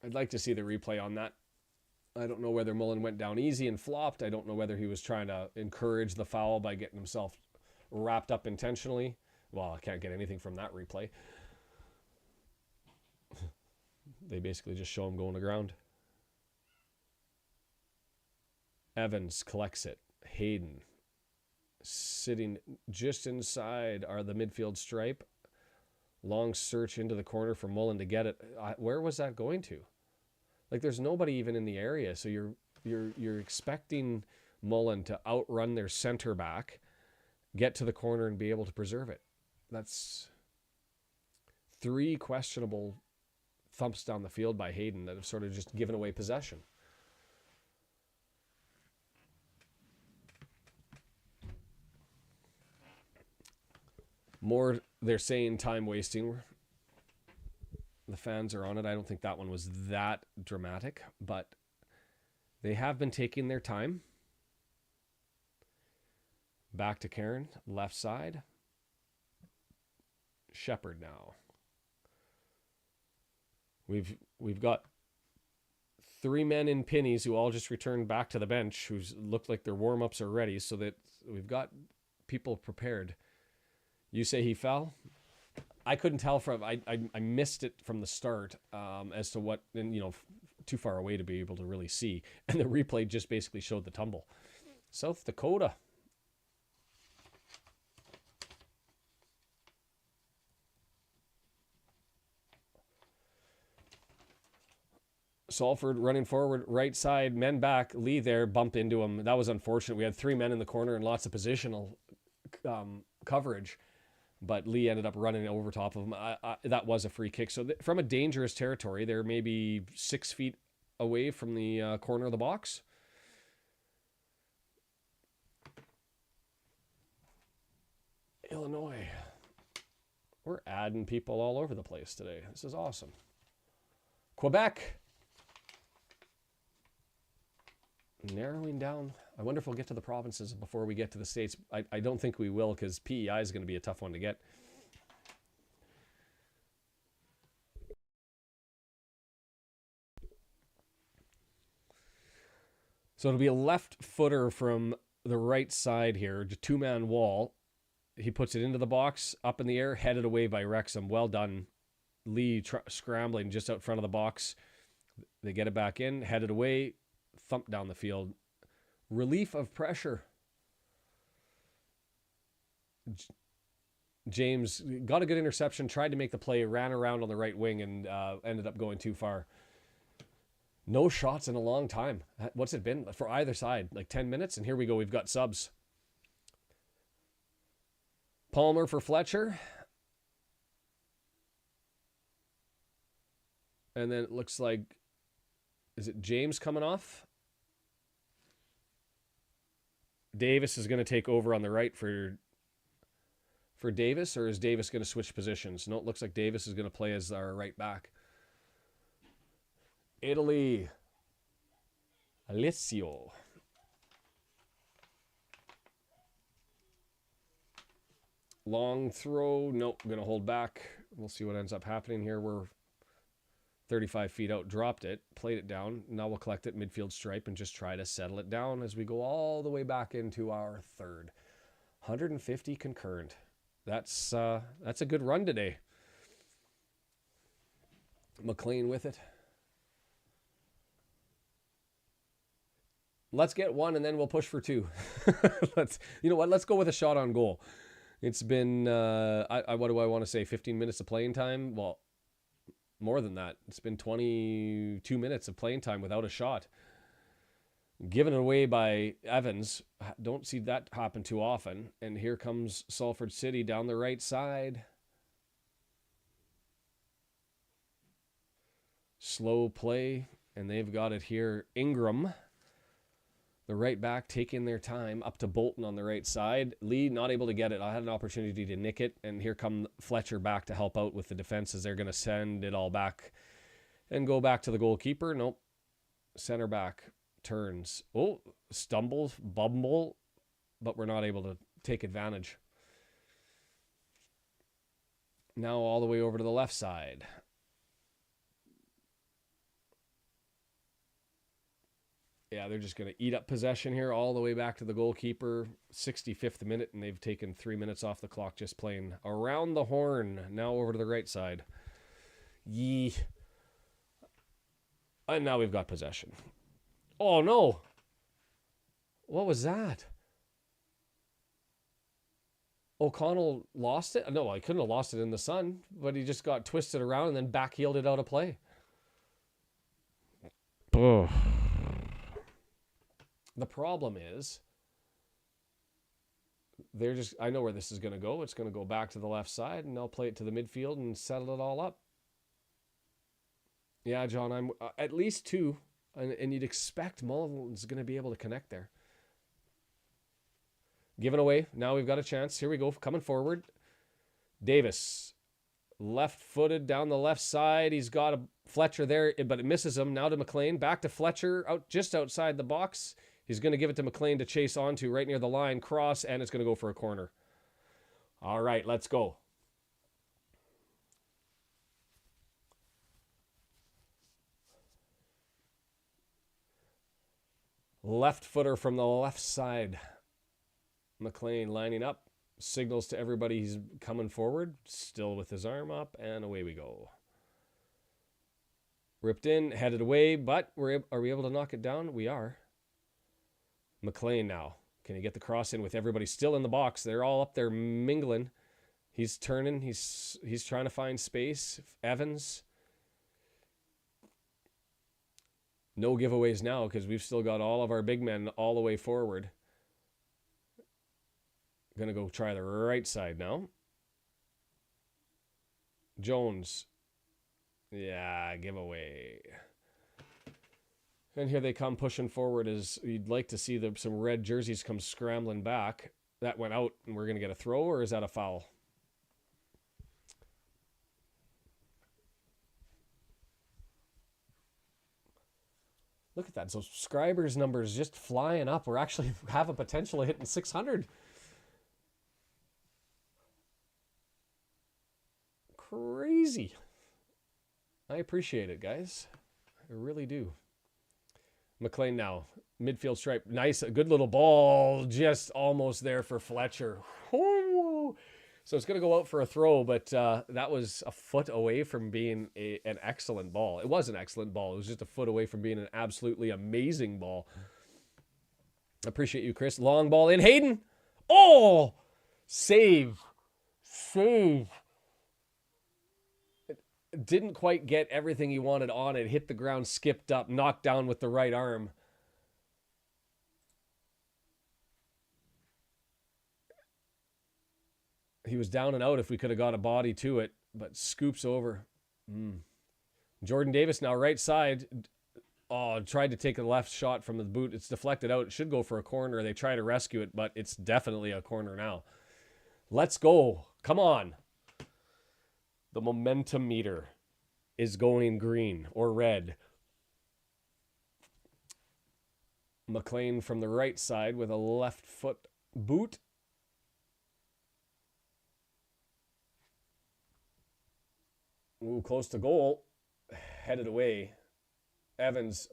I'd like to see the replay on that. I don't know whether Mullen went down easy and flopped. I don't know whether he was trying to encourage the foul by getting himself wrapped up intentionally. Well, I can't get anything from that replay. They basically just show him going to ground. Evans collects it. Hayden sitting just inside the midfield stripe. Long search into the corner for Mullen to get it. Where was that going to? Like, there's nobody even in the area, so you're expecting Mullen to outrun their center back, get to the corner, and be able to preserve it. That's 3 questionable thumps down the field by Hayden that have sort of just given away possession. More, they're saying time wasting. The fans are on it. I don't think that one was that dramatic, but they have been taking their time. Back to Karen, left side. Shepard now. We've got 3 men in pinnies who all just returned back to the bench, who look like their warm-ups are ready, so that we've got people prepared. You say he fell? I couldn't tell from I missed it from the start as to what, and too far away to be able to really see, and the replay just basically showed the tumble. South Dakota. Salford running forward, right side, men back. Lee there, bump into him. That was unfortunate. We had 3 men in the corner and lots of positional coverage, but Lee ended up running over top of him. That was a free kick. So from a dangerous territory, they're maybe 6 feet away from the corner of the box. Illinois. We're adding people all over the place today. This is awesome. Quebec. Narrowing down. I wonder if we'll get to the provinces before we get to the states. I don't think we will, because PEI is going to be a tough one to get. So it'll be a left footer from the right side here, just 2-man wall. He puts it into the box, up in the air, headed away by Wrexham. Well done. Lee scrambling just out front of the box. They get it back in, headed away, thump down the field. Relief of pressure. James got a good interception, tried to make the play, ran around on the right wing, and ended up going too far. No shots in a long time. What's it been for either side? Like 10 minutes? And here we go. We've got subs. Palmer for Fletcher. And then it looks like, is it James coming off? Davis is going to take over on the right for Davis, or is Davis going to switch positions? No, it looks like Davis is going to play as our right back. Italy. Alessio. Long throw. Nope, going to hold back. We'll see what ends up happening here. We're 35 feet out, dropped it, played it down. Now we'll collect it midfield stripe and just try to settle it down as we go all the way back into our third. 150 concurrent. That's a good run today. McLean with it. Let's get one and then we'll push for 2. You know what? Let's go with a shot on goal. It's been, what do I want to say, 15 minutes of playing time? Well, more than that. It's been 22 minutes of playing time without a shot. Given away by Evans. Don't see that happen too often. And here comes Salford City down the right side. Slow play. And they've got it here. Ingram, the right back, taking their time up to Bolton on the right side. Lee not able to get it. I had an opportunity to nick it, and here come Fletcher back to help out with the defense as they're going to send it all back and go back to the goalkeeper. Nope. Center back turns. Oh, stumbles, bumble, but we're not able to take advantage. Now all the way over to the left side. Yeah, they're just going to eat up possession here all the way back to the goalkeeper. 65th minute, and they've taken 3 minutes off the clock just playing around the horn. Now over to the right side. Yee. And now we've got possession. Oh, no. What was that? O'Connell lost it? No, I couldn't have lost it in the sun, but he just got twisted around and then back-heeled it out of play. Oh. The problem is, they're just, I know where this is going to go. It's going to go back to the left side, and they'll play it to the midfield and settle it all up. Yeah, John, I'm at least 2, and you'd expect Mullen's going to be able to connect there. Given away. Now we've got a chance. Here we go, coming forward. Davis, left-footed down the left side. He's got a Fletcher there, but it misses him. Now to McLean. Back to Fletcher, out just outside the box. He's going to give it to McLean to chase onto right near the line. Cross, and it's going to go for a corner. All right, let's go. Left footer from the left side. McLean lining up. Signals to everybody he's coming forward, still with his arm up, and away we go. Ripped in, headed away, but are we able to knock it down? We are. McLean now. Can he get the cross in with everybody still in the box? They're all up there mingling. He's turning. He's trying to find space. Evans. No giveaways now because we've still got all of our big men all the way forward. Going to go try the right side now. Jones. Yeah, giveaway. And here they come pushing forward as you'd like to see some red jerseys come scrambling back. That went out and we're going to get a throw, or is that a foul? Look at that. So subscribers numbers just flying up. We're actually have a potential of hitting 600. Crazy. I appreciate it, guys. I really do. McLean now. Midfield stripe. Nice. A good little ball. Just almost there for Fletcher. Ooh. So it's going to go out for a throw, but that was a foot away from being an excellent ball. It was an excellent ball. It was just a foot away from being an absolutely amazing ball. Appreciate you, Chris. Long ball in. Hayden. Oh! Save. Save. Didn't quite get everything he wanted on it. Hit the ground, skipped up, knocked down with the right arm. He was down and out if we could have got a body to it, but scoops over. Jordan Davis now right side. Oh, tried to take a left shot from the boot. It's deflected out. It should go for a corner. They try to rescue it, but it's definitely a corner now. Let's go. Come on. The momentum meter is going green or red. McLean from the right side with a left foot boot. Ooh, close to goal. Headed away. Evans,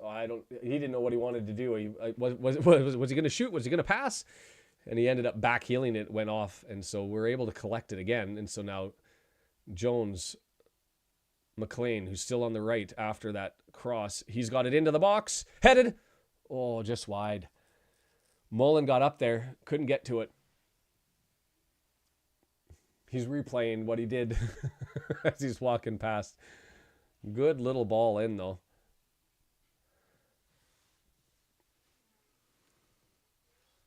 he didn't know what he wanted to do. Was he going to shoot? Was he going to pass? And he ended up back heeling it, went off. And so we're able to collect it again. And so now Jones, McLean, who's still on the right after that cross, he's got it into the box. Headed. Oh, just wide. Mullen got up there, couldn't get to it. He's replaying what he did as he's walking past. Good little ball in, though.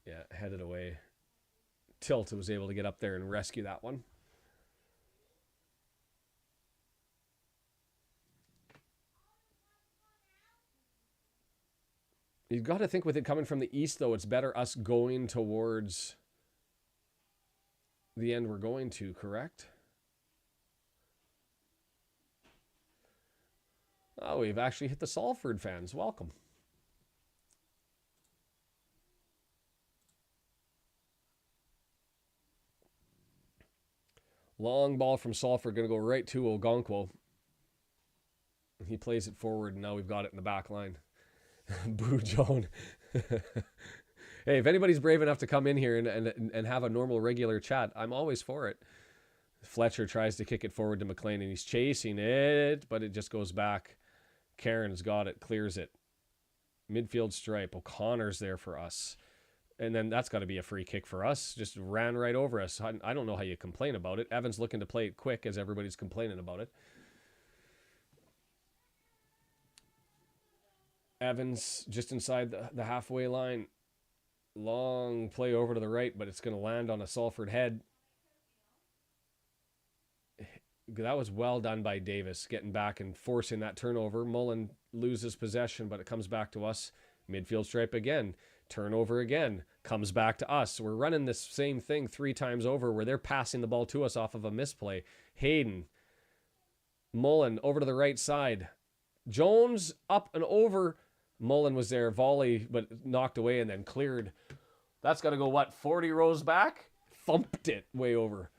Yeah, headed away. Tilt was able to get up there and rescue that one. You've got to think with it coming from the east, though, it's better us going towards the end we're going to, correct? Oh, we've actually hit the Salford fans. Welcome. Long ball from Salford, going to go right to Ogonkwo. He plays it forward, and now we've got it in the back line. Boo Joan. Hey, if anybody's brave enough to come in here and have a normal, regular chat, I'm always for it. Fletcher tries to kick it forward to McLean, and he's chasing it, but it just goes back. Karen's got it, clears it. Midfield stripe. O'Connor's there for us. And then that's got to be a free kick for us. Just ran right over us. I don't know how you complain about it. Evans looking to play it quick as everybody's complaining about it. Evans just inside the halfway line. Long play over to the right, but it's going to land on a Salford head. That was well done by Davis, getting back and forcing that turnover. Mullen loses possession, but it comes back to us. Midfield stripe again. Turnover again. Comes back to us. We're running this same thing 3 times over where they're passing the ball to us off of a misplay. Hayden. Mullen over to the right side. Jones up and over. Mullen was there, volley, but knocked away and then cleared. That's got to go, what, 40 rows back? Thumped it way over.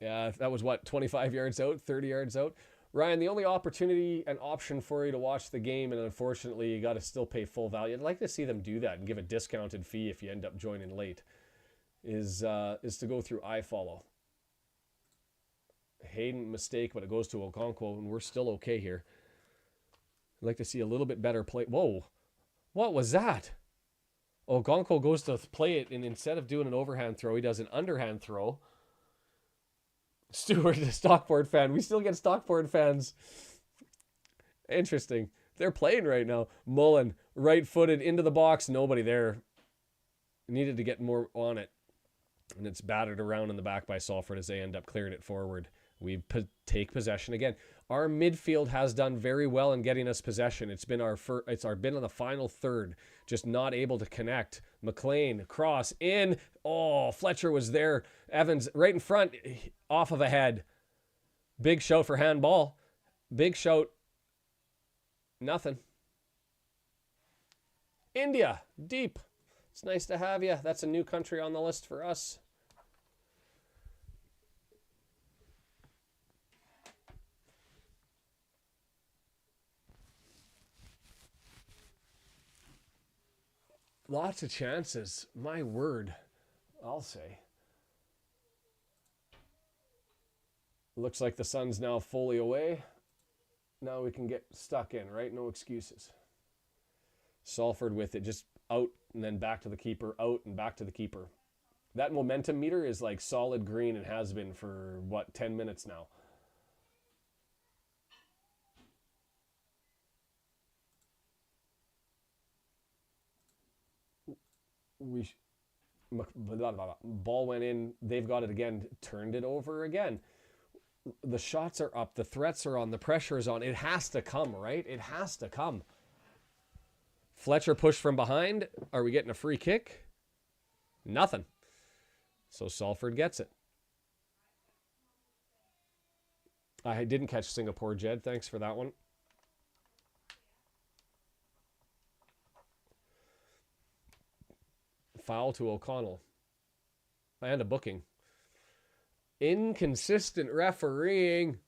Yeah, that was what, 25 yards out, 30 yards out? Ryan, the only opportunity and option for you to watch the game, and unfortunately you got to still pay full value. I'd like to see them do that and give a discounted fee if you end up joining late. Is to go through iFollow. Hayden mistake, but it goes to Okonkwo, and we're still okay here. I'd like to see a little bit better play. Whoa, what was that? Okonkwo goes to play it, and instead of doing an overhand throw, he does an underhand throw. Stewart, a Stockport fan. We still get Stockport fans. Interesting. They're playing right now. Mullen, right-footed into the box. Nobody there. Needed to get more on it. And it's battered around in the back by Salford as they end up clearing it forward. We take possession again. Our midfield has done very well in getting us possession. It's been been on the final third, just not able to connect. McLean cross in. Oh, Fletcher was there. Evans right in front, off of a head. Big shout for handball. Big shout. Nothing. India, deep. It's nice to have you. That's a new country on the list for us. Lots of chances. My word, I'll say. Looks like the sun's now fully away. Now we can get stuck in, right? No excuses. Salford with it, just out and then back to the keeper, out and back to the keeper. That momentum meter is like solid green and has been for, 10 minutes now. Ball went in. They've got it again. Turned it over again. The shots are up. The threats are on. The pressure is on. It has to come, right? It has to come. Fletcher pushed from behind. Are we getting a free kick? Nothing. So Salford gets it. I didn't catch Singapore, Jed. Thanks for that one. Foul to O'Connell. And a booking. Inconsistent refereeing.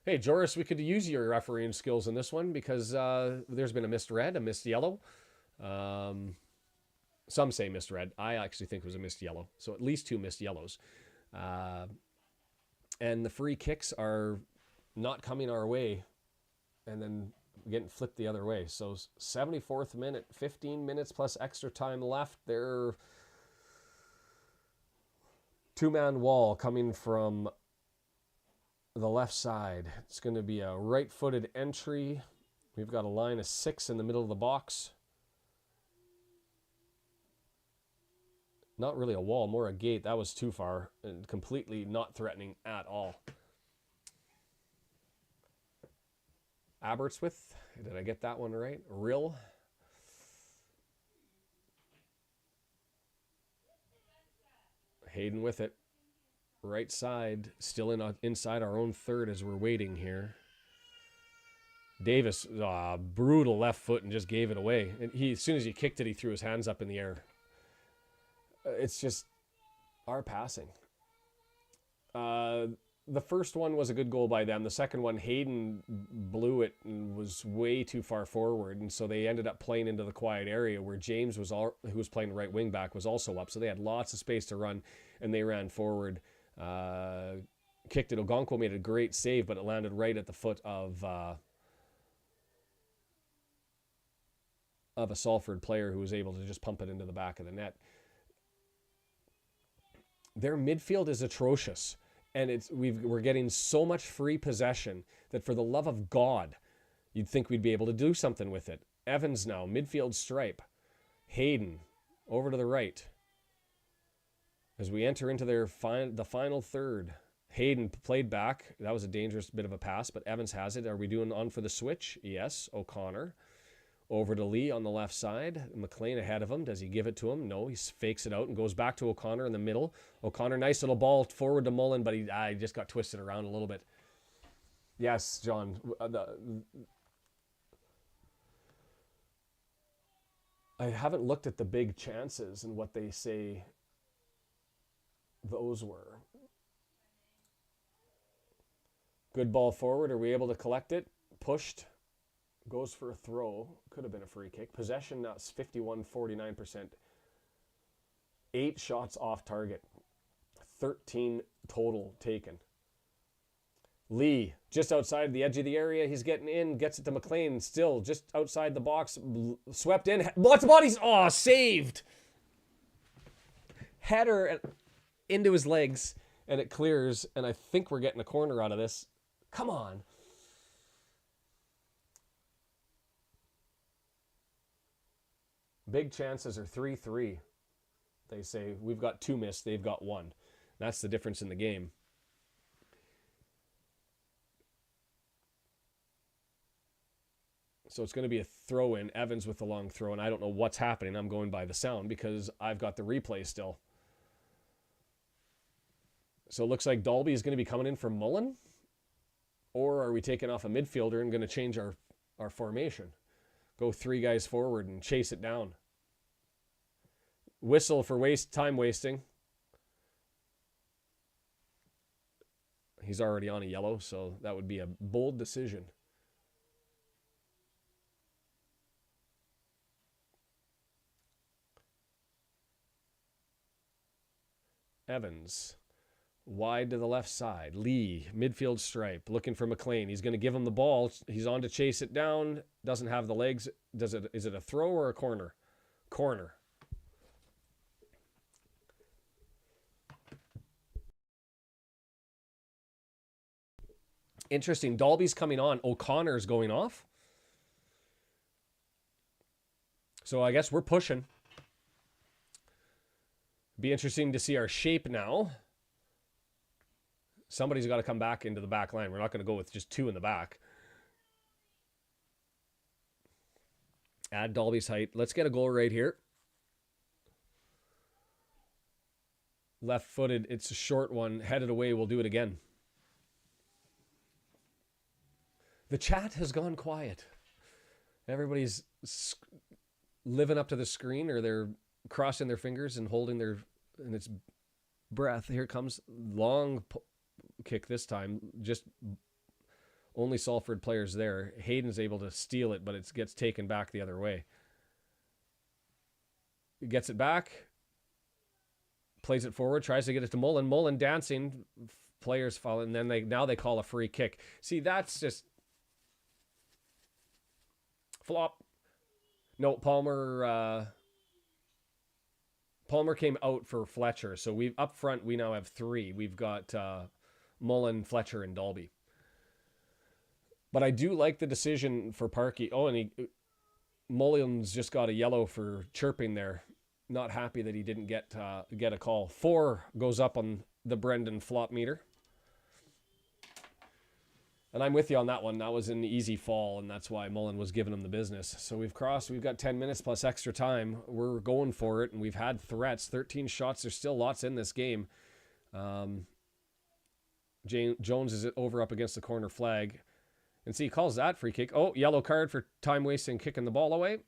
Hey, Joris, we could use your refereeing skills in this one because there's been a missed red, a missed yellow. Some say missed red. I actually think it was a missed yellow. So at least 2 missed yellows. And the free kicks are not coming our way. And then getting flipped the other way. So 74th minute, 15 minutes plus extra time left. They're two-man wall coming from the left side. It's going to be a right-footed entry. We've got a line of 6 in the middle of the box. Not really a wall, more a gate. That was too far and completely not threatening at all. Aberystwyth, did I get that one right? Rill. Hayden with it. Right side, still inside our own third as we're waiting here. Davis, brutal left foot and just gave it away. And as soon as he kicked it, he threw his hands up in the air. It's just our passing. The first one was a good goal by them. The second one, Hayden blew it and was way too far forward. And so they ended up playing into the quiet area where James, who was playing right wing back, was also up. So they had lots of space to run and they ran forward. Kicked it. Okonkwo made a great save, but it landed right at the foot of a Salford player who was able to just pump it into the back of the net. Their midfield is atrocious. And we're getting so much free possession that for the love of God, you'd think we'd be able to do something with it. Evans now, midfield stripe. Hayden, over to the right. As we enter into the final third. Hayden played back. That was a dangerous bit of a pass, but Evans has it. Are we doing on for the switch? Yes. O'Connor. Over to Lee on the left side. McLean ahead of him. Does he give it to him? No, he fakes it out and goes back to O'Connor in the middle. O'Connor, nice little ball forward to Mullen, but he just got twisted around a little bit. Yes, John. I haven't looked at the big chances and what they say those were. Good ball forward. Are we able to collect it? Pushed. Goes for a throw. Could have been a free kick. Possession, that's 51, 49%. 8 shots off target. 13 total taken. Lee, just outside the edge of the area. He's getting in. Gets it to McLean. Still just outside the box. Swept in. Lots of bodies. Oh, saved. Header into his legs. And it clears. And I think we're getting a corner out of this. Come on. Big chances are 3-3. They say we've got 2 missed. They've got 1. That's the difference in the game. So it's going to be a throw-in. Evans with the long throw, and I don't know what's happening. I'm going by the sound because I've got the replay still. So it looks like Dalby is going to be coming in for Mullen. Or are we taking off a midfielder and going to change our formation? Go 3 guys forward and chase it down. Whistle for time wasting. He's already on a yellow, so that would be a bold decision. Evans, wide to the left side. Lee, midfield stripe, looking for McLean. He's going to give him the ball. He's on to chase it down. Doesn't have the legs. Is it a throw or a corner? Corner. Interesting. Dalby's coming on. O'Connor's going off. So I guess we're pushing. Be interesting to see our shape now. Somebody's got to come back into the back line. We're not going to go with just 2 in the back. Add Dalby's height. Let's get a goal right here. Left-footed. It's a short one. Headed away. We'll do it again. The chat has gone quiet. Everybody's living up to the screen, or they're crossing their fingers and holding their and its breath. Here comes long kick this time. Just only Salford players there. Hayden's able to steal it, but it gets taken back the other way. He gets it back. Plays it forward. Tries to get it to Mullen. Mullen dancing. Players fall, and then now they call a free kick. See, that's just flop. No, Palmer came out for Fletcher. So we up front, we now have 3. We've got Mullen, Fletcher, and Dalby. But I do like the decision for Parkey. Oh, and Mullen's just got a yellow for chirping there. Not happy that he didn't get a call. 4 goes up on the Brendan flop meter. And I'm with you on that one. That was an easy fall, and that's why Mullen was giving him the business. So we've crossed. We've got 10 minutes plus extra time. We're going for it, and we've had threats. 13 shots. There's still lots in this game. Jones is over up against the corner flag. And see, he calls that free kick. Oh, yellow card for time wasting, kicking the ball away.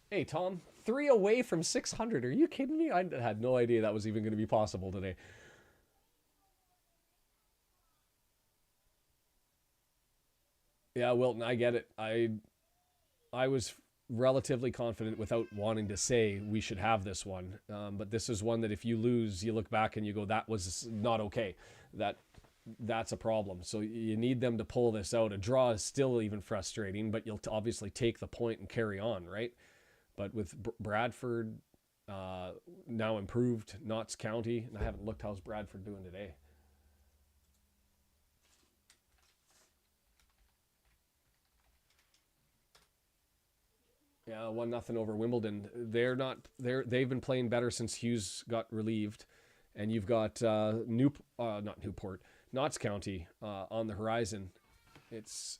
Hey, Tom, 3 away from 600. Are you kidding me? I had no idea that was even going to be possible today. Yeah, Wilton, I get it. I was relatively confident without wanting to say we should have this one. But this is one that if you lose, you look back and you go, that was not okay. That's a problem. So you need them to pull this out. A draw is still even frustrating, but you'll obviously take the point and carry on, right? But with Bradford now improved, Notts County, and I haven't looked how's Bradford doing today. Yeah, 1-0 over Wimbledon. They've been playing better since Hughes got relieved, and you've got Notts County on the horizon. It's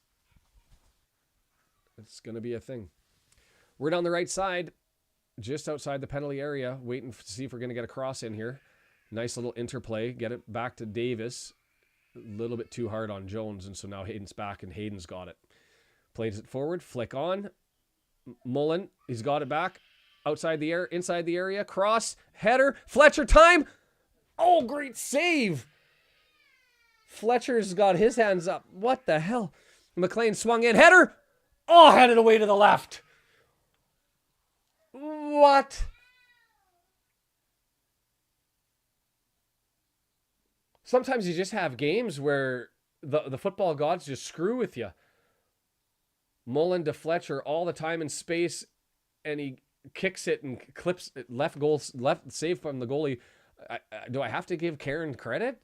going to be a thing. We're down the right side, just outside the penalty area, waiting to see if we're going to get a cross in here. Nice little interplay. Get it back to Davis. A little bit too hard on Jones, and so now Hayden's back, and Hayden's got it. Plays it forward, flick on. Mullen, he's got it back. Outside the air, inside the area, cross, header, Fletcher, time! Oh, great save. Fletcher's got his hands up. What the hell? McLean swung in. Header. Oh, headed away to the left. What? Sometimes you just have games where the football gods just screw with you. Mullen to Fletcher all the time in space, and he kicks it and clips it left save from the goalie. Do I have to give Karen's credit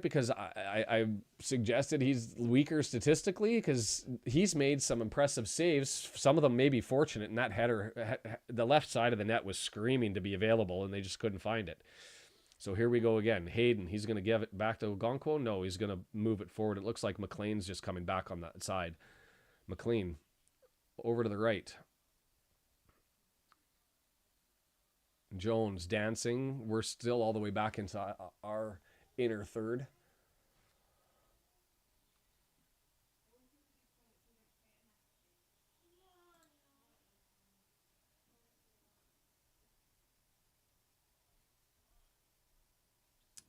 because I suggested he's weaker statistically because he's made some impressive saves. Some of them may be fortunate, and that header, the left side of the net was screaming to be available, and they just couldn't find it. So here we go again. Hayden, he's going to give it back to Ogonkwo. No, he's going to move it forward. It looks like McLean's just coming back on that side. McLean over to the right. Jones dancing. We're still all the way back into our inner third.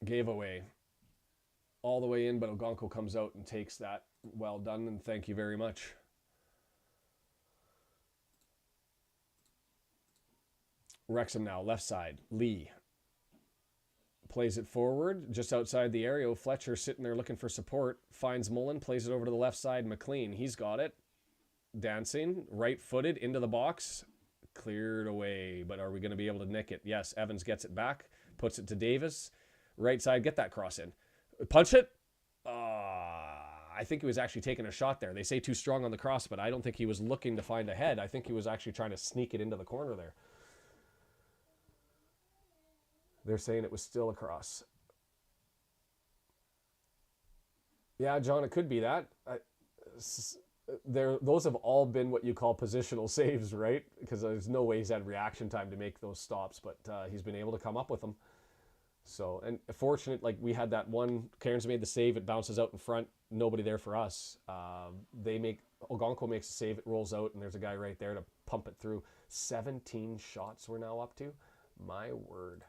Gave away all the way in, but Ogonkwo comes out and takes that. Well done, and thank you very much. Wrexham now, left side. Lee plays it forward, just outside the area. Fletcher sitting there looking for support. Finds Mullen, plays it over to the left side. McLean, he's got it. Dancing, right-footed, into the box. Cleared away, but are we going to be able to nick it? Yes, Evans gets it back, puts it to Davis. Right side, get that cross in. Punch it. I think he was actually taking a shot there. They say too strong on the cross, but I don't think he was looking to find a head. I think he was actually trying to sneak it into the corner there. They're saying it was still a cross. Yeah, John, it could be that. Those have all been what you call positional saves, right? Because there's no way he's had reaction time to make those stops, but he's been able to come up with them. So, and fortunate, like we had that one, Cairns made the save, it bounces out in front, nobody there for us. Ogonkwo makes a save, it rolls out, and there's a guy right there to pump it through. 17 shots we're now up to. My word.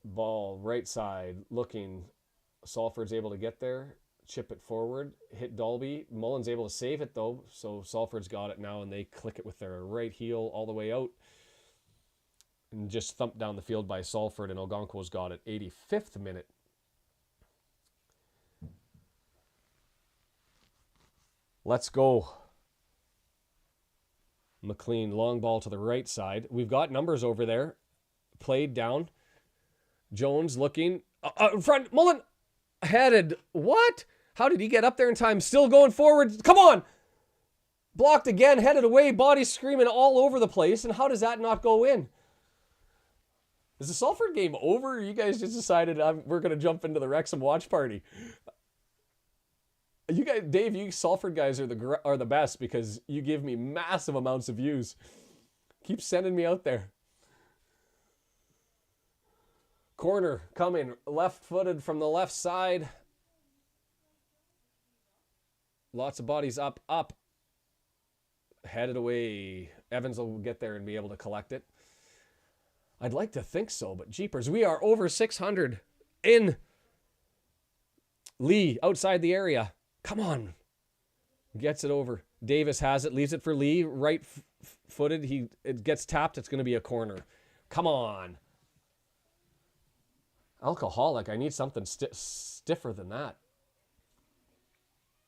Ball, right side, looking. Salford's able to get there. Chip it forward, hit Dalby. Mullen's able to save it though, so Salford's got it now, and they click it with their right heel all the way out. And just thumped down the field by Salford, and Ogonkwo's got it. 85th minute. Let's go. McLean, long ball to the right side. We've got numbers over there. Played down. Jones looking. In front, Mullen headed. What? How did he get up there in time? Still going forward. Come on. Blocked again, headed away, body screaming all over the place. And how does that not go in? Is the Salford game over? Or you guys just decided we're going to jump into the Wrexham watch party? You guys, Dave, you Salford guys are the best because you give me massive amounts of views. Keep sending me out there. Corner coming, left-footed from the left side. Lots of bodies up. Headed away. Evans will get there and be able to collect it. I'd like to think so, but jeepers, we are over 600 in. Lee, outside the area. Come on. Gets it over. Davis has it, leaves it for Lee. Right-footed. It gets tapped. It's going to be a corner. Come on. Alcoholic. I need something stiffer than that.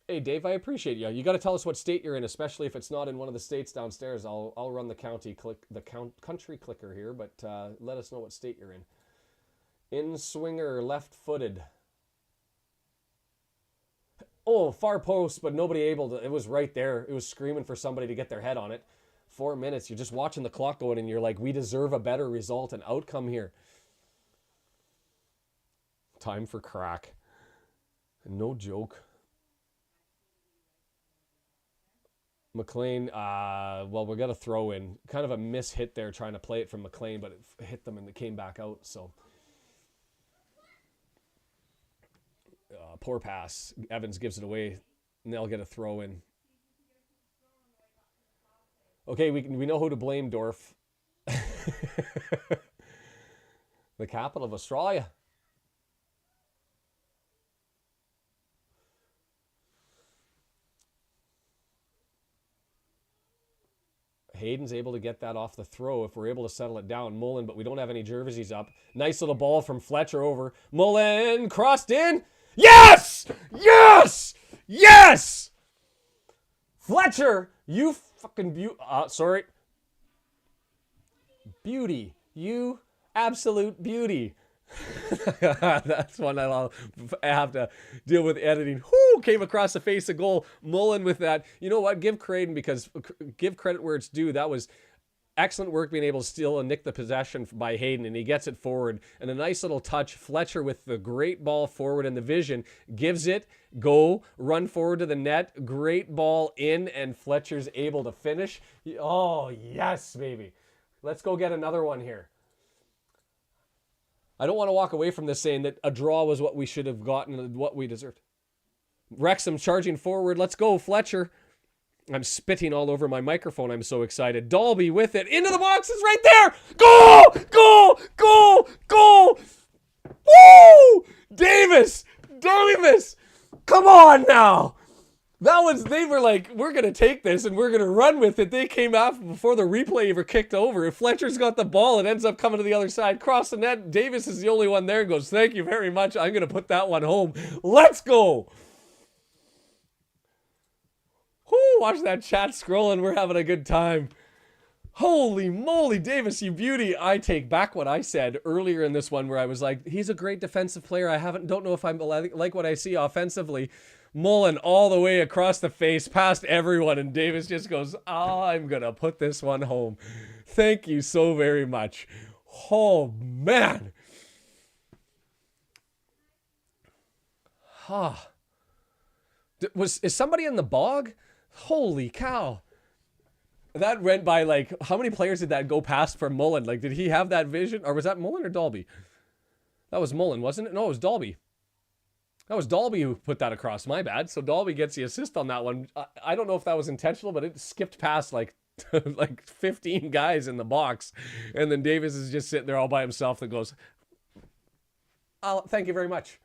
Hey, Dave, I appreciate you. You got to tell us what state you're in, especially if it's not in one of the states downstairs. I'll run the country clicker here, but let us know what state you're in. In swinger, left-footed. Oh, far post, but nobody able to. It was right there. It was screaming for somebody to get their head on it. 4 minutes. You're just watching the clock going, and you're like, we deserve a better result and outcome here. Time for crack. No joke. McLean, well, we're going to throw in. Kind of a miss hit there trying to play it from McLean, but it hit them and it came back out, so. Poor pass. Evans gives it away, and they'll get a throw in. Okay, we know who to blame, Dorf. The capital of Australia. Hayden's able to get that off the throw if we're able to settle it down. Mullen, but we don't have any jerseys up. Nice little ball from Fletcher over. Mullen crossed in. Yes! Yes! Yes! Fletcher, you fucking sorry. Beauty. You absolute beauty. That's one I have to deal with editing. Whoo! Came across the face of goal. Mullen with that. You know what? Give credit where it's due. That was excellent work being able to steal and nick the possession by Hayden, and he gets it forward. And a nice little touch. Fletcher with the great ball forward in the vision. Gives it. Go. Run forward to the net. Great ball in, and Fletcher's able to finish. Oh, yes, baby. Let's go get another one here. I don't want to walk away from this saying that a draw was what we should have gotten and what we deserved. Wrexham charging forward. Let's go, Fletcher. I'm spitting all over my microphone. I'm so excited. Dalby with it. Into the box. It's right there. Goal! Goal! Goal! Goal! Woo! Davis! Come on now! They were like, we're going to take this and we're going to run with it. They came out before the replay ever kicked over. If Fletcher's got the ball, it ends up coming to the other side. Cross the net. Davis is the only one there and goes, thank you very much. I'm going to put that one home. Let's go. Whoo, watch that chat scrolling. We're having a good time. Holy moly, Davis, you beauty. I take back what I said earlier in this one where I was like, he's a great defensive player. Don't know if I like what I see offensively. Mullen all the way across the face, past everyone, and Davis just goes, I'm going to put this one home. Thank you so very much. Oh, man. Huh. Is somebody in the bog? Holy cow. That went by like, how many players did that go past for Mullen? Like, did he have that vision? Or was that Mullen or Dalby? That was Mullen, wasn't it? No, it was Dalby. That was Dalby who put that across. My bad. So Dalby gets the assist on that one. I don't know if that was intentional, but it skipped past like like 15 guys in the box. And then Davis is just sitting there all by himself that goes, thank you very much.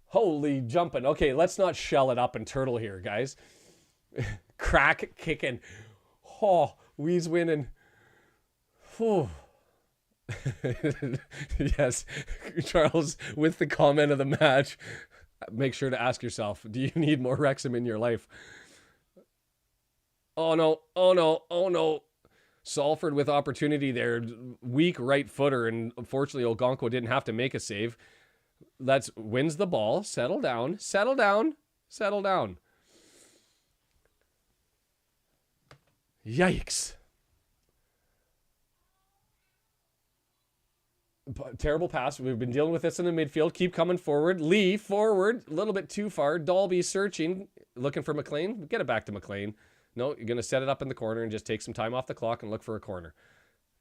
Holy jumping. Okay, let's not shell it up and turtle here, guys. Crack kicking. Oh, Wee's winning. Whew. Yes, Charles, with the comment of the match, make sure to ask yourself, do you need more Wrexham in your life? Oh no, oh no, oh no. Salford with opportunity there. Weak right footer, and unfortunately Ogonko didn't have to make a save. Wins the ball. Settle down, settle down, settle down. Yikes. Terrible pass. We've been dealing with this in the midfield. Keep coming forward. Lee forward. A little bit too far. Dalby searching. Looking for McLean. Get it back to McLean. No, you're going to set it up in the corner and just take some time off the clock and look for a corner.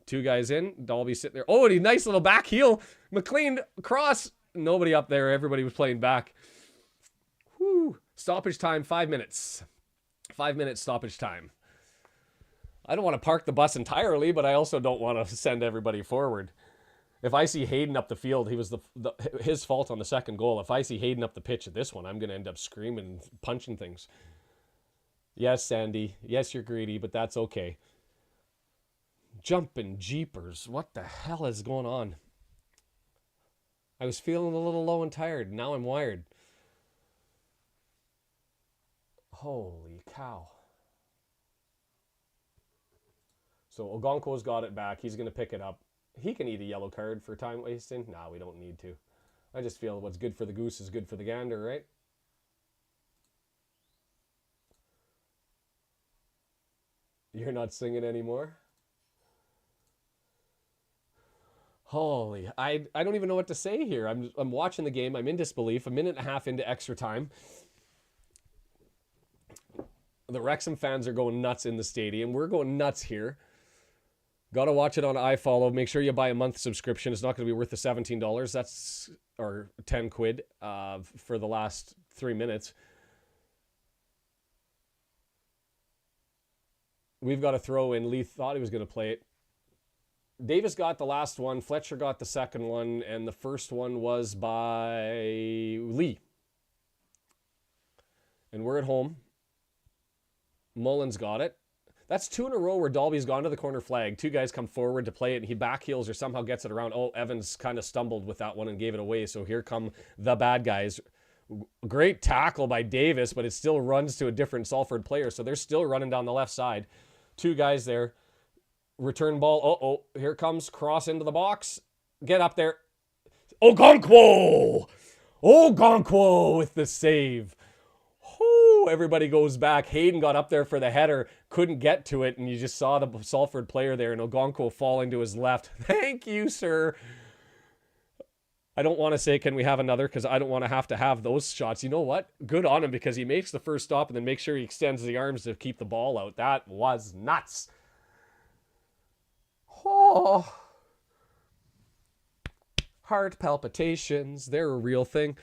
Two guys in. Dalby sitting there. Oh, and a nice little back heel. McLean cross. Nobody up there. Everybody was playing back. Whew. Stoppage time, 5 minutes. 5 minutes stoppage time. I don't want to park the bus entirely, but I also don't want to send everybody forward. If I see Hayden up the field, he was his fault on the second goal. If I see Hayden up the pitch at this one, I'm going to end up screaming, punching things. Yes, Sandy. Yes, you're greedy, but that's okay. Jumping jeepers. What the hell is going on? I was feeling a little low and tired. Now I'm wired. Holy cow. So Ogonko's got it back. He's going to pick it up. He can eat a yellow card for time wasting. Nah, we don't need to. I just feel what's good for the goose is good for the gander, right? You're not singing anymore? Holy, I don't even know what to say here. I'm watching the game. I'm in disbelief. A minute and a half into extra time. The Wrexham fans are going nuts in the stadium. We're going nuts here. Got to watch it on iFollow. Make sure you buy a month subscription. It's not going to be worth the $17. That's, or 10 quid for the last 3 minutes. We've got a throw in. Lee thought he was going to play it. Davis got the last one. Fletcher got the second one. And the first one was by Lee. And we're at home. Mullins got it. That's 2 in a row where Dalby's gone to the corner flag. 2 guys come forward to play it, and he backheels or somehow gets it around. Oh, Evans kind of stumbled with that one and gave it away. So here come the bad guys. Great tackle by Davis, but it still runs to a different Salford player. So they're still running down the left side. 2 guys there. Return ball. Oh, here comes cross into the box. Get up there. Ogonkwo! Ogonkwo with the save. Whoo, everybody goes back. Hayden got up there for the header, couldn't get to it, and you just saw the Salford player there, and Ogonkwo falling to his left. Thank you, sir. I don't want to say, can we have another? Because I don't want to have those shots. You know what? Good on him, because he makes the first stop and then makes sure he extends the arms to keep the ball out. That was nuts. Oh. Heart palpitations. They're a real thing.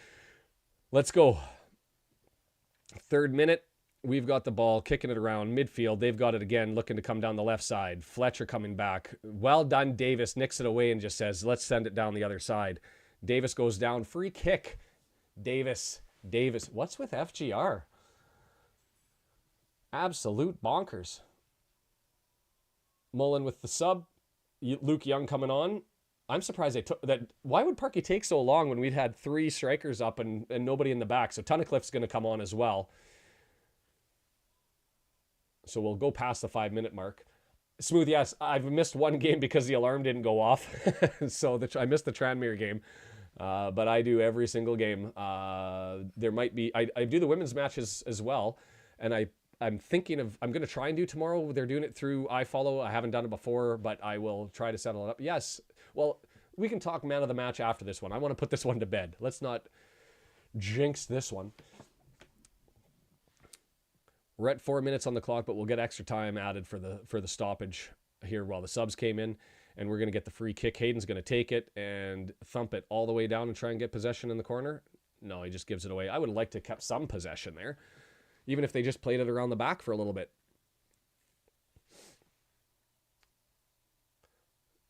Let's go. 3rd minute. We've got the ball, kicking it around midfield. They've got it again, looking to come down the left side. Fletcher coming back. Well done, Davis. Nicks it away and just says, let's send it down the other side. Davis goes down. Free kick. Davis. What's with FGR? Absolute bonkers. Mullen with the sub. Luke Young coming on. I'm surprised they took that. Why would Parky take so long when we'd had 3 strikers up and nobody in the back? So Tunnicliffe's going to come on as well. So we'll go past the 5-minute mark. Smooth, yes. I've missed one game because the alarm didn't go off. So I missed the Tranmere game. But I do every single game. There might be... I do the women's matches as well. And I'm thinking of... I'm going to try and do tomorrow. They're doing it through iFollow. I haven't done it before, but I will try to settle it up. Yes. Well, we can talk man of the match after this one. I want to put this one to bed. Let's not jinx this one. We're at 4 minutes on the clock, but we'll get extra time added for the stoppage here while the subs came in. And we're going to get the free kick. Hayden's going to take it and thump it all the way down and try and get possession in the corner. No, he just gives it away. I would have liked to have kept some possession there, even if they just played it around the back for a little bit.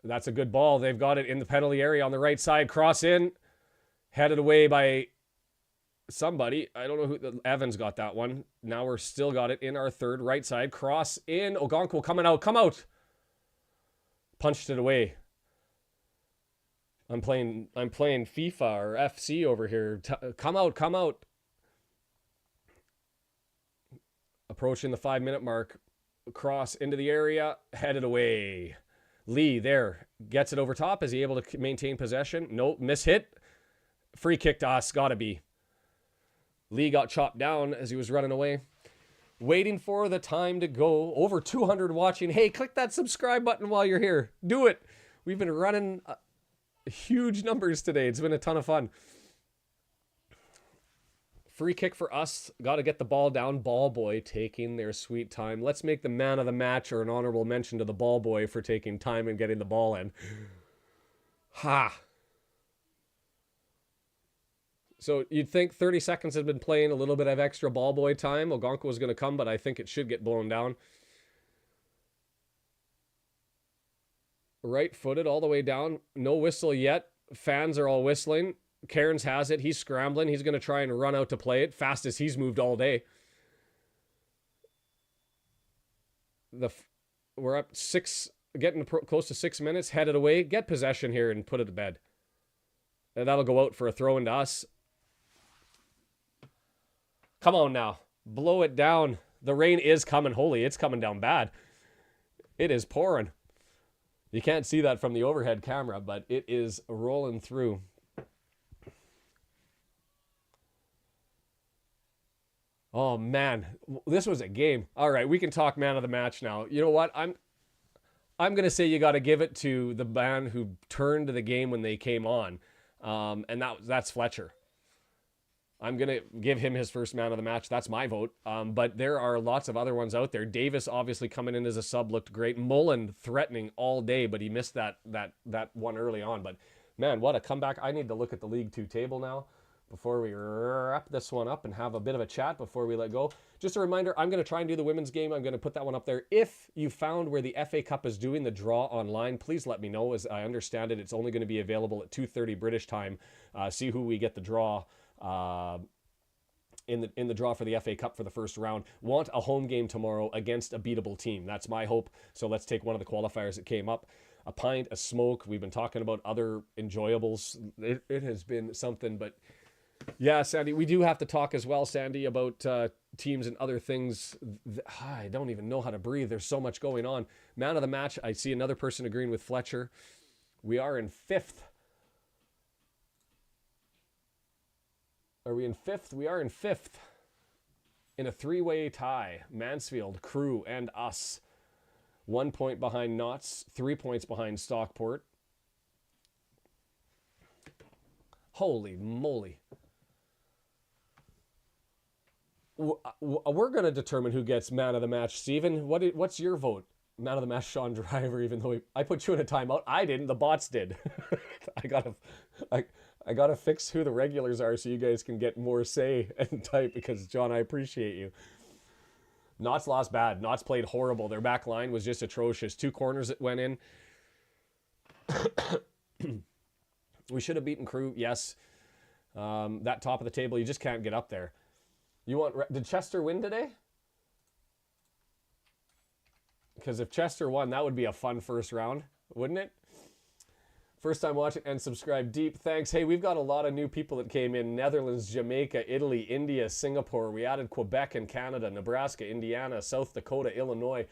That's a good ball. They've got it in the penalty area on the right side. Cross in. Headed away by somebody. I don't know who. Evans got that one. Now we're still got it in our third. Right side. Cross in. Ogonkwo coming out. Come out. Punched it away. I'm playing FIFA or FC over here. Come out. Come out. Approaching the 5-minute mark. Cross into the area. Headed away. Lee there gets it over top. Is he able to maintain possession? Nope. Mishit. Free kick to us. Gotta be. Lee got chopped down as he was running away. Waiting for the time to go. Over 200 watching. Hey, click that subscribe button while you're here. Do it. We've been running huge numbers today. It's been a ton of fun. Free kick for us. Got to get the ball down. Ball boy taking their sweet time. Let's make the man of the match or an honorable mention to the ball boy for taking time and getting the ball in. Ha. So you'd think 30 seconds had been playing, a little bit of extra ball boy time. Ogonkwo was going to come, but I think it should get blown down. Right-footed all the way down. No whistle yet. Fans are all whistling. Cairns has it. He's scrambling. He's going to try and run out to play it. Fastest he's moved all day. We're up 6, getting close to 6 minutes. Headed away. Get possession here and put it to bed. And that'll go out for a throw into us. Come on now. Blow it down. The rain is coming. Holy, it's coming down bad. It is pouring. You can't see that from the overhead camera, but it is rolling through. Oh, man. This was a game. All right, we can talk man of the match now. You know what? I'm going to say you got to give it to the man who turned the game when they came on. And that's Fletcher. I'm going to give him his first man of the match. That's my vote. But there are lots of other ones out there. Davis obviously coming in as a sub looked great. Mullen threatening all day, but he missed that one early on. But man, what a comeback. I need to look at the League 2 table now. before we wrap this one up and have a bit of a chat before we let go. Just a reminder, I'm going to try and do the women's game. I'm going to put that one up there. If you found where the FA Cup is doing the draw online, please let me know. As I understand it, it's only going to be available at 2:30 British time. See who we get the draw in the draw for the FA Cup for the first round. Want a home game tomorrow against a beatable team. That's my hope. So let's take one of the qualifiers that came up. A pint, a smoke. We've been talking about other enjoyables. It has been something, but yeah, Sandy, we do have to talk as well, Sandy, about teams and other things. I don't even know how to breathe. There's so much going on. Man of the match, I see another person agreeing with Fletcher. We are in fifth. Are we in fifth? We are in fifth. In a three-way tie. Mansfield, Crew, and us. 1 point behind Notts. 3 points behind Stockport. Holy moly. We're going to determine who gets man of the match. Steven, what's your vote? Man of the match, Sean Driver, even though I put you in a timeout. I didn't, the bots did. I gotta fix who the regulars are so you guys can get more say and type, because John, I appreciate you. Knott's lost bad. Knott's played horrible. Their back line was just atrocious. 2 corners that went in. We should have beaten Crew, yes. That top of the table, you just can't get up there. Did Chester win today? Because if Chester won, that would be a fun first round, wouldn't it? First time watching and subscribe. Deep thanks. Hey, we've got a lot of new people that came in. Netherlands, Jamaica, Italy, India, Singapore. We added Quebec and Canada, Nebraska, Indiana, South Dakota, Illinois.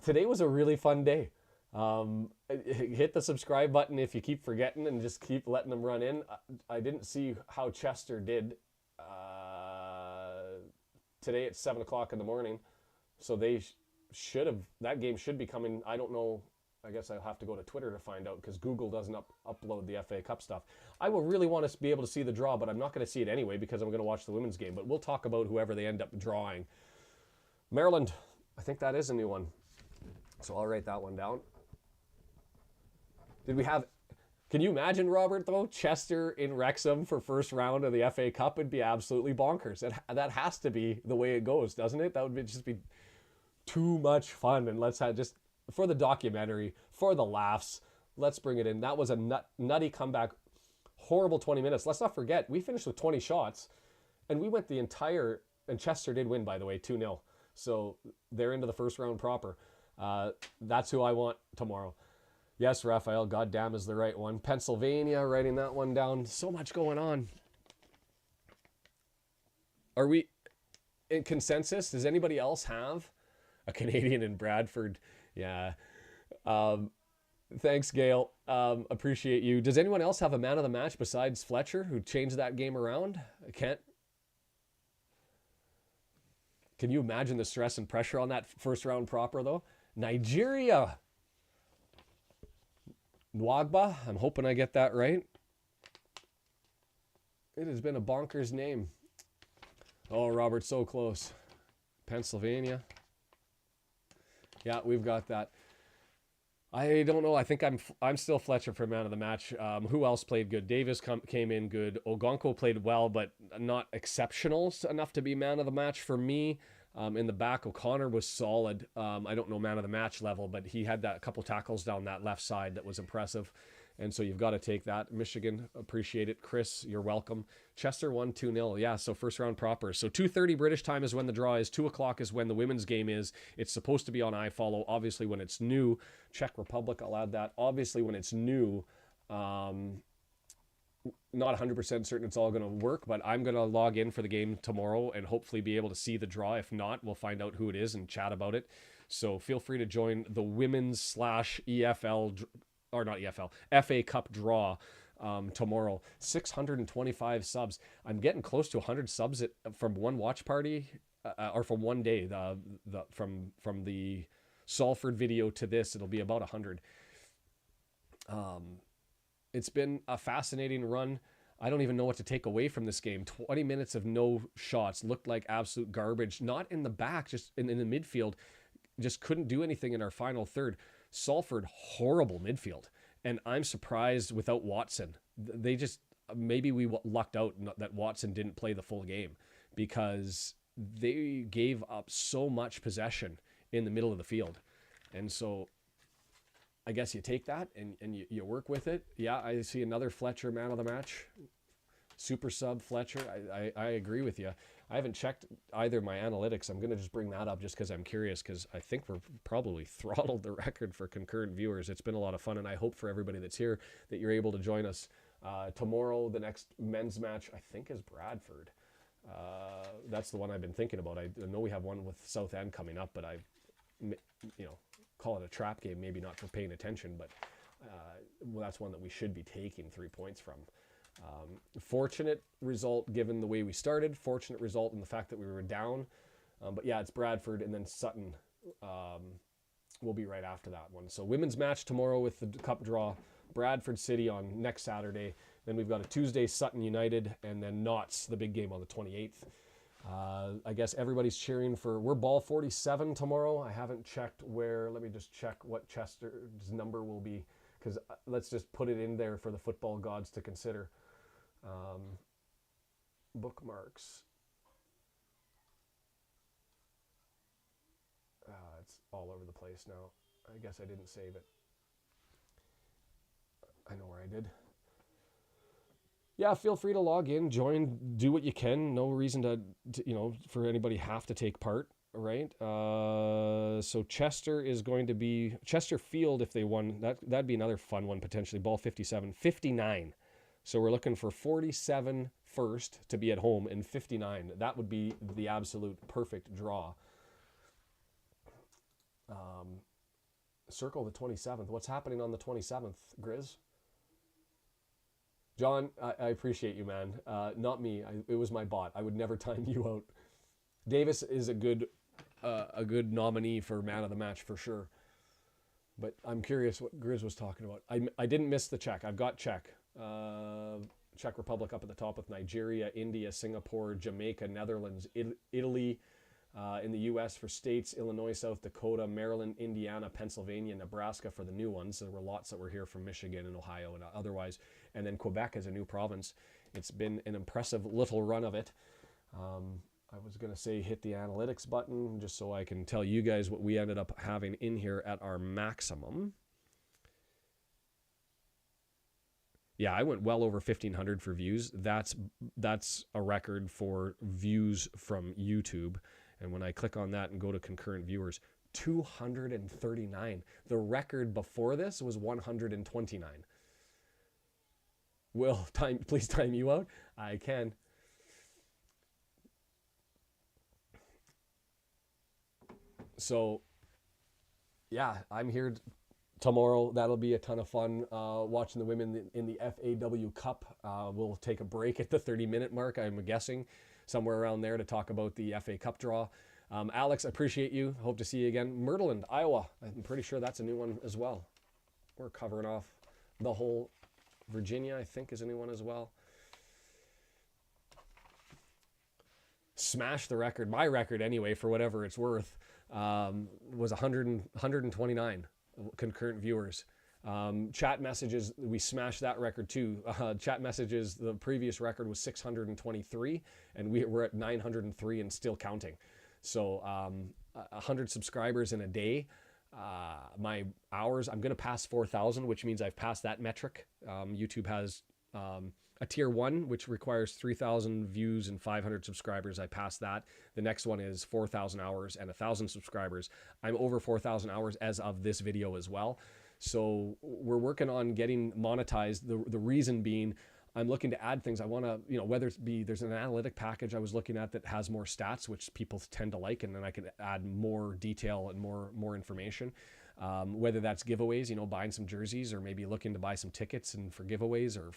Today was a really fun day. Hit the subscribe button if you keep forgetting and just keep letting them run in. I didn't see how Chester did today at 7 o'clock in the morning. So they should have, that game should be coming. I don't know. I guess I'll have to go to Twitter to find out, because Google doesn't upload the FA Cup stuff. I will really want to be able to see the draw, but I'm not going to see it anyway because I'm going to watch the women's game. But we'll talk about whoever they end up drawing. Maryland, I think that is a new one. So I'll write that one down. Did we have... Can you imagine, Robert, though? Chester in Wrexham for first round of the FA Cup would be absolutely bonkers. That has to be the way it goes, doesn't it? That would just be too much fun. And let's have just... For the documentary, for the laughs, let's bring it in. That was a nutty comeback. Horrible 20 minutes. Let's not forget, we finished with 20 shots, and we went the entire... And Chester did win, by the way, 2-0. So they're into the first round proper. That's who I want tomorrow. Yes, Raphael, goddamn is the right one. Pennsylvania, writing that one down. So much going on. Are we in consensus? Does anybody else have a Canadian in Bradford? Yeah. Thanks, Gail. Appreciate you. Does anyone else have a man of the match besides Fletcher, who changed that game around? Kent? Can you imagine the stress and pressure on that first round proper, though? Nigeria. Nwagba. I'm hoping I get that right. It has been a bonkers name. Oh, Robert, so close. Pennsylvania. Yeah, we've got that. I don't know. I think I'm still Fletcher for man of the match. Who else played good? Davis came in good. Ogonko played well, but not exceptional enough to be man of the match for me. In the back, O'Connor was solid. I don't know man of the match level, but he had that couple tackles down that left side that was impressive. And so you've got to take that. Michigan, appreciate it. Chris, you're welcome. Chester won 2-0. Yeah, so first round proper. So 2:30 British time is when the draw is. 2 o'clock is when the women's game is. It's supposed to be on iFollow. Obviously, when it's new. Czech Republic, I'll add that. Obviously, when it's new, not 100% certain it's all going to work, but I'm going to log in for the game tomorrow and hopefully be able to see the draw. If not, we'll find out who it is and chat about it. So feel free to join the women's /EFL... or not EFL, FA Cup draw tomorrow. 625 subs. I'm getting close to 100 subs from one watch party, or from one day. From the Salford video to this, it'll be about 100. It's been a fascinating run. I don't even know what to take away from this game. 20 minutes of no shots. Looked like absolute garbage. Not in the back, just in the midfield. Just couldn't do anything in our final third. Salford, horrible midfield. And I'm surprised without Watson. They just, maybe we lucked out that Watson didn't play the full game, because they gave up so much possession in the middle of the field. And so I guess you take that and you work with it. Yeah, I see another Fletcher man of the match. Super sub Fletcher. I agree with you. I haven't checked either my analytics. I'm going to just bring that up just because I'm curious, because I think we're probably throttled the record for concurrent viewers. It's been a lot of fun, and I hope for everybody that's here that you're able to join us. Tomorrow, the next men's match, I think, is Bradford. That's the one I've been thinking about. I know we have one with Southend coming up, but call it a trap game, maybe not for paying attention, but that's one that we should be taking 3 points from. Fortunate result given the way we started. Fortunate result in the fact that we were down. But yeah, it's Bradford, and then Sutton will be right after that one. So women's match tomorrow with the cup draw. Bradford City on next Saturday. Then we've got a Tuesday Sutton United, and then Notts, the big game on the 28th. I guess everybody's cheering for... We're ball 47 tomorrow. I haven't checked where... Let me just check what Chester's number will be, because let's just put it in there for the football gods to consider. Bookmarks. It's all over the place now. I guess I didn't save it. I know where I did. Yeah, feel free to log in, join, do what you can. No reason to for anybody have to take part, right? So Chester is going to be Chesterfield if they won. That'd be another fun one potentially. Ball 57, 59. So we're looking for 47 first to be at home and 59. That would be the absolute perfect draw. Circle the 27th. What's happening on the 27th, Grizz? John, I appreciate you, man. Not me. It was my bot. I would never time you out. Davis is a good nominee for man of the match for sure. But I'm curious what Grizz was talking about. I didn't miss the Czech. I've got Czech. Czech Republic up at the top with Nigeria, India, Singapore, Jamaica, Netherlands, Italy. In the U.S. for states, Illinois, South Dakota, Maryland, Indiana, Pennsylvania, Nebraska for the new ones. There were lots that were here from Michigan and Ohio and otherwise. And then Quebec as a new province. It's been an impressive little run of it. I was going to say hit the analytics button just so I can tell you guys what we ended up having in here at our maximum. Yeah, I went well over 1,500 for views. That's a record for views from YouTube. And when I click on that and go to concurrent viewers, 239. The record before this was 129. Will, please time you out? I can. So, yeah, I'm here tomorrow. That'll be a ton of fun. Watching the women in the FAW Cup. We'll take a break at the 30-minute mark, I'm guessing, somewhere around there to talk about the FA Cup draw. Alex, I appreciate you. Hope to see you again. Myrtleland, Iowa. I'm pretty sure that's a new one as well. We're covering off the whole. Virginia, I think, is a new one as well. Smash the record. My record, anyway, for whatever it's worth, was 129 concurrent viewers. Chat messages, we smashed that record too. Chat messages, the previous record was 623, and we're at 903 and still counting. So 100 subscribers in a day. My hours, I'm going to pass 4,000, which means I've passed that metric. YouTube has a tier 1, which requires 3,000 views and 500 subscribers. I passed that. The next one is 4,000 hours and 1,000 subscribers. I'm over 4,000 hours as of this video as well. So we're working on getting monetized. The reason being, I'm looking to add things. I want to, whether it be, there's an analytic package I was looking at that has more stats, which people tend to like, and then I can add more detail and more information. Whether that's giveaways, buying some jerseys, or maybe looking to buy some tickets and for giveaways, or,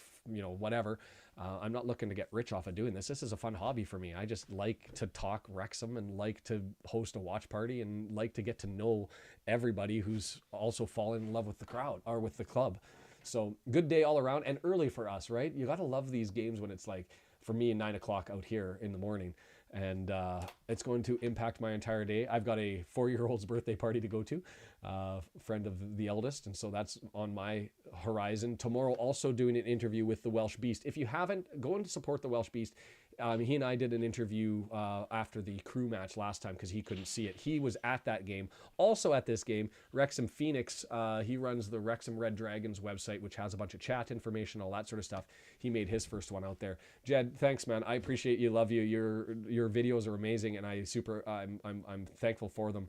whatever. I'm not looking to get rich off of doing this. This is a fun hobby for me. I just like to talk Wrexham and like to host a watch party and like to get to know everybody who's also fallen in love with the crowd or with the club. So good day all around, and early for us, right? You got to love these games when it's like, for me, 9 o'clock out here in the morning. and it's going to impact my entire day. I've got a 4-year-old's birthday party to go to, friend of the eldest, and so that's on my horizon. Tomorrow, also doing an interview with the Welsh Beast. If you haven't, go and support the Welsh Beast. He and I did an interview after the crew match last time because he couldn't see it. He was at that game. Also at this game, Wrexham Phoenix, he runs the Wrexham Red Dragons website, which has a bunch of chat information, all that sort of stuff. He made his first one out there. Jed, thanks, man. I appreciate you, love you. Your videos are amazing, and I'm thankful for them.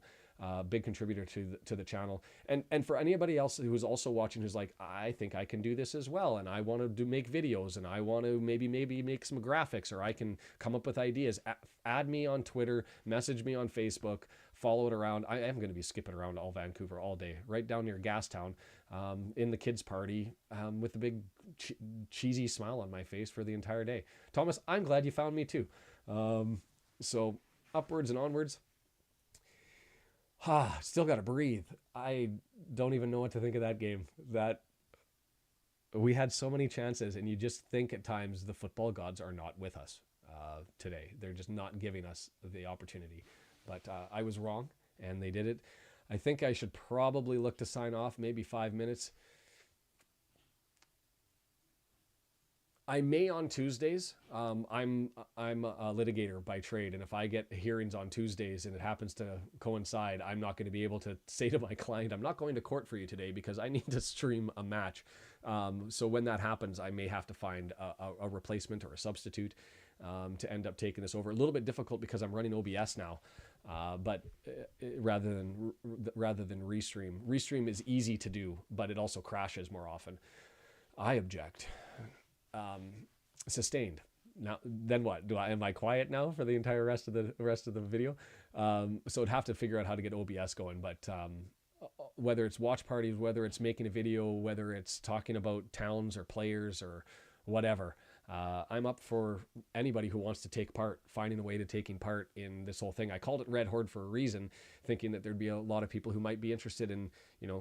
Big contributor to the channel, and for anybody else who's also watching who's like, I think I can do this as well, and I want to make videos, and I want to maybe make some graphics, or I can come up with ideas. Add me on Twitter, message me on Facebook, follow it around. I am going to be skipping around all Vancouver all day, right down near Gastown, in the kids' party, with a big cheesy smile on my face for the entire day. Thomas, I'm glad you found me too. So upwards and onwards. Still got to breathe. I don't even know what to think of that game. That we had so many chances, and you just think at times the football gods are not with us today. They're just not giving us the opportunity. But I was wrong, and they did it. I think I should probably look to sign off, maybe 5 minutes. I may on Tuesdays. I'm a litigator by trade, and if I get hearings on Tuesdays and it happens to coincide, I'm not going to be able to say to my client, I'm not going to court for you today because I need to stream a match. So when that happens, I may have to find a replacement or a substitute to end up taking this over. A little bit difficult because I'm running OBS now, but rather than Restream. Restream is easy to do, but it also crashes more often. I object. Sustained. Now then what? Am I quiet now for the entire rest of the video? So I'd have to figure out how to get OBS going, but whether it's watch parties, whether it's making a video, whether it's talking about towns or players or whatever, I'm up for anybody who wants to take part, finding a way to taking part in this whole thing. I called it Red Horde for a reason, thinking that there'd be a lot of people who might be interested in,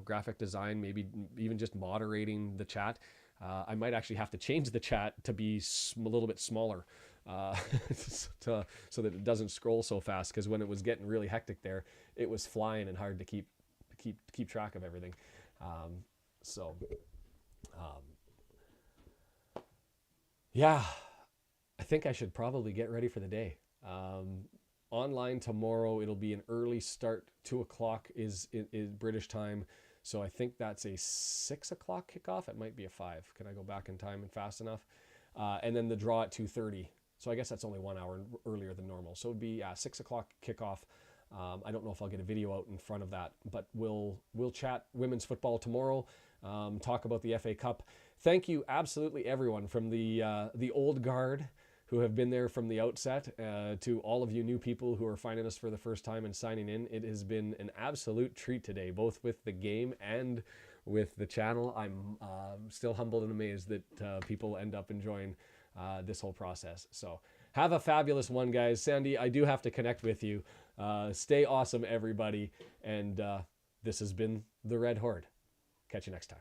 graphic design, maybe even just moderating the chat. I might actually have to change the chat to be a little bit smaller, so that it doesn't scroll so fast. Because when it was getting really hectic there, it was flying and hard to keep track of everything. Yeah, I think I should probably get ready for the day. Online tomorrow, it'll be an early start. 2:00 is British time. So I think that's a 6:00 kickoff. It might be a 5. Can I go back in time and fast enough? And then the draw at 2:30. So I guess that's only 1 hour earlier than normal. So it'd be 6:00 kickoff. I don't know if I'll get a video out in front of that, but we'll chat women's football tomorrow. Talk about the FA Cup. Thank you, absolutely everyone from the old guard who have been there from the outset, to all of you new people who are finding us for the first time and signing in. It has been an absolute treat today, both with the game and with the channel. I'm still humbled and amazed that people end up enjoying this whole process. So have a fabulous one, guys. Sandy, I do have to connect with you. Stay awesome, everybody. And this has been the Red Horde. Catch you next time.